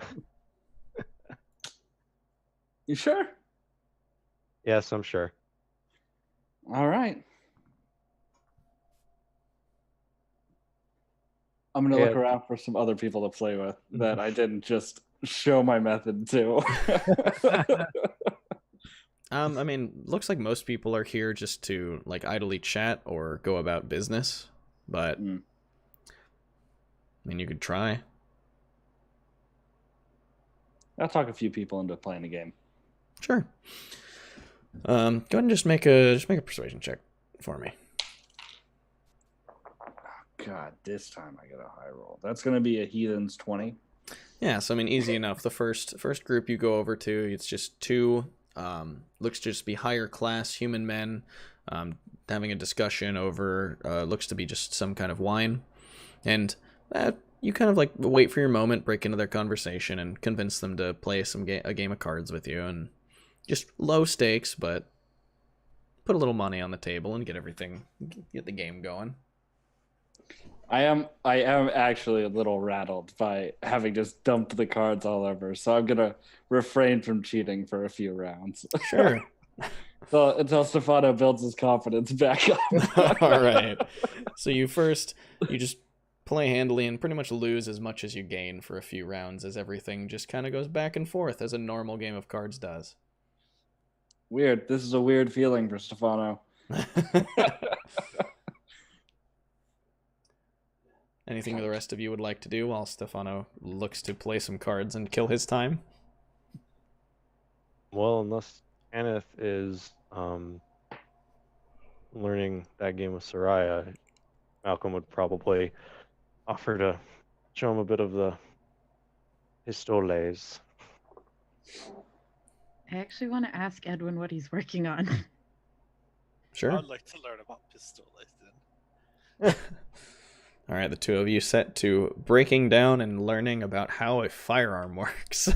you sure? Yes, I'm sure. All right. I'm gonna look around for some other people to play with that I didn't just show my method to. I mean, looks like most people are here just to like idly chat or go about business, but I mean, you could try. I'll talk a few people into playing a game. Sure. Go ahead and just make a persuasion check for me. God, this time I get a high roll. That's gonna be a heathen's 20. Yeah, so I mean, easy enough. The first group you go over to, it's just two, looks to just be higher class human men, having a discussion over, looks to be just some kind of wine, and you kind of like wait for your moment, break into their conversation, and convince them to play a game of cards with you, and just low stakes, but put a little money on the table and get the game going. I am actually a little rattled by having just dumped the cards all over, so I'm gonna refrain from cheating for a few rounds. Sure. So until Stefano builds his confidence back up. All right. So you just play handily and pretty much lose as much as you gain for a few rounds, as everything just kind of goes back and forth as a normal game of cards does. Weird. This is a weird feeling for Stefano. Anything the rest of you would like to do while Stefano looks to play some cards and kill his time? Well, unless Aneth is learning that game with Soraya, Malcolm would probably offer to show him a bit of the pistoles. I actually want to ask Edwin what he's working on. Sure. I'd like to learn about pistols then. All right, the two of you set to breaking down and learning about how a firearm works.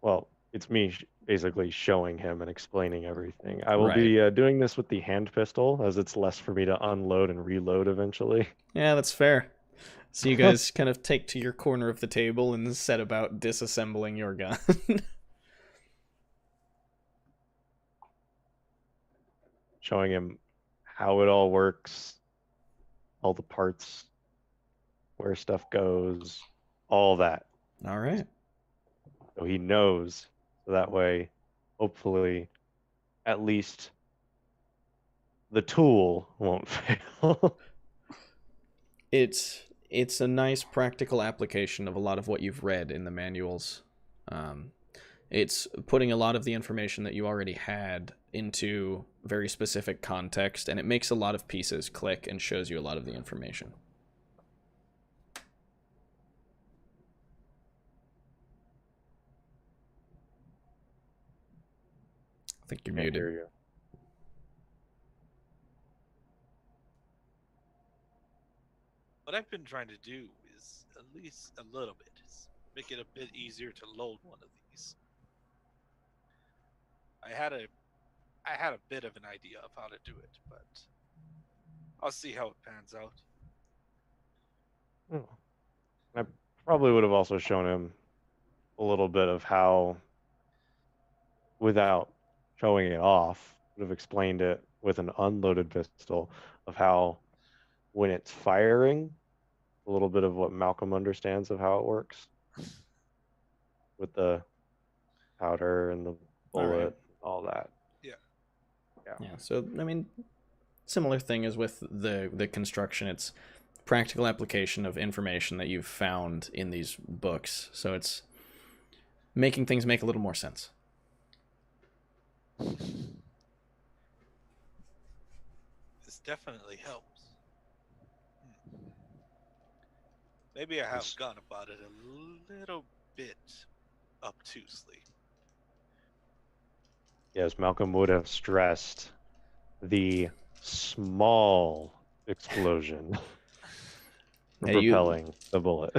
Well, it's me basically showing him and explaining everything. I will be doing this with the hand pistol, as it's less for me to unload and reload eventually. Yeah, that's fair. So you guys kind of take to your corner of the table and set about disassembling your gun. Showing him how it all works, all the parts, where stuff goes, all that. All right. So he knows. So that way, hopefully, at least the tool won't fail. It's a nice practical application of a lot of what you've read in the manuals. It's putting a lot of the information that you already had into very specific context, and it makes a lot of pieces click and shows you a lot of the information. I think you're muted. Hear you. What I've been trying to do is at least a little bit make it a bit easier to load one of these. I had a bit of an idea of how to do it, but I'll see how it pans out. Oh. I probably would have also shown him a little bit of how, without showing it off, would have explained it with an unloaded pistol of how when it's firing, a little bit of what Malcolm understands of how it works with the powder and the bullet, all that. Yeah. Yeah. So I mean, similar thing as with the construction. It's practical application of information that you've found in these books. So it's making things make a little more sense. This definitely helps. Maybe I have gone about it a little bit obtusely. Yes, Malcolm would have stressed the small explosion for Yeah, propelling the bullet.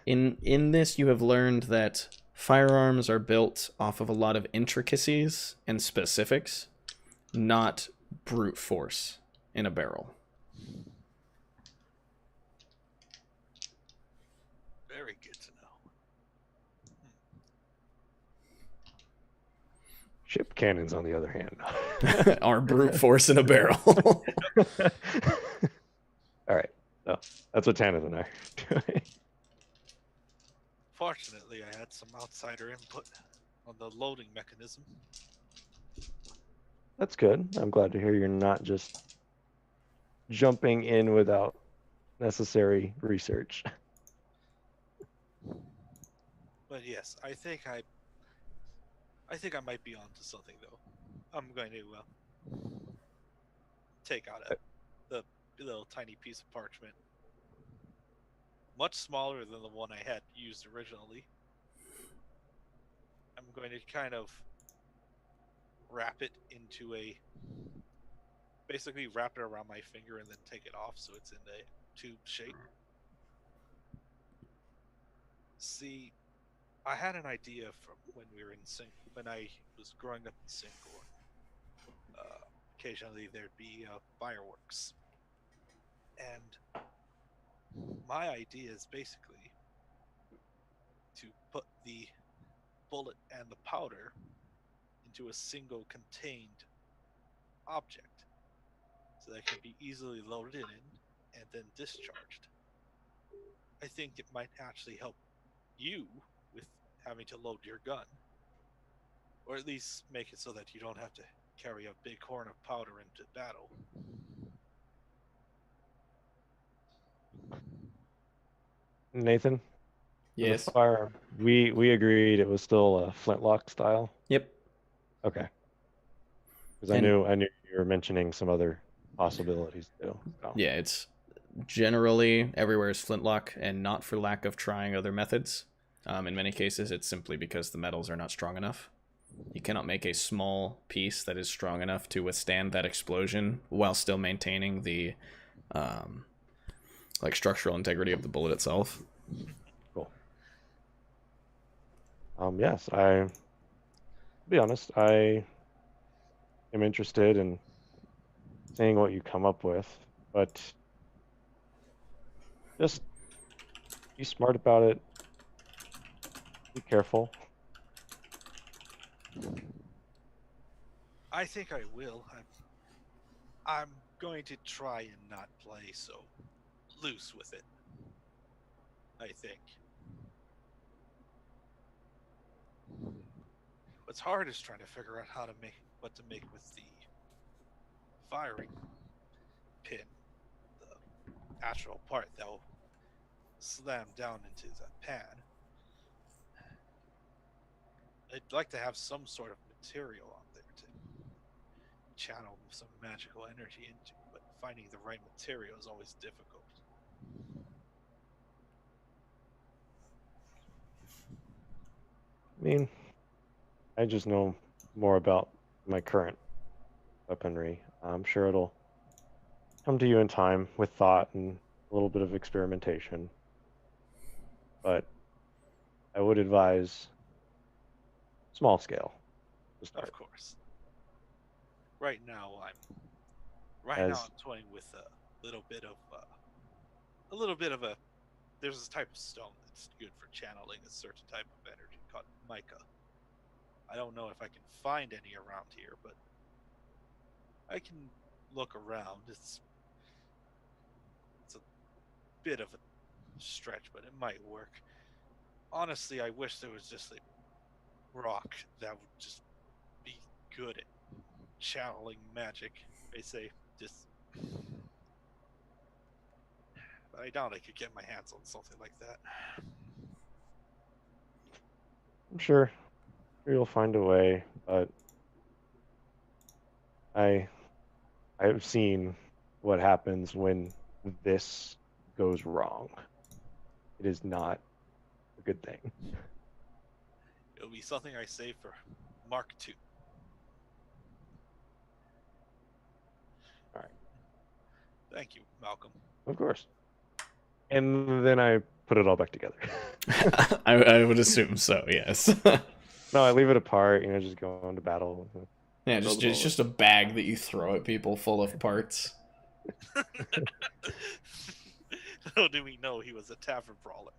in this, you have learned that firearms are built off of a lot of intricacies and specifics, not brute force in a barrel. Very good to know. Ship cannons, on the other hand, are brute force in a barrel. All right, so that's what Tanith and I are doing. Fortunately, I had some outsider input on the loading mechanism. That's good. I'm glad to hear you're not just jumping in without necessary research. But yes, I think I might be onto something though. I'm going to take out the little tiny piece of parchment, much smaller than the one I had used originally. I'm going to kind of wrap it into basically wrap it around my finger and then take it off so it's in a tube shape. See, I had an idea from when we were when I was growing up in Singapore. Occasionally there'd be fireworks, and my idea is basically to put the bullet and the powder into a single contained object, so that can be easily loaded in and then discharged. I think it might actually help you with having to load your gun, or at least make it so that you don't have to carry a big horn of powder into battle. Nathan, for Yes. the firearm, we agreed it was still a flintlock style. Yep. Okay. Because I knew you were mentioning some other possibilities too. So. Yeah, it's generally everywhere is flintlock, and not for lack of trying other methods. In many cases, it's simply because the metals are not strong enough. You cannot make a small piece that is strong enough to withstand that explosion while still maintaining the structural integrity of the bullet itself. Cool. Yes, to be honest, I am interested in seeing what you come up with, but just be smart about it. Be careful. I think I will. I'm going to try and not play so loose with it. I think. What's hard is trying to figure out what to make with the firing pin, the actual part that will slam down into the pan. I'd like to have some sort of material on there to channel some magical energy into, but finding the right material is always difficult. I mean, I just know more about my current weaponry. I'm sure it'll come to you in time with thought and a little bit of experimentation. But I would advise small scale to start. Of course. Right now As I'm toying with a little bit of a. There's this type of stone that's good for channeling a certain type of energy called mica. I don't know if I can find any around here, but I can look around. It's a bit of a stretch, but it might work. Honestly, I wish there was just a rock that would just be good at channeling magic. They say just, but I doubt I could get my hands on something like that. I'm sure you'll find a way, but I've seen what happens when this goes wrong. It is not a good thing. It'll be something I save for Mark II. All right. Thank you, Malcolm. Of course. And then I put it all back together. I would assume so, yes. No, I leave it apart, just go into battle. Yeah, it's just a bag that you throw at people full of parts. Little do we know he was a tavern brawler.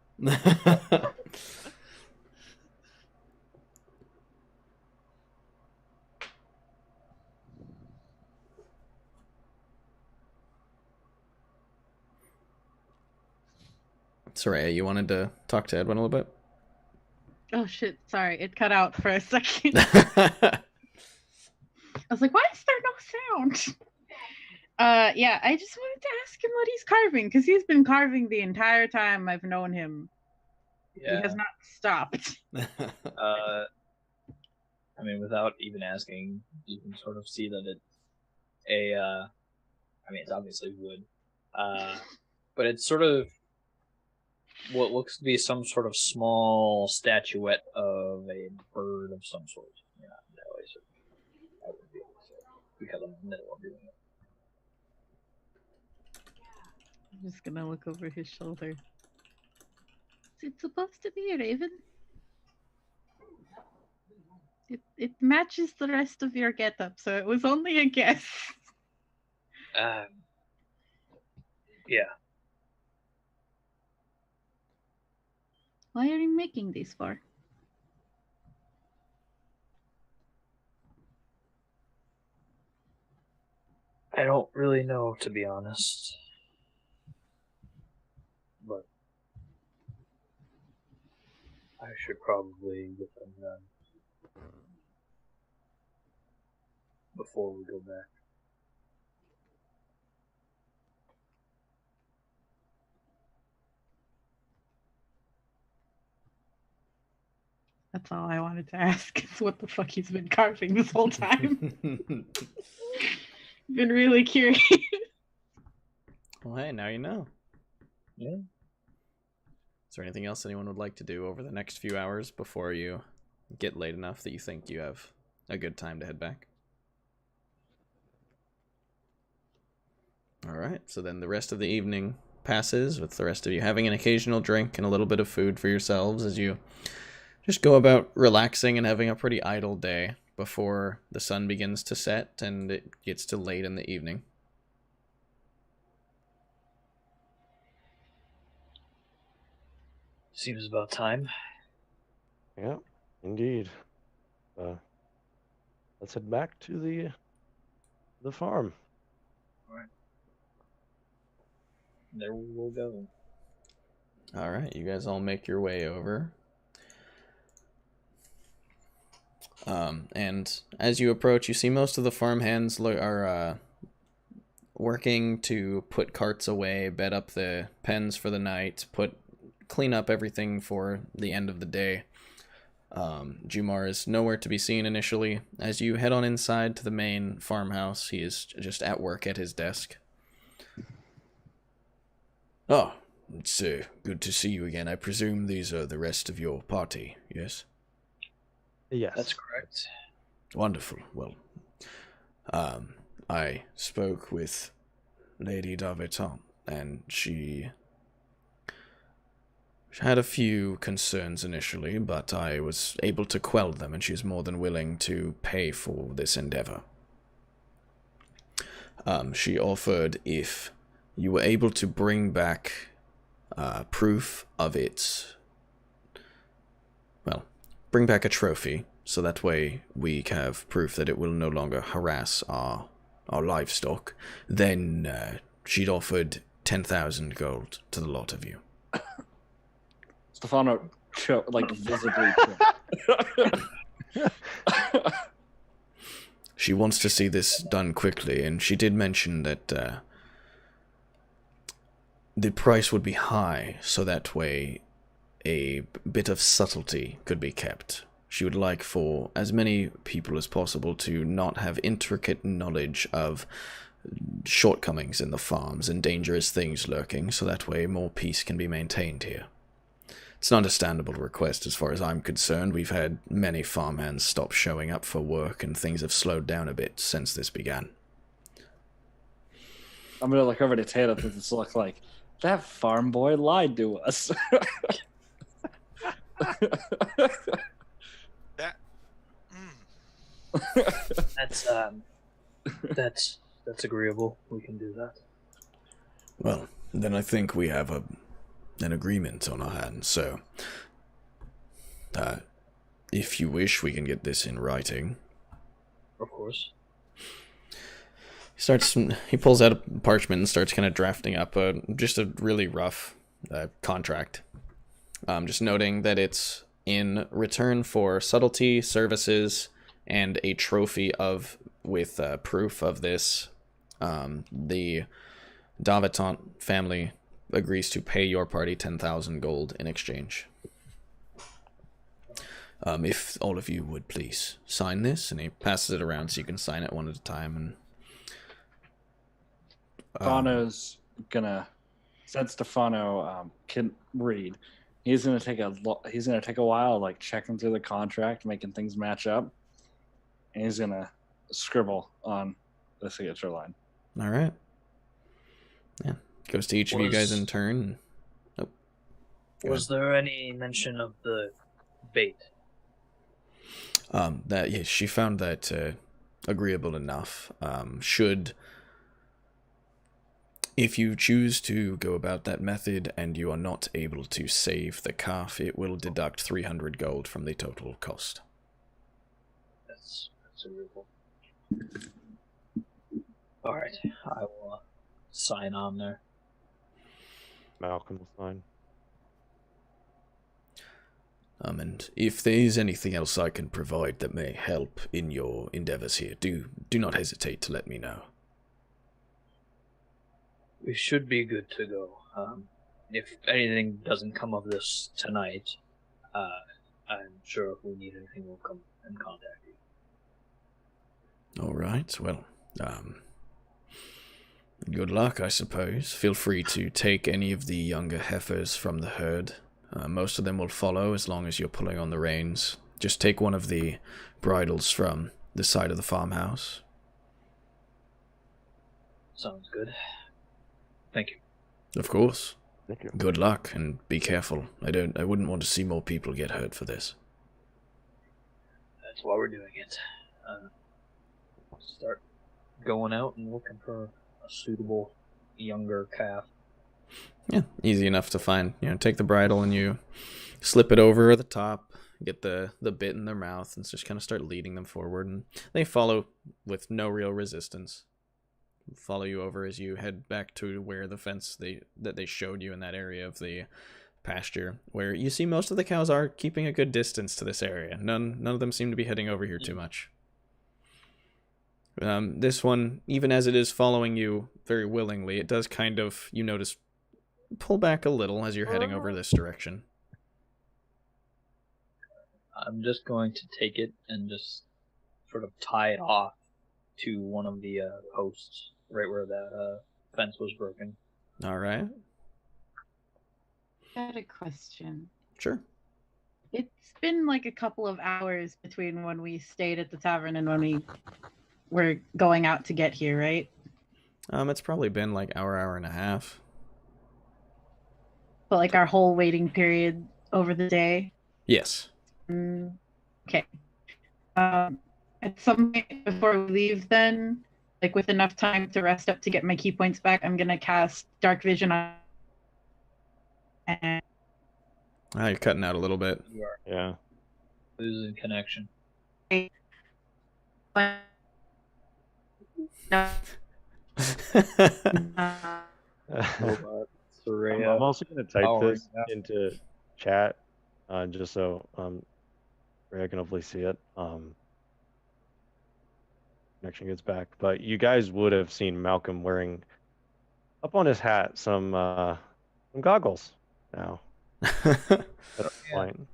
Soraya, you wanted to talk to Edwin a little bit? Oh shit! Sorry, it cut out for a second. I was like, "Why is there no sound?" Yeah, I just wanted to ask him what he's carving because he's been carving the entire time I've known him. Yeah. He has not stopped. I mean, without even asking, you can sort of see that it's obviously wood, but it's sort of what looks to be some sort of small statuette of a bird of some sort. Yeah, that way, so I would be able to say because I'm in the middle of doing it. I'm just gonna look over his shoulder. Is it supposed to be a raven? It matches the rest of your getup, so it was only a guess. Yeah. Why are you making these for? I don't really know, to be honest. But I should probably get them done before we go back. That's all I wanted to ask. Is what the fuck he's been carving this whole time. Been really curious. Well, hey, now you know. Yeah. Is there anything else anyone would like to do over the next few hours before you get late enough that you think you have a good time to head back? All right, so then the rest of the evening passes with the rest of you having an occasional drink and a little bit of food for yourselves as you just go about relaxing and having a pretty idle day before the sun begins to set and it gets to late in the evening. Seems about time. Yeah, indeed. Let's head back to the farm. All right. There we'll go. All right, you guys all make your way over. And as you approach, you see most of the farmhands are working to put carts away, bed up the pens for the night, clean up everything for the end of the day. Jumar is nowhere to be seen initially. As you head on inside to the main farmhouse, he is just at work at his desk. Oh, it's good to see you again. I presume these are the rest of your party, yes? Yes. That's correct. Wonderful. Well, I spoke with Lady Darveton, and she She had a few concerns initially, but I was able to quell them, and she's more than willing to pay for this endeavor. She offered if you were able to bring back proof of it, well, bring back a trophy, so that way we have proof that it will no longer harass our livestock, then she'd offered 10,000 gold to the lot of you. Stefano, visibly. She wants to see this done quickly, and she did mention that the price would be high, so that way a bit of subtlety could be kept. She would like for as many people as possible to not have intricate knowledge of shortcomings in the farms and dangerous things lurking, so that way more peace can be maintained here. It's an understandable request as far as I'm concerned. We've had many farmhands stop showing up for work, and things have slowed down a bit since this began. I'm gonna look over to Taylor and just look like, that farm boy lied to us. That's agreeable. We can do that. Well, then I think we have an agreement on our hands, so if you wish, we can get this in writing. Of course. He pulls out a parchment and starts kind of drafting up just a really rough contract. Just noting that it's in return for subtlety, services, and a trophy with proof of this. The Davitant family agrees to pay your party 10,000 gold in exchange. If all of you would please sign this, and he passes it around so you can sign it one at a time. And Stefano's gonna, since Stefano can read, he's gonna take a while, like checking through the contract, making things match up, and he's gonna scribble on the signature line. All right. Yeah. Goes to each of you guys in turn. Oh. Was there any mention of the bait? She found that agreeable enough. If you choose to go about that method and you are not able to save the calf, it will deduct 300 gold from the total cost. That's agreeable. All right, I will sign on there. Malcolm will sign. And if there is anything else I can provide that may help in your endeavors here, do not hesitate to let me know. We should be good to go. If anything doesn't come of this tonight, I'm sure if we need anything, we'll come and contact you. All right, well, good luck, I suppose. Feel free to take any of the younger heifers from the herd. Most of them will follow as long as you're pulling on the reins. Just take one of the bridles from the side of the farmhouse. Sounds good. Thank you. Of course. Thank you. Good luck, and be careful. I wouldn't want to see more people get hurt for this. That's why we're doing it. Start going out and looking for a suitable younger calf. Yeah, easy enough to find. Take the bridle and you slip it over the top, get the bit in their mouth, and just kind of start leading them forward. And they follow with no real resistance. Follow you over as you head back to where the fence that they showed you in that area of the pasture, where you see most of the cows are keeping a good distance to this area. None of them seem to be heading over here too much. This one, even as it is following you very willingly, it does kind of, you notice, pull back a little as you're heading over this direction. I'm just going to take it and just sort of tie it off to one of the posts right where that fence was broken. All right. I had a question. Sure. It's been like a couple of hours between when we stayed at the tavern and when we were going out to get here, right? It's probably been like hour and a half. but like our whole waiting period over the day. Yes. Okay. At some point before we leave, then, like with enough time to rest up to get my key points back, I'm gonna cast Dark Vision on. And Oh, you're cutting out a little bit. You are Yeah. losing connection. no, Robot, I'm Soraya, also going to type powering this up. into chat, just so Rhea can hopefully see it. Connection gets back, but you guys would have seen Malcolm wearing up on his hat some goggles now. That's Yeah. fine.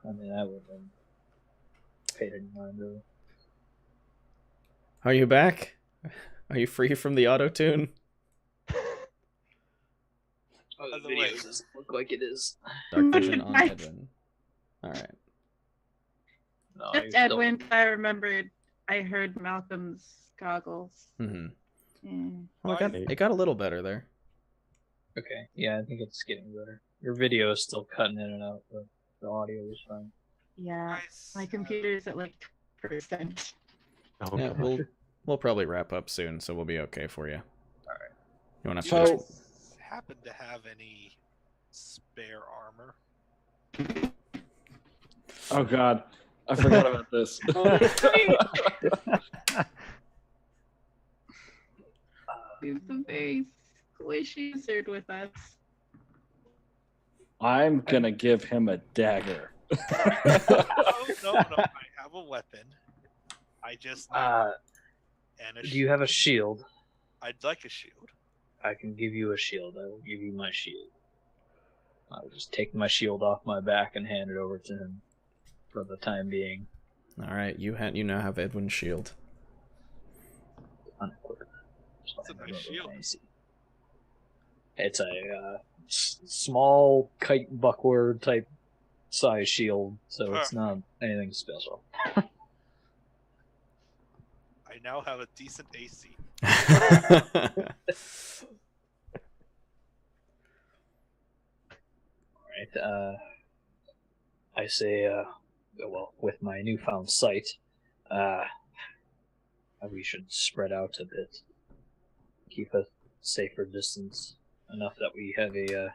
I mean, I would have paid any mind really. Are you back? Are you free from the auto tune? Oh, By the the video way- doesn't look like it is. Dark Vision on Edwin. All right. No, you're just still- Edwin. I remembered. I heard Malcolm's goggles. Mm-hmm. Yeah. Well, it got a little better there. Okay, yeah, I think it's getting better. Your video is still cutting in and out, but the audio is fine. Yeah, my computer's at like 2%. Oh, Yeah, God. we'll probably wrap up soon, so we'll be okay for you. All right. You want to Do you switch? guys happen to have any spare armor? Oh God, I forgot about this. He's a very squishy lizard with us. I'm gonna give him a dagger. No, I have a weapon. I just need and a Do you have a shield? I'd like a shield. I can give you a shield. I will give you my shield. I'll just take my shield off my back and hand it over to him for the time being. All right, you now have Edwin's shield. Unequipped. It's a nice shield. It's a small kite buckler type size shield, so it's not anything special. I now have a decent AC. Alright, I say, well, with my newfound sight, we should spread out a bit. Keep a safer distance. Enough that we have a,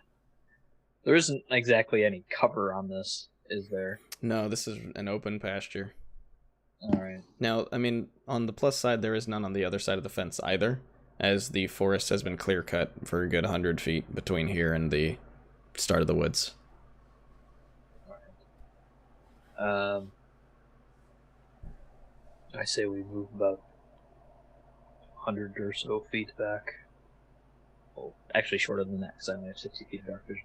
there isn't exactly any cover on this, is there? No, this is an open pasture. Alright. Now, I mean, on the plus side, there is none on the other side of the fence either, as the forest has been clear cut for a good 100 feet between here and the start of the woods. I say we move about 100 or so feet back. Well, actually shorter than that, because I only have 60 feet of dark vision.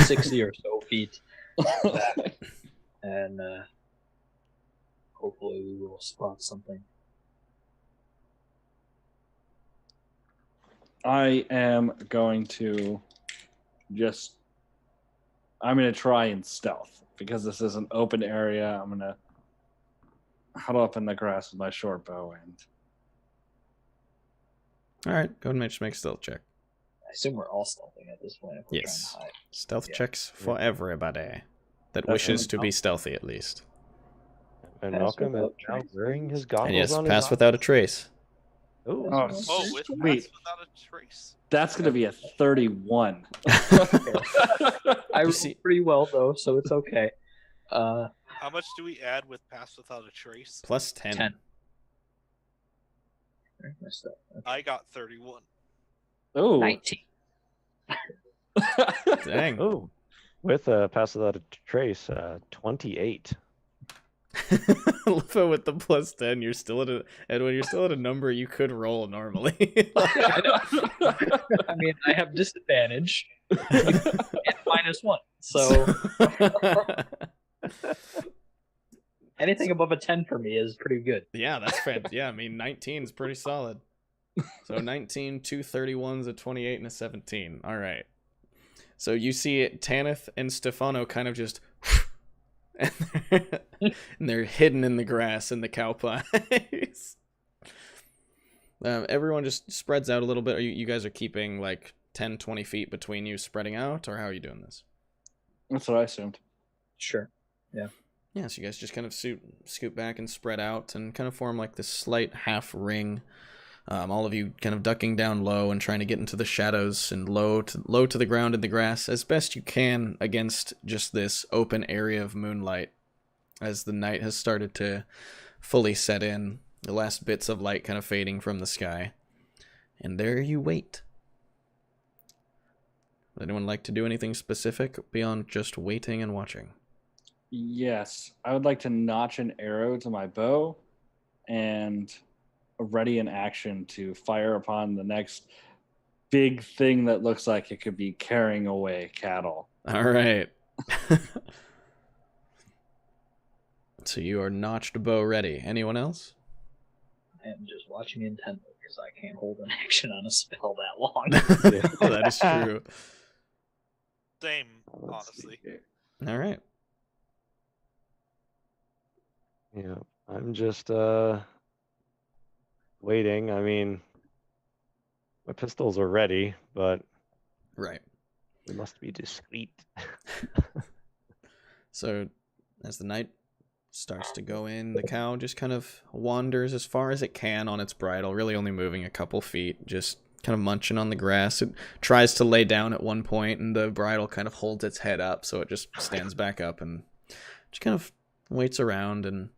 60 or so feet back. And hopefully we will spot something. I am going to I'm going to try and stealth because this is an open area. I'm going to huddle up in the grass with my short bow and. All right, go ahead and just make a stealth check. I assume we're all stealthing at this point. If we're Yes. trying to hide. Stealth Yeah. checks for everybody that That's wishes an to be stealthy at least. And Pass Malcolm is without now trace. wearing his goggles And yes, on pass his without a trace. Oh, Oh, Oh, with sweet. pass without a trace. That's going to be a 31. I rolled see- pretty well though, so it's okay. How much do we add with pass without a trace? Plus 10. 10. Where's my stuff? Okay. I got 31. Oh. 19. Dang. oh, with pass without a trace, 28. Love it with the plus 10. You're still at a Edwin. You're still at a number you could roll normally. I mean, I have disadvantage and -1. So anything above a 10 for me is pretty good. yeah, that's fantastic. Yeah, I mean 19 is pretty solid. So 19, 2 31s, a 28, and a 17. All right. So you see Tanith and Stefano kind of just and they're hidden in the grass and the cow pies. Everyone just spreads out a little bit. You guys are keeping like 10, 20 feet between you spreading out, or how are you doing this? That's what I assumed. Sure. Yeah. Yeah, so you guys just kind of scoot back and spread out and kind of form like this slight half ring. All of you kind of ducking down low and trying to get into the shadows and low to the ground in the grass as best you can against just this open area of moonlight as the night has started to fully set in, the last bits of light kind of fading from the sky. And there you wait. Would anyone like to do anything specific beyond just waiting and watching? Yes, I would like to notch an arrow to my bow and ready in action to fire upon the next big thing that looks like it could be carrying away cattle. All right. So you are notched bow ready. Anyone else? I am just watching intently because I can't hold an action on a spell that long. Oh, that is true. Same, Let's honestly. see here. All right. Yeah, I'm just waiting. I mean, my pistols are ready, but Right. we must be discreet. So as the night starts to go in, the cow just kind of wanders as far as it can on its bridle, really only moving a couple feet, just kind of munching on the grass. It tries to lay down at one point, and the bridle kind of holds its head up, so it just stands back up and just kind of waits around, and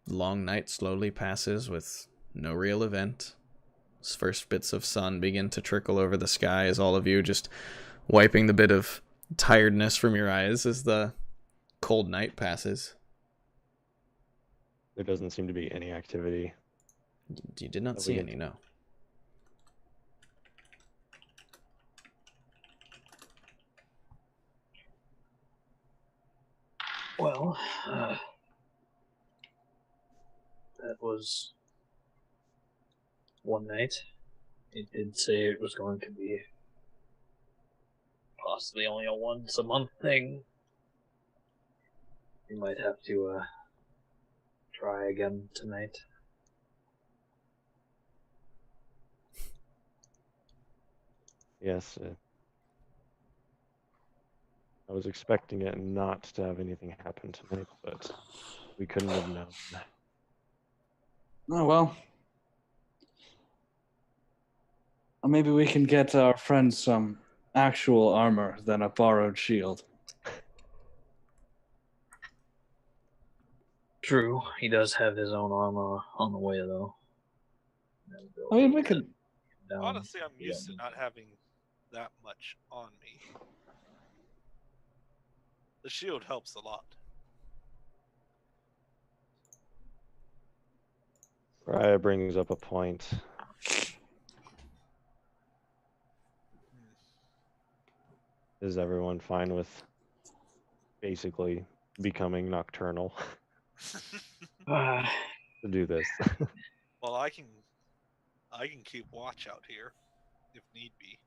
the long night slowly passes with no real event. As first bits of sun begin to trickle over the sky as all of you just wiping the bit of tiredness from your eyes as the cold night passes. There doesn't seem to be any activity. You did not That see we any, no. Well, that was one night. It did say it was going to be possibly only a once-a-month thing. We might have to try again tonight. Yes. I was expecting it not to have anything happen tonight, but we couldn't have known. Oh, well. Maybe we can get our friend some actual armor than a borrowed shield. True, he does have his own armor on the way, though. I mean, we could. Down. Honestly, I'm used to not having that much on me. The shield helps a lot. Raya brings up a point. Is everyone fine with basically becoming nocturnal to do this? Well, I can keep watch out here, if need be.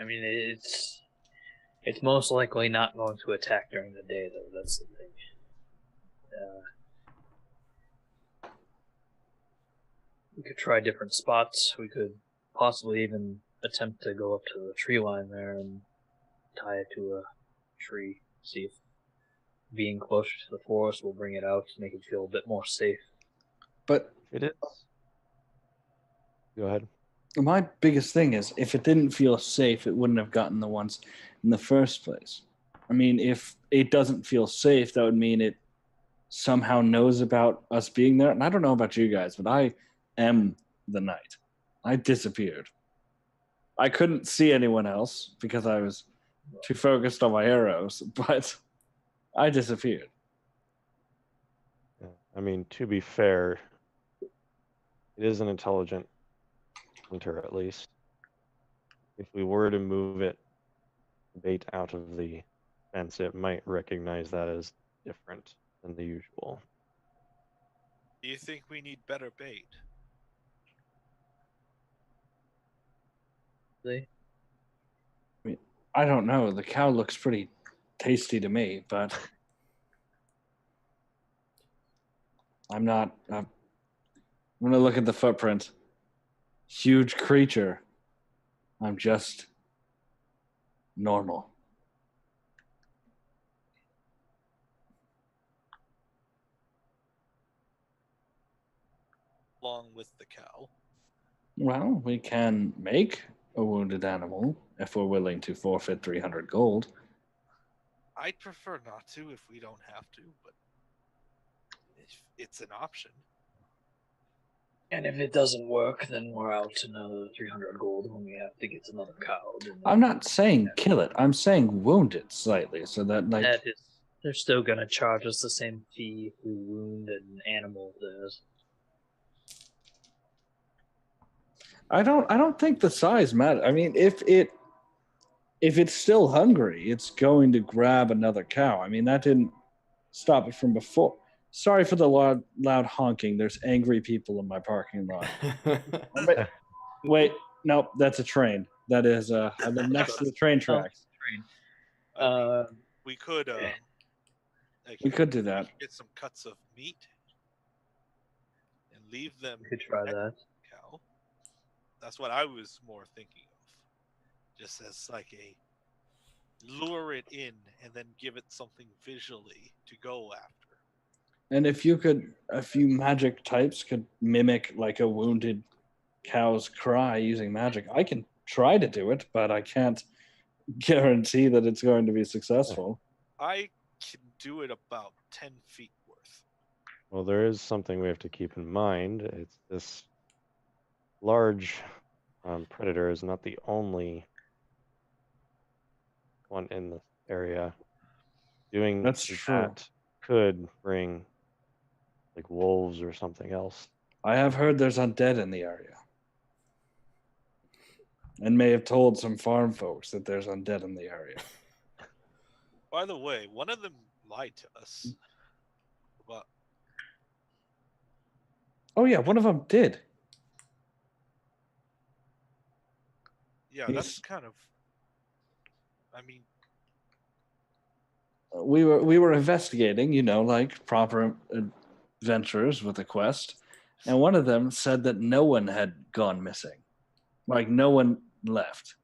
I mean, it's most likely not going to attack during the day, though. That's the thing. We could try different spots. We could possibly even attempt to go up to the tree line there and tie it to a tree. See if being closer to the forest will bring it out, make it feel a bit more safe. But It is. Go ahead. my biggest thing is if it didn't feel safe, it wouldn't have gotten the ones in the first place. I mean, if it doesn't feel safe, that would mean it somehow knows about us being there. And I don't know about you guys, but I am the night. I disappeared. I couldn't see anyone else because I was too focused on my arrows, but I disappeared. Yeah. I mean, to be fair, it is an intelligent hunter, at least. If we were to move it, bait out of the fence, it might recognize that as different than the usual. Do you think we need better bait? See? I don't know. The cow looks pretty tasty to me, but I'm not. I'm going to look at the footprint. Huge creature. I'm just normal. Along with the cow. Well, we can make a wounded animal if we're willing to forfeit 300 gold. I'd prefer not to if we don't have to, but if it's an option. And if it doesn't work, then we're out another 300 gold when we have to get another cow. I'm not saying kill it. I'm saying wound it slightly so that, like, That is, they're still gonna charge us the same fee if we wound an animal of theirs. I don't think the size matters. I mean, if it's still hungry, it's going to grab another cow. I mean, that didn't stop it from before. Sorry for the loud honking. There's angry people in my parking lot. Wait, nope, that's a train. That is, I'm next to the train tracks. We could We could do that. get some cuts of meat and leave them. We could try that. Cow. That's what I was more thinking of. Just as like a lure it in and then give it something visually to go after. And if you could, a few magic types could mimic like a wounded cow's cry using magic. I can try to do it, but I can't guarantee that it's going to be successful. I can do it about 10 feet worth. Well, there is something we have to keep in mind. It's this large predator is not the only one in the area. Doing That's true. that could bring like wolves or something else. I have heard there's undead in the area. And may have told some farm folks that there's undead in the area. By the way, one of them lied to us. But Oh yeah, one of them did. yeah, He's- that's kind of. I mean, We were investigating, like proper adventurers with a quest, and one of them said that no one had gone missing, like no one left.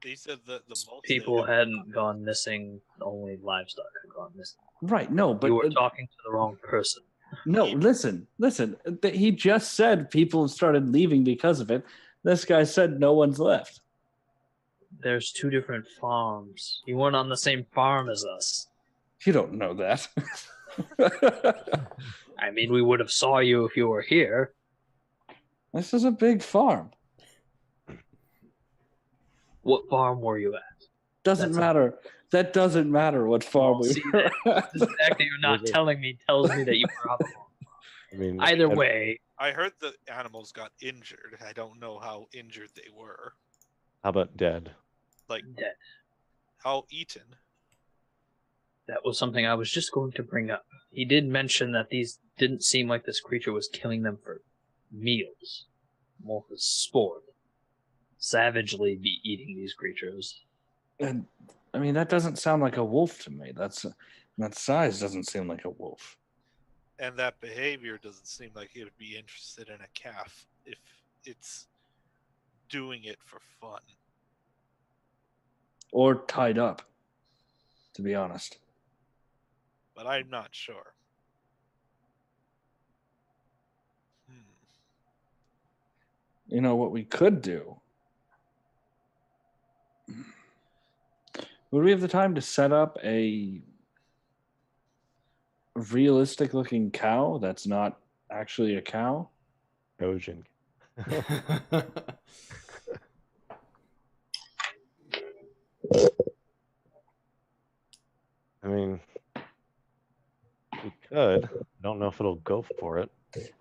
they said that the most People they hadn't gone missing, only livestock had gone missing. Right? No, but You were talking to the wrong person. no. Listen. He just said people started leaving because of it. This guy said no one's left. There's two different farms. You weren't on the same farm as us. You don't know that. I mean, we would have saw you if you were here. This is a big farm. What farm were you at? Doesn't matter. That doesn't matter what farm we See, were that- at. The fact that you're not telling me tells me that you were on the wrong. I mean, Either way, I heard the animals got injured. I don't know how injured they were. how about dead? Like dead. how eaten. That was something I was just going to bring up. He did mention that these didn't seem like this creature was killing them for meals, more for sport. Savagely be eating these creatures. And I mean, that doesn't sound like a wolf to me. That size doesn't seem like a wolf. And that behavior doesn't seem like it would be interested in a calf if it's doing it for fun. Or tied up, to be honest. But I'm not sure. You know what we could do? Would we have the time to set up a realistic looking cow that's not actually a cow? Trojan. I mean, we could. I don't know if it'll go for it.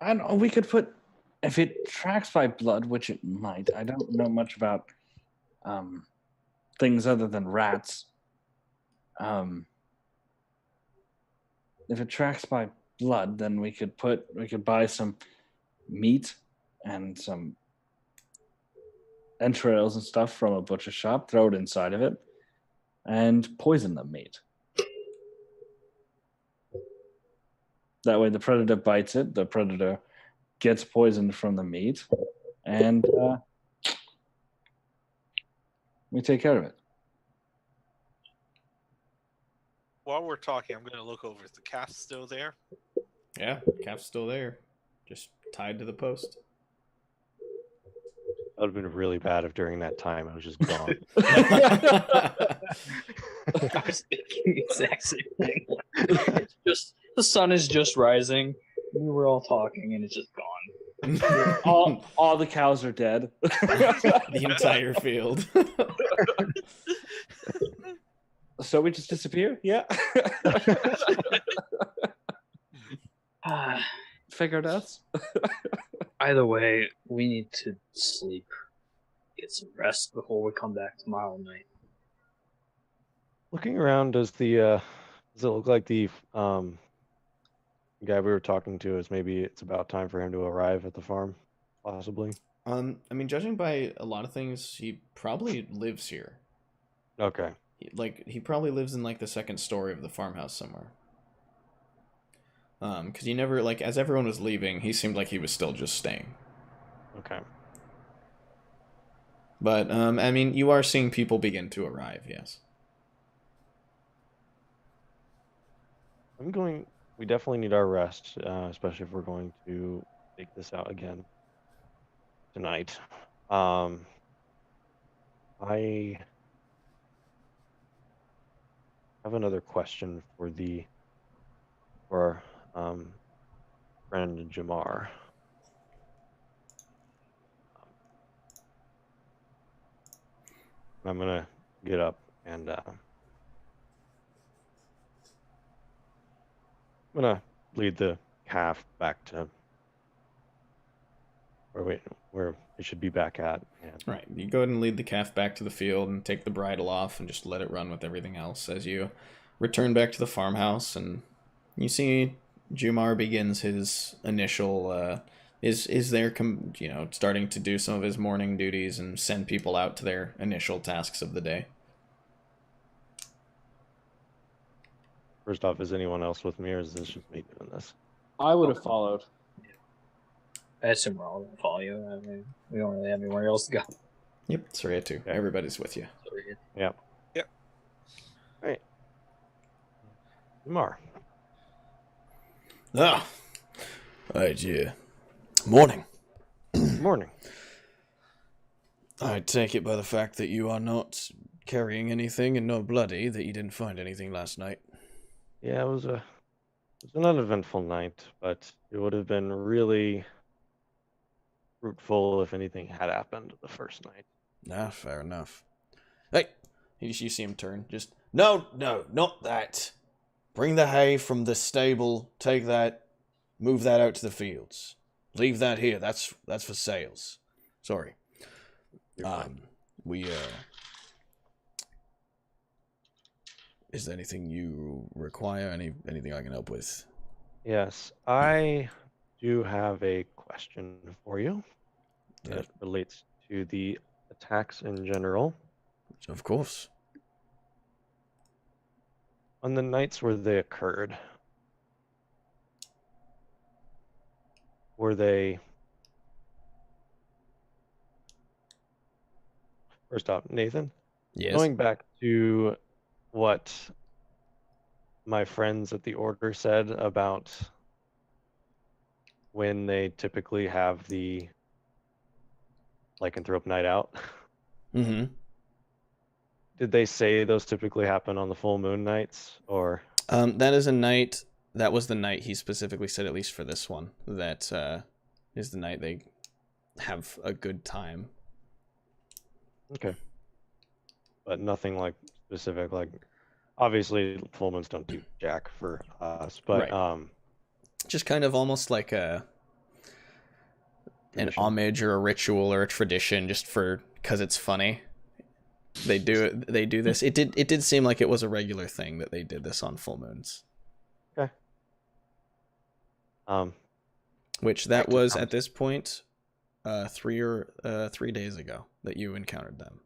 I don't know. We could put, if it tracks by blood, which it might. I don't know much about things other than rats. If it tracks by blood, then we could buy some meat and some entrails and stuff from a butcher shop, throw it inside of it, and poison the meat. That way the predator bites it, the predator gets poisoned from the meat, and We take care of it. While we're talking, I'm going to look over. Is the calf still there? Yeah, calf's still there, just tied to the post. That would have been really bad if during that time I was just gone. I was thinking the exact same thing. It's just the sun is just rising. We were all talking, and it's just gone. all the cows are dead. The entire field. So we just disappear? Yeah. Figured out. Either way, we need to sleep, get some rest before we come back tomorrow night. Looking around, does it look like the guy we were talking to is maybe it's about time for him to arrive at the farm, possibly? I mean, judging by a lot of things, he probably lives here. Okay. He probably lives in like the second story of the farmhouse somewhere. Because you never, like, as everyone was leaving, he seemed like he was still just staying. Okay. But I mean, you are seeing people begin to arrive. Yes. We definitely need our rest, especially if we're going to take this out again tonight. I have another question for our friend Jamar. I'm gonna get up and I'm gonna lead the calf back to where it should be back at. And Right. You go ahead and lead the calf back to the field and take the bridle off and just let it run with everything else as you return back to the farmhouse, and you see Jumar begins his initial is there starting to do some of his morning duties and send people out to their initial tasks of the day. First off, is anyone else with me, or is this just me doing this? I would have followed. I assume we're all going to follow you. I mean, we don't really have anywhere else to go. Yep, Surya too. Okay. Everybody's with you. Yep. Yep. All right. Jamar. Ah, right, yeah. Morning. Morning. I take it by the fact that you are not carrying anything and not bloody that you didn't find anything last night. Yeah, it was an uneventful night, but it would have been really fruitful if anything had happened the first night. Nah, fair enough. Hey, you see him turn. Just, no, not that. Bring the hay from the stable, take that, move that out to the fields. Leave that here, that's for sales. Sorry. You're fine. Is there anything you require? Anything I can help with? Yes, I do have a question for you that relates to the attacks in general. Of course. On the nights where they occurred, were they... First off, Nathan, Yes. going back to what my friends at the Order said about when they typically have the lycanthrope night out. Mm-hmm. Did they say those typically happen on the full moon nights, or? That is a night. That was the night he specifically said, at least for this one, that is the night they have a good time. Okay. But nothing like specific, like obviously full moons don't do jack for us, but Right. Just kind of almost like an tradition. homage or a ritual or a tradition, just because it's funny. They do it. They do this. It did seem like it was a regular thing that they did this on full moons. Okay. Which that Back to was Thomas. at this point, 3 days ago that you encountered them.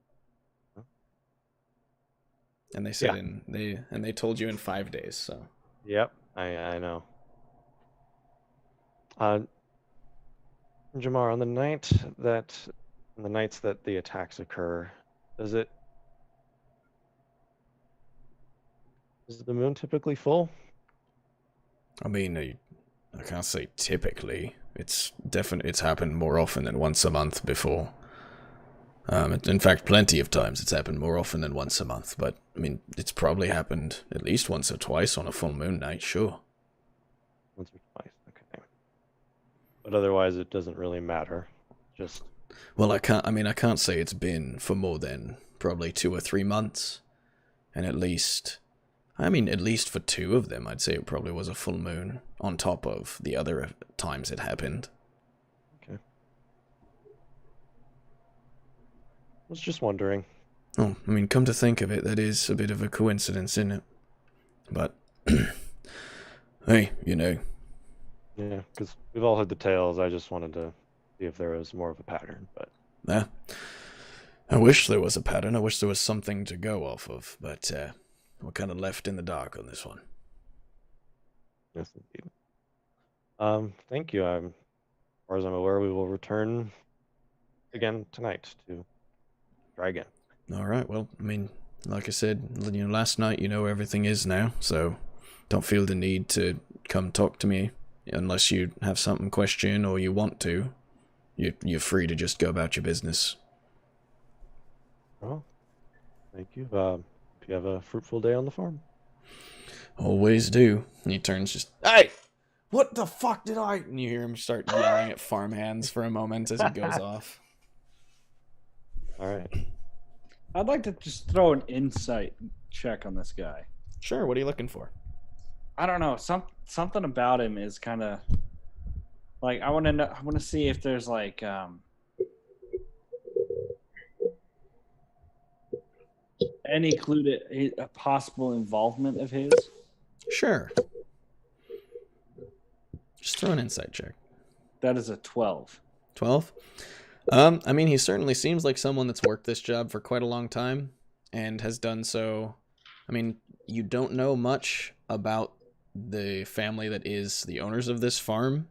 And they said they told you in 5 days. So. Yep, I know. Jamar, on the nights that the attacks occur, does it Is the moon typically full? I mean, I can't say typically. It's happened more often than once a month before. In fact, plenty of times it's happened more often than once a month. But I mean, it's probably happened at least once or twice on a full moon night, sure. Once or twice, okay. But otherwise, it doesn't really matter. Just Well, I can't say it's been for more than probably 2 or 3 months, and at least for 2 of them, I'd say it probably was a full moon on top of the other times it happened. okay. Was just wondering. Oh, I mean, come to think of it, that is a bit of a coincidence, isn't it? But hey, Yeah, because we've all heard the tales. I just wanted to see if there was more of a pattern, but yeah. I wish there was a pattern. I wish there was something to go off of, but we're kind of left in the dark on this one. yes, indeed. Thank you. As far as I'm aware, we will return again tonight to try again. All right. Well, I mean, like I said, last night, you know where everything is now, so don't feel the need to come talk to me unless you have something question or you want to. You're free to just go about your business. Well, thank you. Hope you have a fruitful day on the farm. Always do. And he turns just, hey! What the fuck did I... And you hear him start yelling at farmhands for a moment as he goes off. All right. I'd like to just throw an insight check on this guy. Sure, what are you looking for? I don't know. Something about him is kind of like I want to see if there's like any clue to a possible involvement of his. Sure. Just throw an insight check. That is a 12. 12? I mean, he certainly seems like someone that's worked this job for quite a long time and has done so. I mean, you don't know much about the family that is the owners of this farm.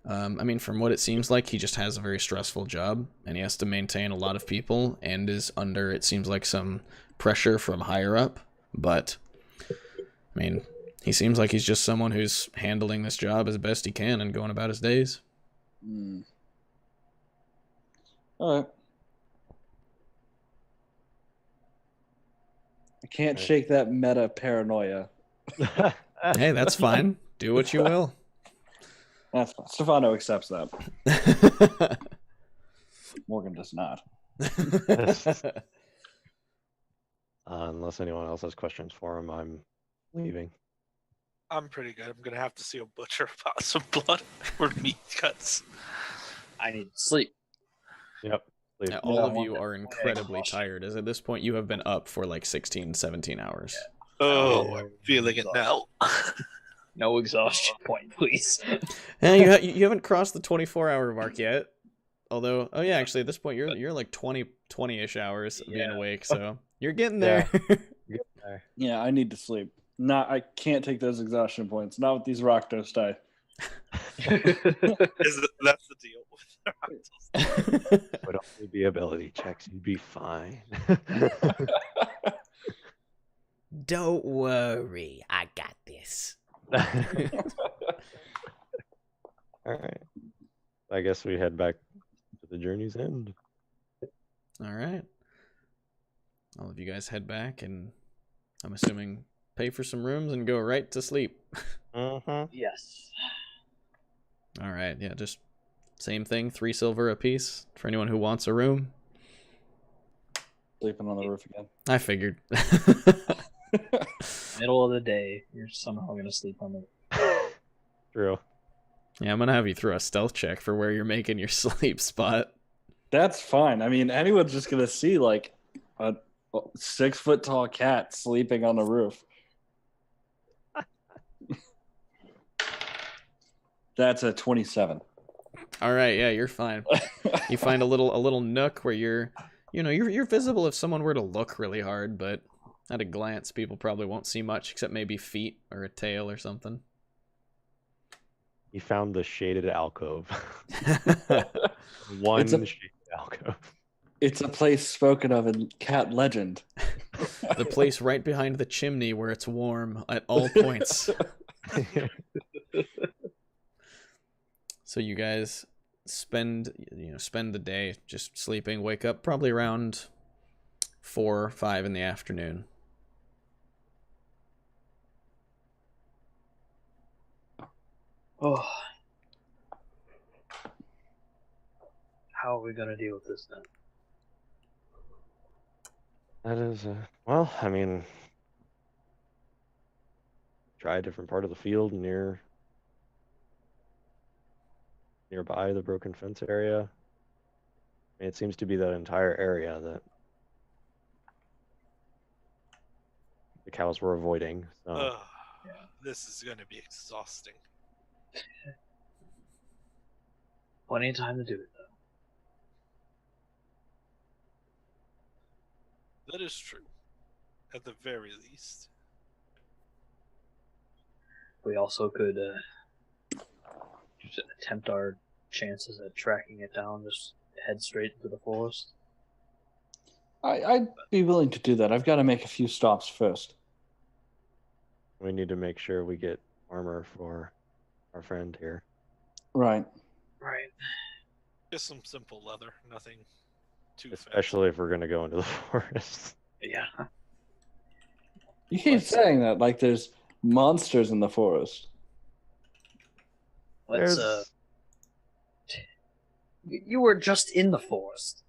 I mean, from what it seems like, he just has a very stressful job and he has to maintain a lot of people and is under, it seems like, some pressure from higher up. But, I mean, he seems like he's just someone who's handling this job as best he can and going about his days. All right. I can't shake that meta paranoia. Hey, that's fine. Do what you will. That's fine. Stefano accepts that. Morgan does not. Unless anyone else has questions for him, I'm leaving. I'm pretty good. I'm gonna have to see a butcher about some blood or meat cuts. I need sleep. Yep. Leave. Yeah, all of you are incredibly tired, as at this point you have been up for like 16, 17 hours. Oh, I'm feeling it now. No exhaustion point, please. And you haven't crossed the 24-hour mark yet. Although, oh yeah, actually at this point you're like 20-ish hours being awake, so you're getting there. Yeah, I need to sleep. I can't take those exhaustion points. Not with these Rakdos die. That's the deal with the Would only be ability checks. You'd be fine. Don't worry, I got this. All right. I guess we head back to the journey's end. All right. All of you guys head back, and I'm assuming pay for some rooms and go right to sleep. Yes. All right. Yeah, just same thing. 3 silver apiece for anyone who wants a room. Sleeping on the roof again. I figured. Middle of the day, you're somehow going to sleep on the... True. Yeah, I'm going to have you throw a stealth check for where you're making your sleep spot. That's fine. I mean, anyone's just going to see like a 6-foot tall cat sleeping on the roof. That's a 27. All right, yeah, you're fine. You find a little nook where you're visible if someone were to look really hard, but at a glance, people probably won't see much except maybe feet or a tail or something. He found the shaded alcove. It's a- Shaded alcove. It's a place spoken of in cat legend. The place right behind the chimney where it's warm at all points. So you guys spend the day just sleeping, wake up probably around 4 or 5 in the afternoon. Oh. How are we gonna deal with this then? That is, well, I mean, try a different part of the field nearby the broken fence area. I mean, it seems to be that entire area that the cows were avoiding. So Ugh, this is going to be exhausting. Plenty of time to do it, though. That is true. At the very least. We also could just attempt our chances at tracking it down. Just head straight into the forest. I'd be willing to do that. I've got to make a few stops first. we need to make sure we get armor for our friend here. Right. Right. Just some simple leather. Nothing too Especially if we're going to go into the forest. Yeah. You keep saying that like there's monsters in the forest. Let's There's- You were just in the forest,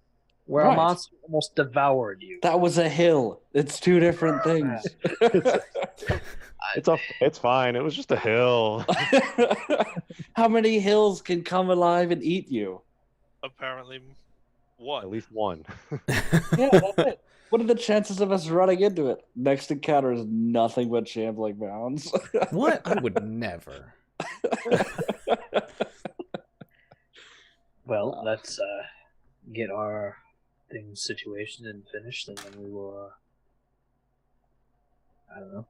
where a Right. monster almost devoured you. That was a hill. It's two different things. It's fine. It was just a hill. How many hills can come alive and eat you? Apparently, one. At least one. Yeah, that's it. What are the chances of us running into it? Next encounter is nothing but shambling mounds. What? I would never. Well, let's get our things situated and finished, and then we will. I don't know.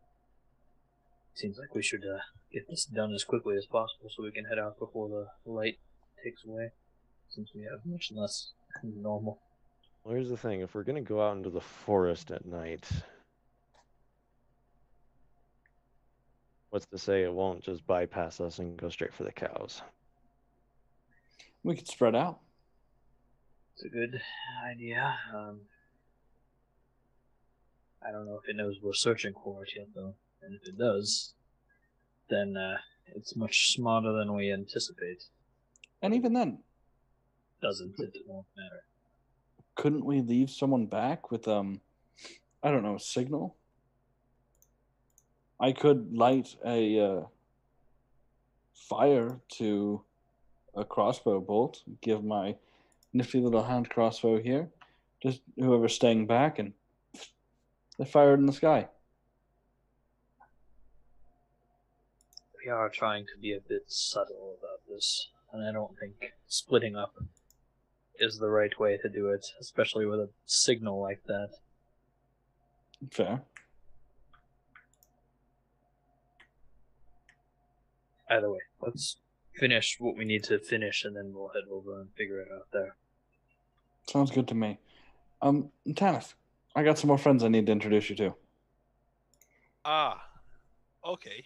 Seems like we should get this done as quickly as possible so we can head out before the light takes away, since we have much less than normal. Well, here's the thing. If we're going to go out into the forest at night, what's to say it won't just bypass us and go straight for the cows? We could spread out. It's a good idea. I don't know if it knows we're searching for it yet, though. And if it does, then it's much smarter than we anticipate. And even then, Doesn't it? It won't matter. couldn't we leave someone back with I don't know, a signal? I could light a fire to a crossbow bolt, give my nifty little hand crossbow here, just whoever's staying back, and they fire it in the sky. We are trying to be a bit subtle about this, and I don't think splitting up is the right way to do it, especially with a signal like that. Fair. Either way, let's finish what we need to finish, and then we'll head over and figure it out there. Sounds good to me. Tanith, I got some more friends I need to introduce you to. Ah, okay.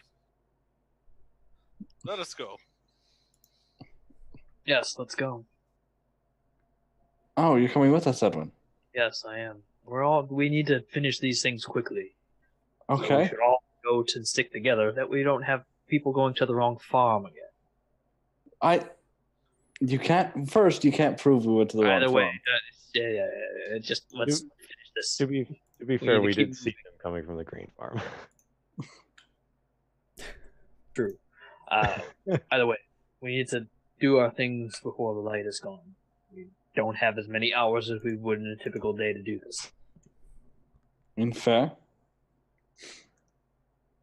Let us go. Yes, let's go. Oh, you're coming with us, Edwin. Yes, I am. We need to finish these things quickly. So we Okay. should all go to stick together, that we don't have people going to the wrong farm again. You can't prove we went to the wrong Either way, farm. just let's finish this. To be We fair, need to we keep did see them coming from the green farm. True. Either way, we need to do our things before the light is gone. We don't have as many hours as we would in a typical day to do this. Fair.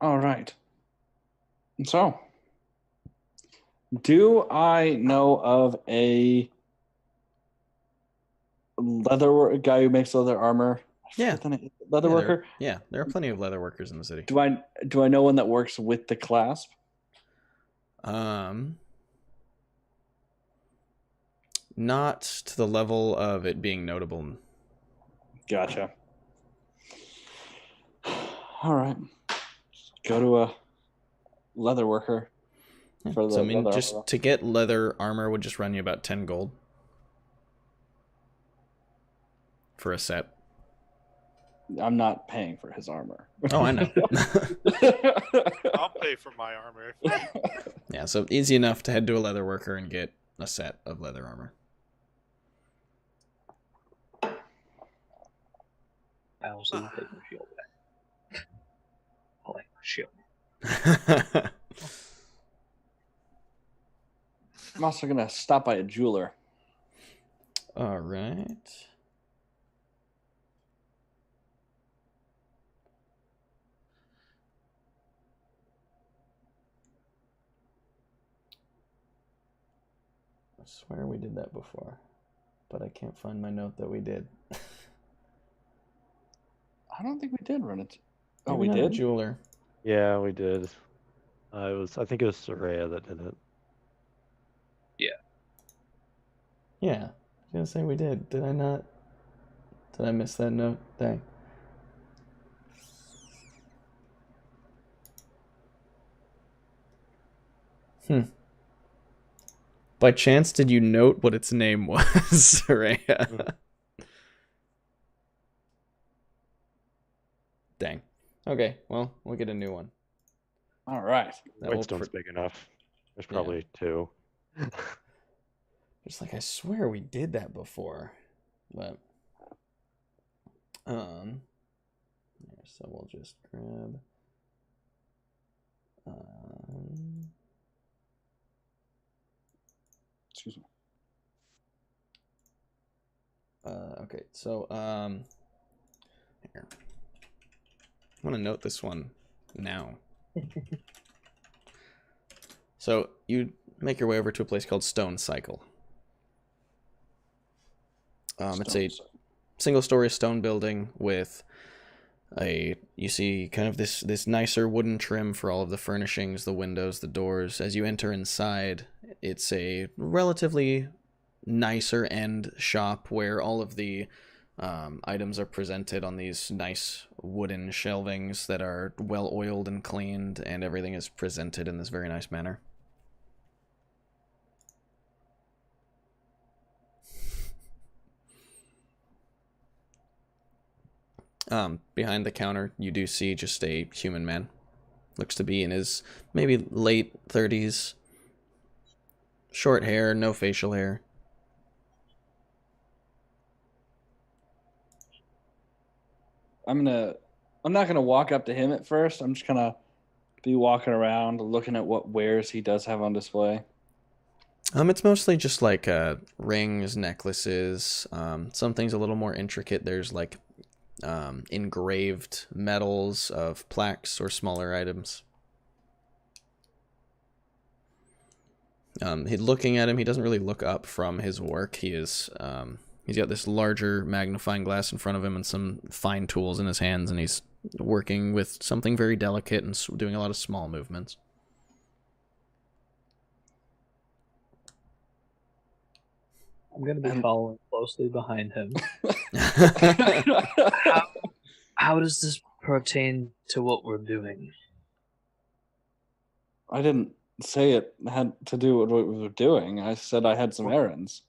All right. So, do I know of a guy who makes leather armor? Yeah. Leather worker. Yeah, there are plenty of leather workers in the city. Do I know one that works with the clasp? Not to the level of it being notable. Gotcha. All right. Go to a leather worker. Yeah. For the So I mean, leather just armor. to get leather armor would just run you about 10 gold for a set. I'm not paying for his armor. Oh, I know. I'll pay for my armor. Yeah, so easy enough to head to a leather worker and get a set of leather armor. I also will take my shield back. I like my shield. I'm also gonna stop by a jeweler. All right. I swear we did that before, but I can't find my note that we did. I don't think we did run it. Oh, Maybe we not a did? jeweler. Yeah, we did. I think it was Soraya that did it. Yeah, I was gonna say we did. Did I not? Did I miss that note? Dang. By chance, did you note what its name was, Soraya? Dang. Okay, well, we'll get a new one. All right. That will Whitestone's big enough. There's probably two. Just like I swear we did that before, but yeah, so we'll just grab Excuse me. okay, so here. I want to note this one now. So you make your way over to a place called Stone Cycle. It's a single-story stone building with you see kind of this nicer wooden trim for all of the furnishings, the windows, the doors. As you enter inside, it's a relatively nicer end shop where all of the items are presented on these nice wooden shelvings that are well oiled and cleaned, and everything is presented in this very nice manner. Behind the counter, you do see just a human man. Looks to be in his maybe late 30s. Short hair, no facial hair. I'm not gonna walk up to him at first. I'm just gonna be walking around looking at what wares he does have on display. It's mostly just like rings, necklaces, some things a little more intricate. There's like engraved medals of plaques or smaller items. Looking at him, he doesn't really look up from his work. He's got this larger magnifying glass in front of him and some fine tools in his hands, and he's working with something very delicate and doing a lot of small movements. I'm going to be following closely behind him. How does this pertain to what we're doing? I didn't say it had to do with what we were doing. I said I had some errands.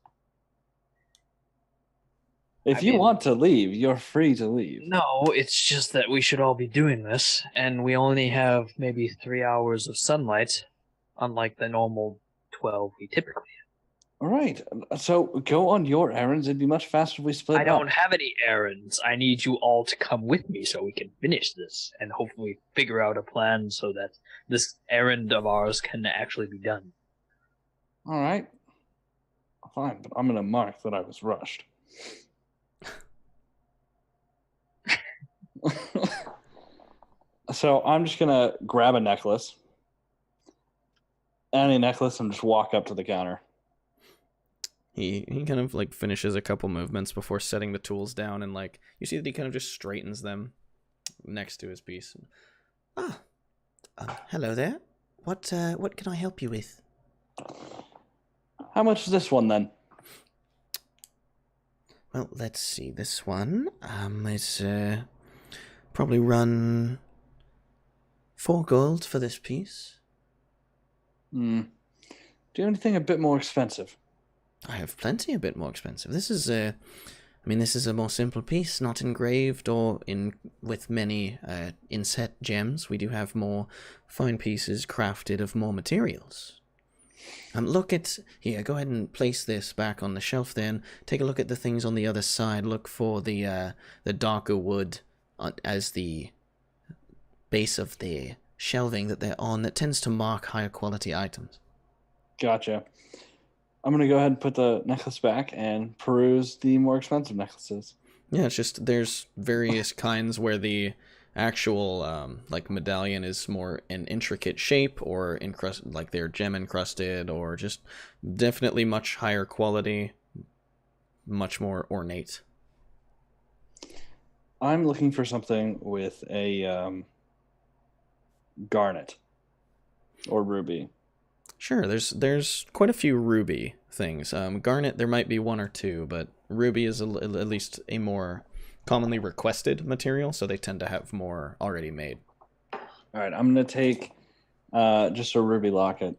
If you want to leave, you're free to leave. No, it's just that we should all be doing this, and we only have maybe 3 hours of sunlight, unlike the normal 12 we typically have. All right. So go on your errands. It'd be much faster if we split up. I don't have any errands. I need you all to come with me so we can finish this and hopefully figure out a plan so that this errand of ours can actually be done. All right. Fine, but I'm going to mark that I was rushed. So I'm just going to grab a necklace. Any necklace and just walk up to the counter. He kind of like finishes a couple movements before setting the tools down, and like you see that he kind of just straightens them next to his piece. Hello there. What can I help you with? How much is this one then? Well, let's see. This one, it's probably run 4 gold for this piece. Hmm. Do you have anything a bit more expensive? I have plenty a bit more expensive. This is this is a more simple piece, not engraved or in with many inset gems. We do have more fine pieces crafted of more materials. Look at here. Go ahead and place this back on the shelf. Then take a look at the things on the other side. Look for the darker wood as the base of the shelving that they're on. That tends to mark higher quality items. Gotcha. I'm going to go ahead and put the necklace back and peruse the more expensive necklaces. Yeah, it's just there's various kinds where the actual like medallion is more an intricate shape or like they're gem encrusted or just definitely much higher quality, much more ornate. I'm looking for something with a garnet or ruby. Sure, there's quite a few ruby things. Garnet, there might be one or two, but ruby is at least a more commonly requested material, so they tend to have more already made. All right, I'm gonna take just a ruby locket,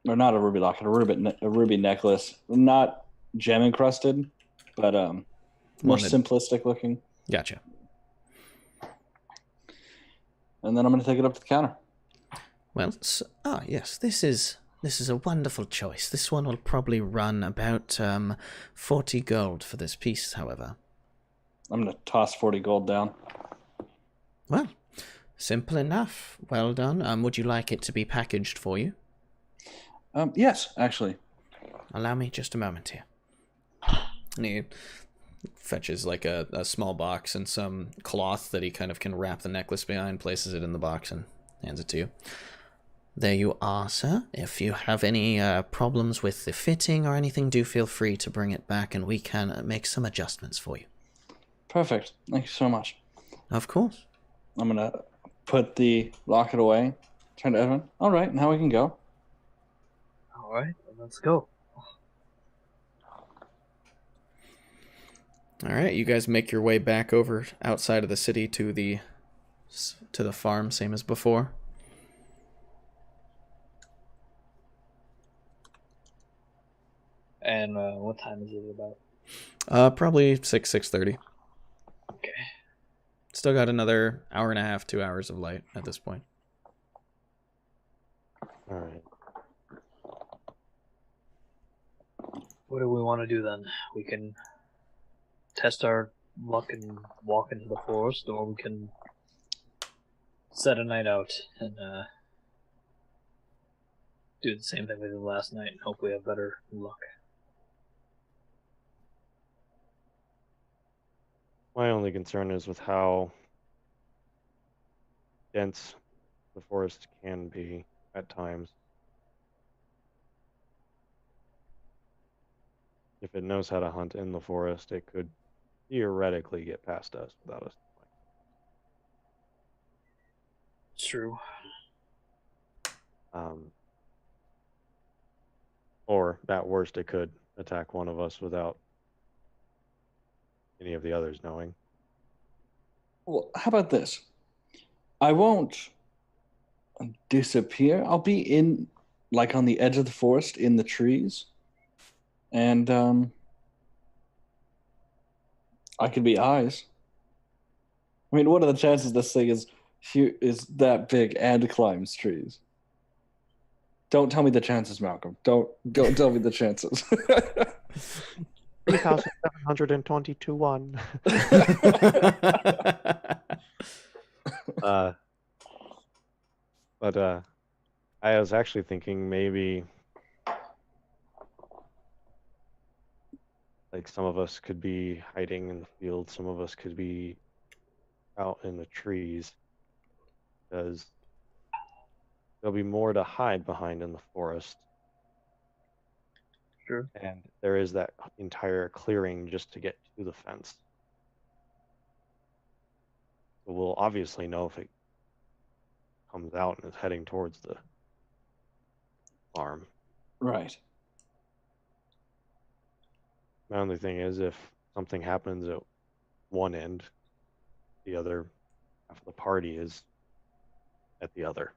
or not a ruby locket, a ruby necklace, not gem encrusted, but more simplistic looking. Gotcha. And then I'm gonna take it up to the counter. Well, yes, this is a wonderful choice. This one will probably run about 40 gold for this piece, however. I'm going to toss 40 gold down. Well, simple enough. Well done. Would you like it to be packaged for you? Yes, actually. Allow me just a moment here. And he fetches like a small box and some cloth that he kind of can wrap the necklace behind, places it in the box, and hands it to you. There you are, sir. If you have any problems with the fitting or anything, do feel free to bring it back and we can make some adjustments for you. Perfect. Thank you so much. Of course. I'm going to put the locket away, turn to Evan. All right, now we can go. All right, let's go. All right, you guys make your way back over outside of the city to the farm, same as before. And what time is it about? Probably 6:30. Okay. Still got another hour and a half, 2 hours of light at this point. All right. What do we want to do then? We can test our luck and walk into the forest, or we can set a night out and do the same thing we did last night and hope we have better luck. My only concern is with how dense the forest can be at times. If it knows how to hunt in the forest, it could theoretically get past us without us. It's true. Or at worst, it could attack one of us without any of the others knowing. Well, how about this? I won't disappear. I'll be in, like, on the edge of the forest in the trees. And I could be eyes. I mean, what are the chances this thing is that big and climbs trees? Don't tell me the chances, Malcolm. Don't tell me the chances. 3,722-1. But I was actually thinking maybe like some of us could be hiding in the field, some of us could be out in the trees, because there'll be more to hide behind in the forest. Sure. And there is that entire clearing just to get to the fence. So we'll obviously know if it comes out and is heading towards the farm. Right. My only thing is if something happens at one end, the other half of the party is at the other.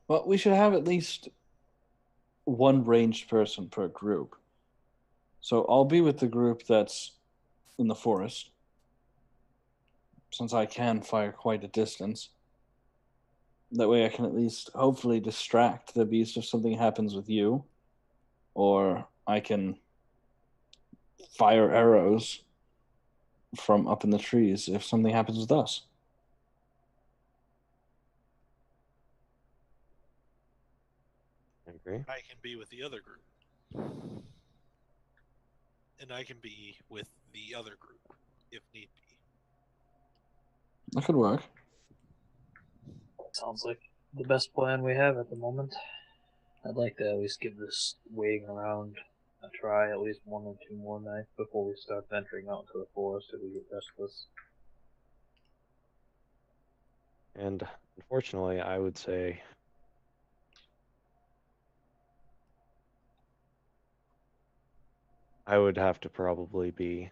Well, we should have at least one ranged person per group. So I'll be with the group that's in the forest, since I can fire quite a distance. That way I can at least hopefully distract the beast if something happens with you. Or I can fire arrows from up in the trees if something happens with us. I agree. I can be with the other group. And I can be with the other group, if need be. That could work. Sounds like the best plan we have at the moment. I'd like to at least give this waiting around a try at least 1 or 2 more nights before we start venturing out into the forest if we get restless. And unfortunately, I would say I would have to probably be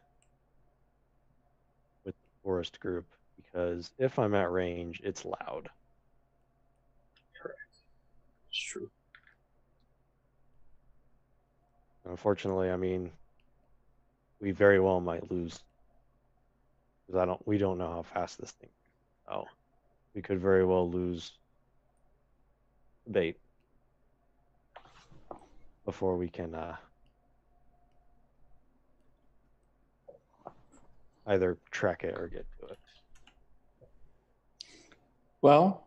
with the forest group because if I'm at range, it's loud. Correct. It's true. Unfortunately, I mean, we very well might lose because we don't know how fast this thing. Oh, we could very well lose bait before we can either track it or get to it. Well,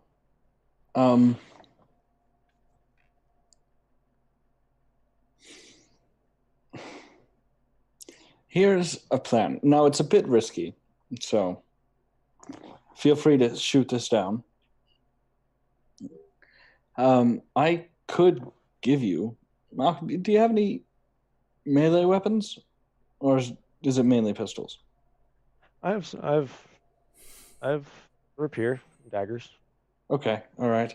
here's a plan. Now, it's a bit risky, so feel free to shoot this down. I could give you... do you have any melee weapons? Or is it mainly pistols? I've rapier, daggers. Okay, all right.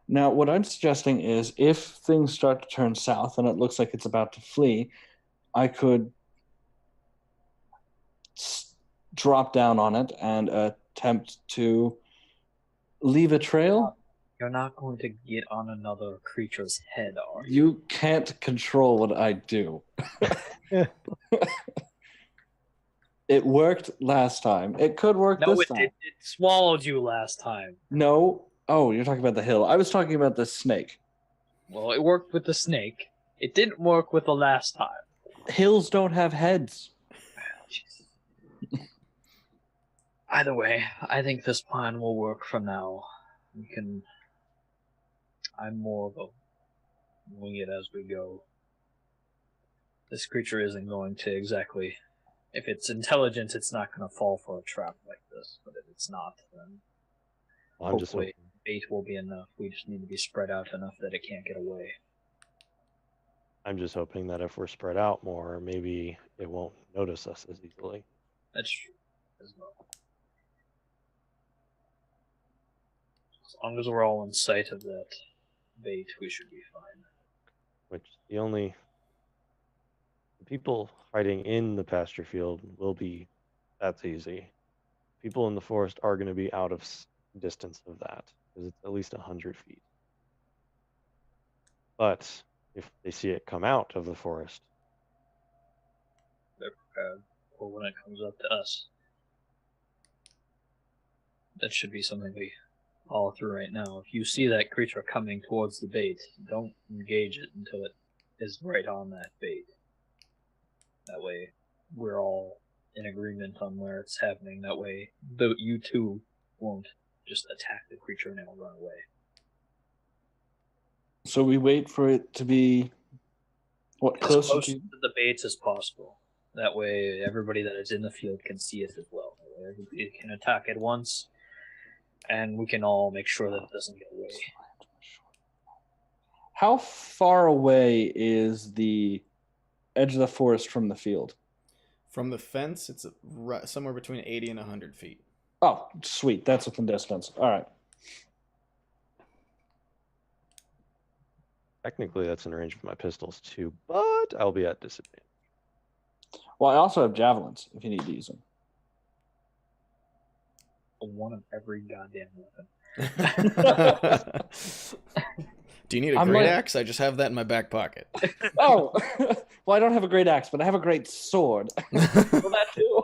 Now, what I'm suggesting is if things start to turn south and it looks like it's about to flee, I could drop down on it and attempt to leave a trail. You're not going to get on another creature's head, are you? You can't control what I do. It worked last time. It could work this time. It swallowed you last time. No. Oh, you're talking about the hill. I was talking about the snake. Well, it worked with the snake. It didn't work with the last time. Hills don't have heads. Either way, I think this plan will work for now. I'm more of a wing it as we go. This creature isn't going to exactly... If it's intelligent, it's not going to fall for a trap like this. But if it's not, then I'm just hopefully hoping. bait will be enough. We just need to be spread out enough that it can't get away. I'm just hoping that if we're spread out more, maybe it won't notice us as easily. That's true as well. As long as we're all in sight of that bait, we should be fine. Which the people hiding in the pasture field will be, that's easy. People in the forest are going to be out of distance of that because it's at least 100 feet. But if they see it come out of the forest, They're prepared for when it comes up to us. That should be something we follow through right now. If you see that creature coming towards the bait, don't engage it until it is right on that bait. That way, we're all in agreement on where it's happening. That way, you two won't just attack the creature and it'll run away. So we wait for it to be As close to the baits as possible. That way, everybody that is in the field can see it as well. It can attack it once, and we can all make sure that it doesn't get away. How far away is the edge of the forest from the field? From the fence, it's somewhere between 80 and 100 feet. Oh, sweet. That's within distance. All right. technically that's in range of my pistols too, but I'll be at disadvantage. Well, I also have javelins if you need to use them. one of every goddamn weapon. Do you need a I'm great like- axe? I just have that in my back pocket. Oh, well, I don't have a great axe, but I have a great sword. Well, that too.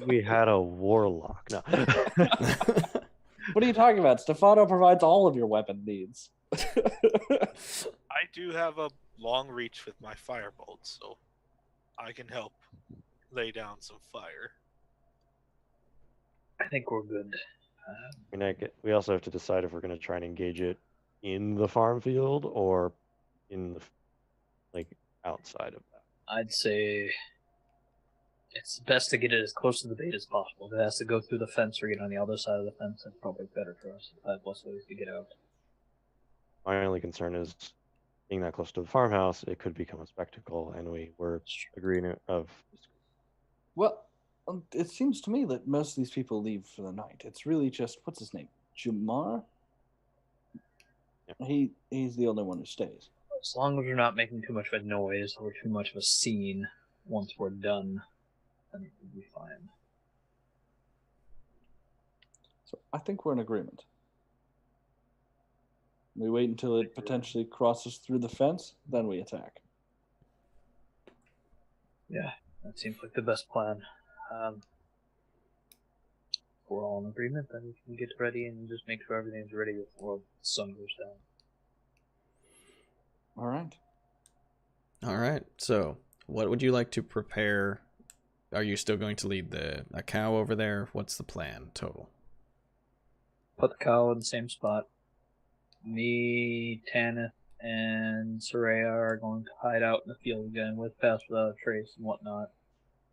We had a warlock. No. What are you talking about? Stefano provides all of your weapon needs. I do have a long reach with my firebolt, so I can help lay down some fire. I think we're good. I mean, we also have to decide if we're going to try and engage it in the farm field or in the outside of that. I'd say it's best to get it as close to the bait as possible. If it has to go through the fence or get on the other side of the fence, that's probably better for us. 5 less ways to get out. My only concern is being that close to the farmhouse, it could become a spectacle, and we were agreeing of. Well, it seems to me that most of these people leave for the night. It's really just, what's his name? Jumar? Yeah. He's the only one who stays. As long as we're not making too much of a noise or too much of a scene once we're done, then we'll be fine. So I think we're in agreement. We wait until it potentially crosses through the fence, then we attack. Yeah, that seems like the best plan. If we're all in agreement, then we can get ready and just make sure everything's ready before the sun goes down. All right. All right. So, what would you like to prepare? Are you still going to lead a cow over there? What's the plan total? Put the cow in the same spot. Me, Tanith, and Soraya are going to hide out in the field again with Pass Without a Trace and whatnot.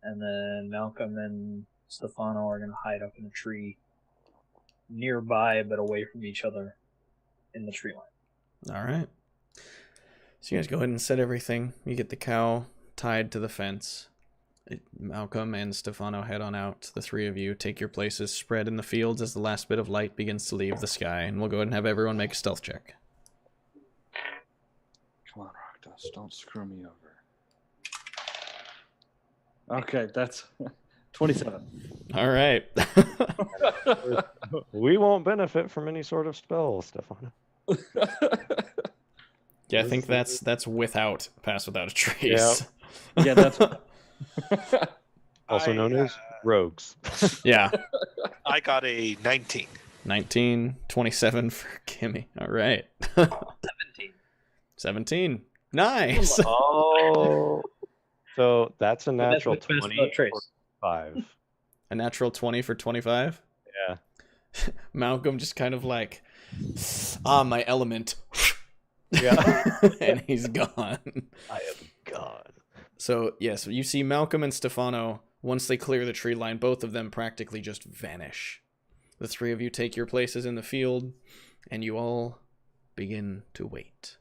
And then Malcolm and Stefano are going to hide up in a tree nearby but away from each other in the tree line. All right. So you guys go ahead and set everything. You get the cow tied to the fence. Malcolm and Stefano head on out. The three of you take your places spread in the fields as the last bit of light begins to leave the sky. And we'll go ahead and have everyone make a stealth check. Come on, Rockdust, don't screw me over. Okay, that's 27. All right. We won't benefit from any sort of spell, Stefano. Yeah, I think that's without Pass Without a Trace. Yeah, that's Also known as rogues. Yeah. I got a 19. 19, 27 for Kimmy. All right. 17. 17. Nice. Oh. So that's a natural That's with Pass 20 Without Trace. or 5. A natural 20 for 25. Yeah. Malcolm just kind of like, my element. Yeah. And he's gone. I am gone. So, yes, you see Malcolm and Stefano, once they clear the tree line, both of them practically just vanish. The three of you take your places in the field, and you all begin to wait.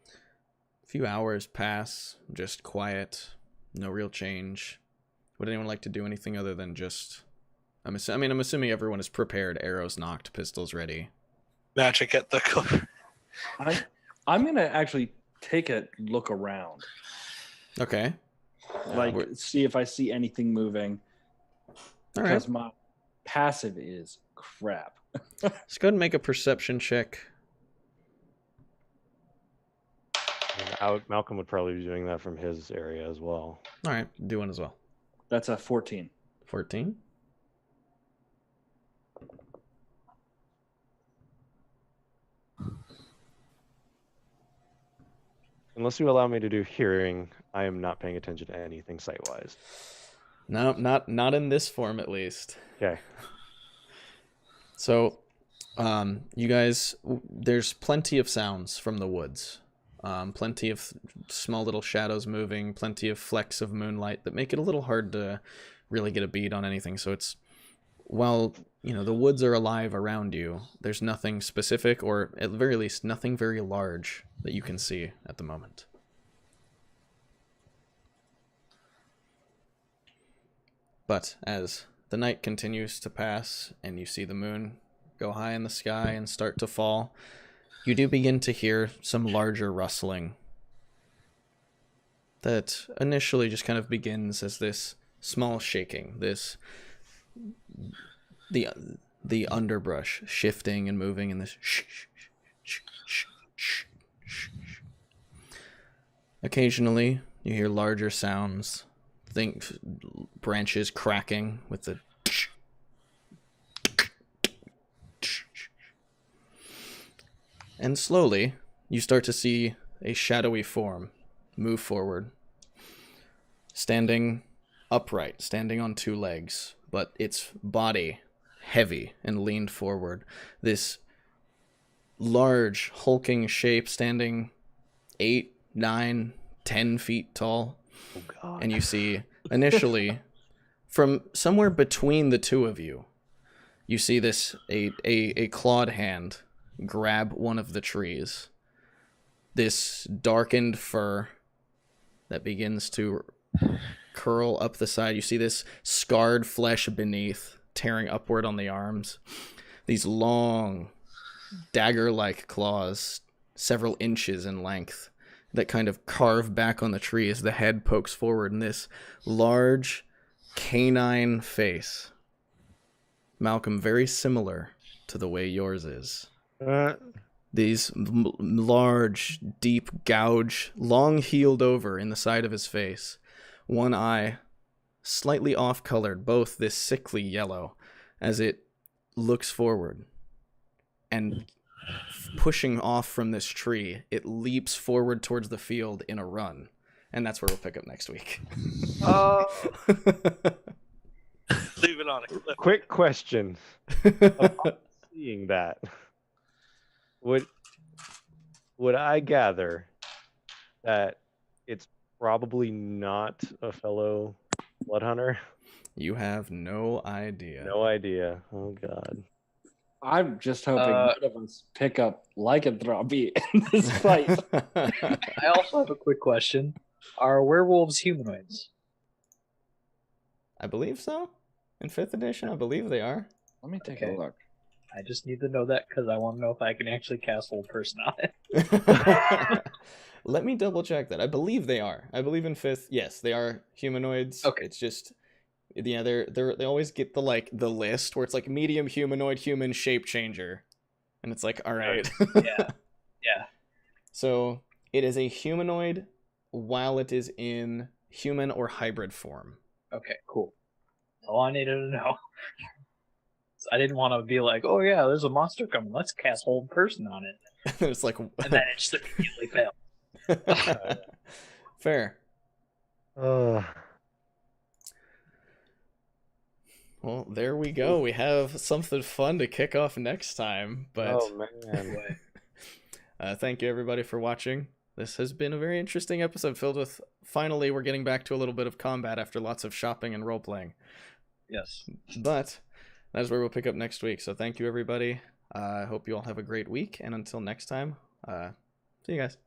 A few hours pass, just quiet, no real change. Would anyone like to do anything other than just... I'm assuming everyone is prepared, arrows knocked, pistols ready. Magic at the cover. I'm gonna actually take a look around, Okay. like see if I see anything moving. All right. Because my passive is crap. Let's go ahead and make a perception check. And Malcolm would probably be doing that from his area as well. All right, do one as well. That's a 14. 14. Unless you allow me to do hearing, I am not paying attention to anything sight-wise. No, not in this form at least. Okay. So, you guys, there's plenty of sounds from the woods. Plenty of small little shadows moving, plenty of flecks of moonlight that make it a little hard to really get a bead on anything. So it's, while, the woods are alive around you, there's nothing specific, or at the very least, nothing very large that you can see at the moment. But as the night continues to pass and you see the moon go high in the sky and start to fall, you do begin to hear some larger rustling that initially just kind of begins as this small shaking, this the underbrush shifting and moving in this. Occasionally, you hear larger sounds. Think branches cracking with the. And slowly, you start to see a shadowy form move forward, standing upright, standing on two legs, but its body heavy and leaned forward. This large, hulking shape standing 8, 9, 10 feet tall. Oh God. And you see, initially, from somewhere between the two of you, you see this, a clawed hand grab one of the trees. This darkened fur that begins to curl up the side. You see this scarred flesh beneath, tearing upward on the arms. These long, dagger-like claws, several inches in length, that kind of carve back on the tree as the head pokes forward, and this large canine face. Malcolm, very similar to the way yours is. These large, deep gouge, long healed over in the side of his face. One eye, slightly off-colored, both this sickly yellow, as it looks forward. And pushing off from this tree, it leaps forward towards the field in a run. And that's where we'll pick up next week. Leave it on a cliff. Quick question. Upon seeing that, would I gather that it's probably not a fellow blood hunter? You have no idea. No idea. Oh God. I'm just hoping none of us pick up lycanthropy in this fight. I also have a quick question. Are werewolves humanoids? I believe so. In 5th edition, I believe they are. Let me take Okay. a look. I just need to know that because I want to know if I can actually cast Hold Person on it. Let me double check that. I believe they are. I believe in 5th, yes, they are humanoids. Okay. It's just, yeah, they always get the list where it's like medium humanoid, human shape changer, and it's like, all right. Yeah. Yeah. So it is a humanoid while it is in human or hybrid form. Okay, cool. That's all I needed to know. I didn't want to be like, oh yeah, there's a monster coming. Let's cast Hold Person on it. It's like, And then it just immediately failed. fair. Well, there we go. We have something fun to kick off next time. But Oh man. thank you everybody for watching. This has been a very interesting episode filled with, finally, we're getting back to a little bit of combat after lots of shopping and role-playing. Yes. But that is where we'll pick up next week. So thank you everybody. I hope you all have a great week. And until next time, see you guys.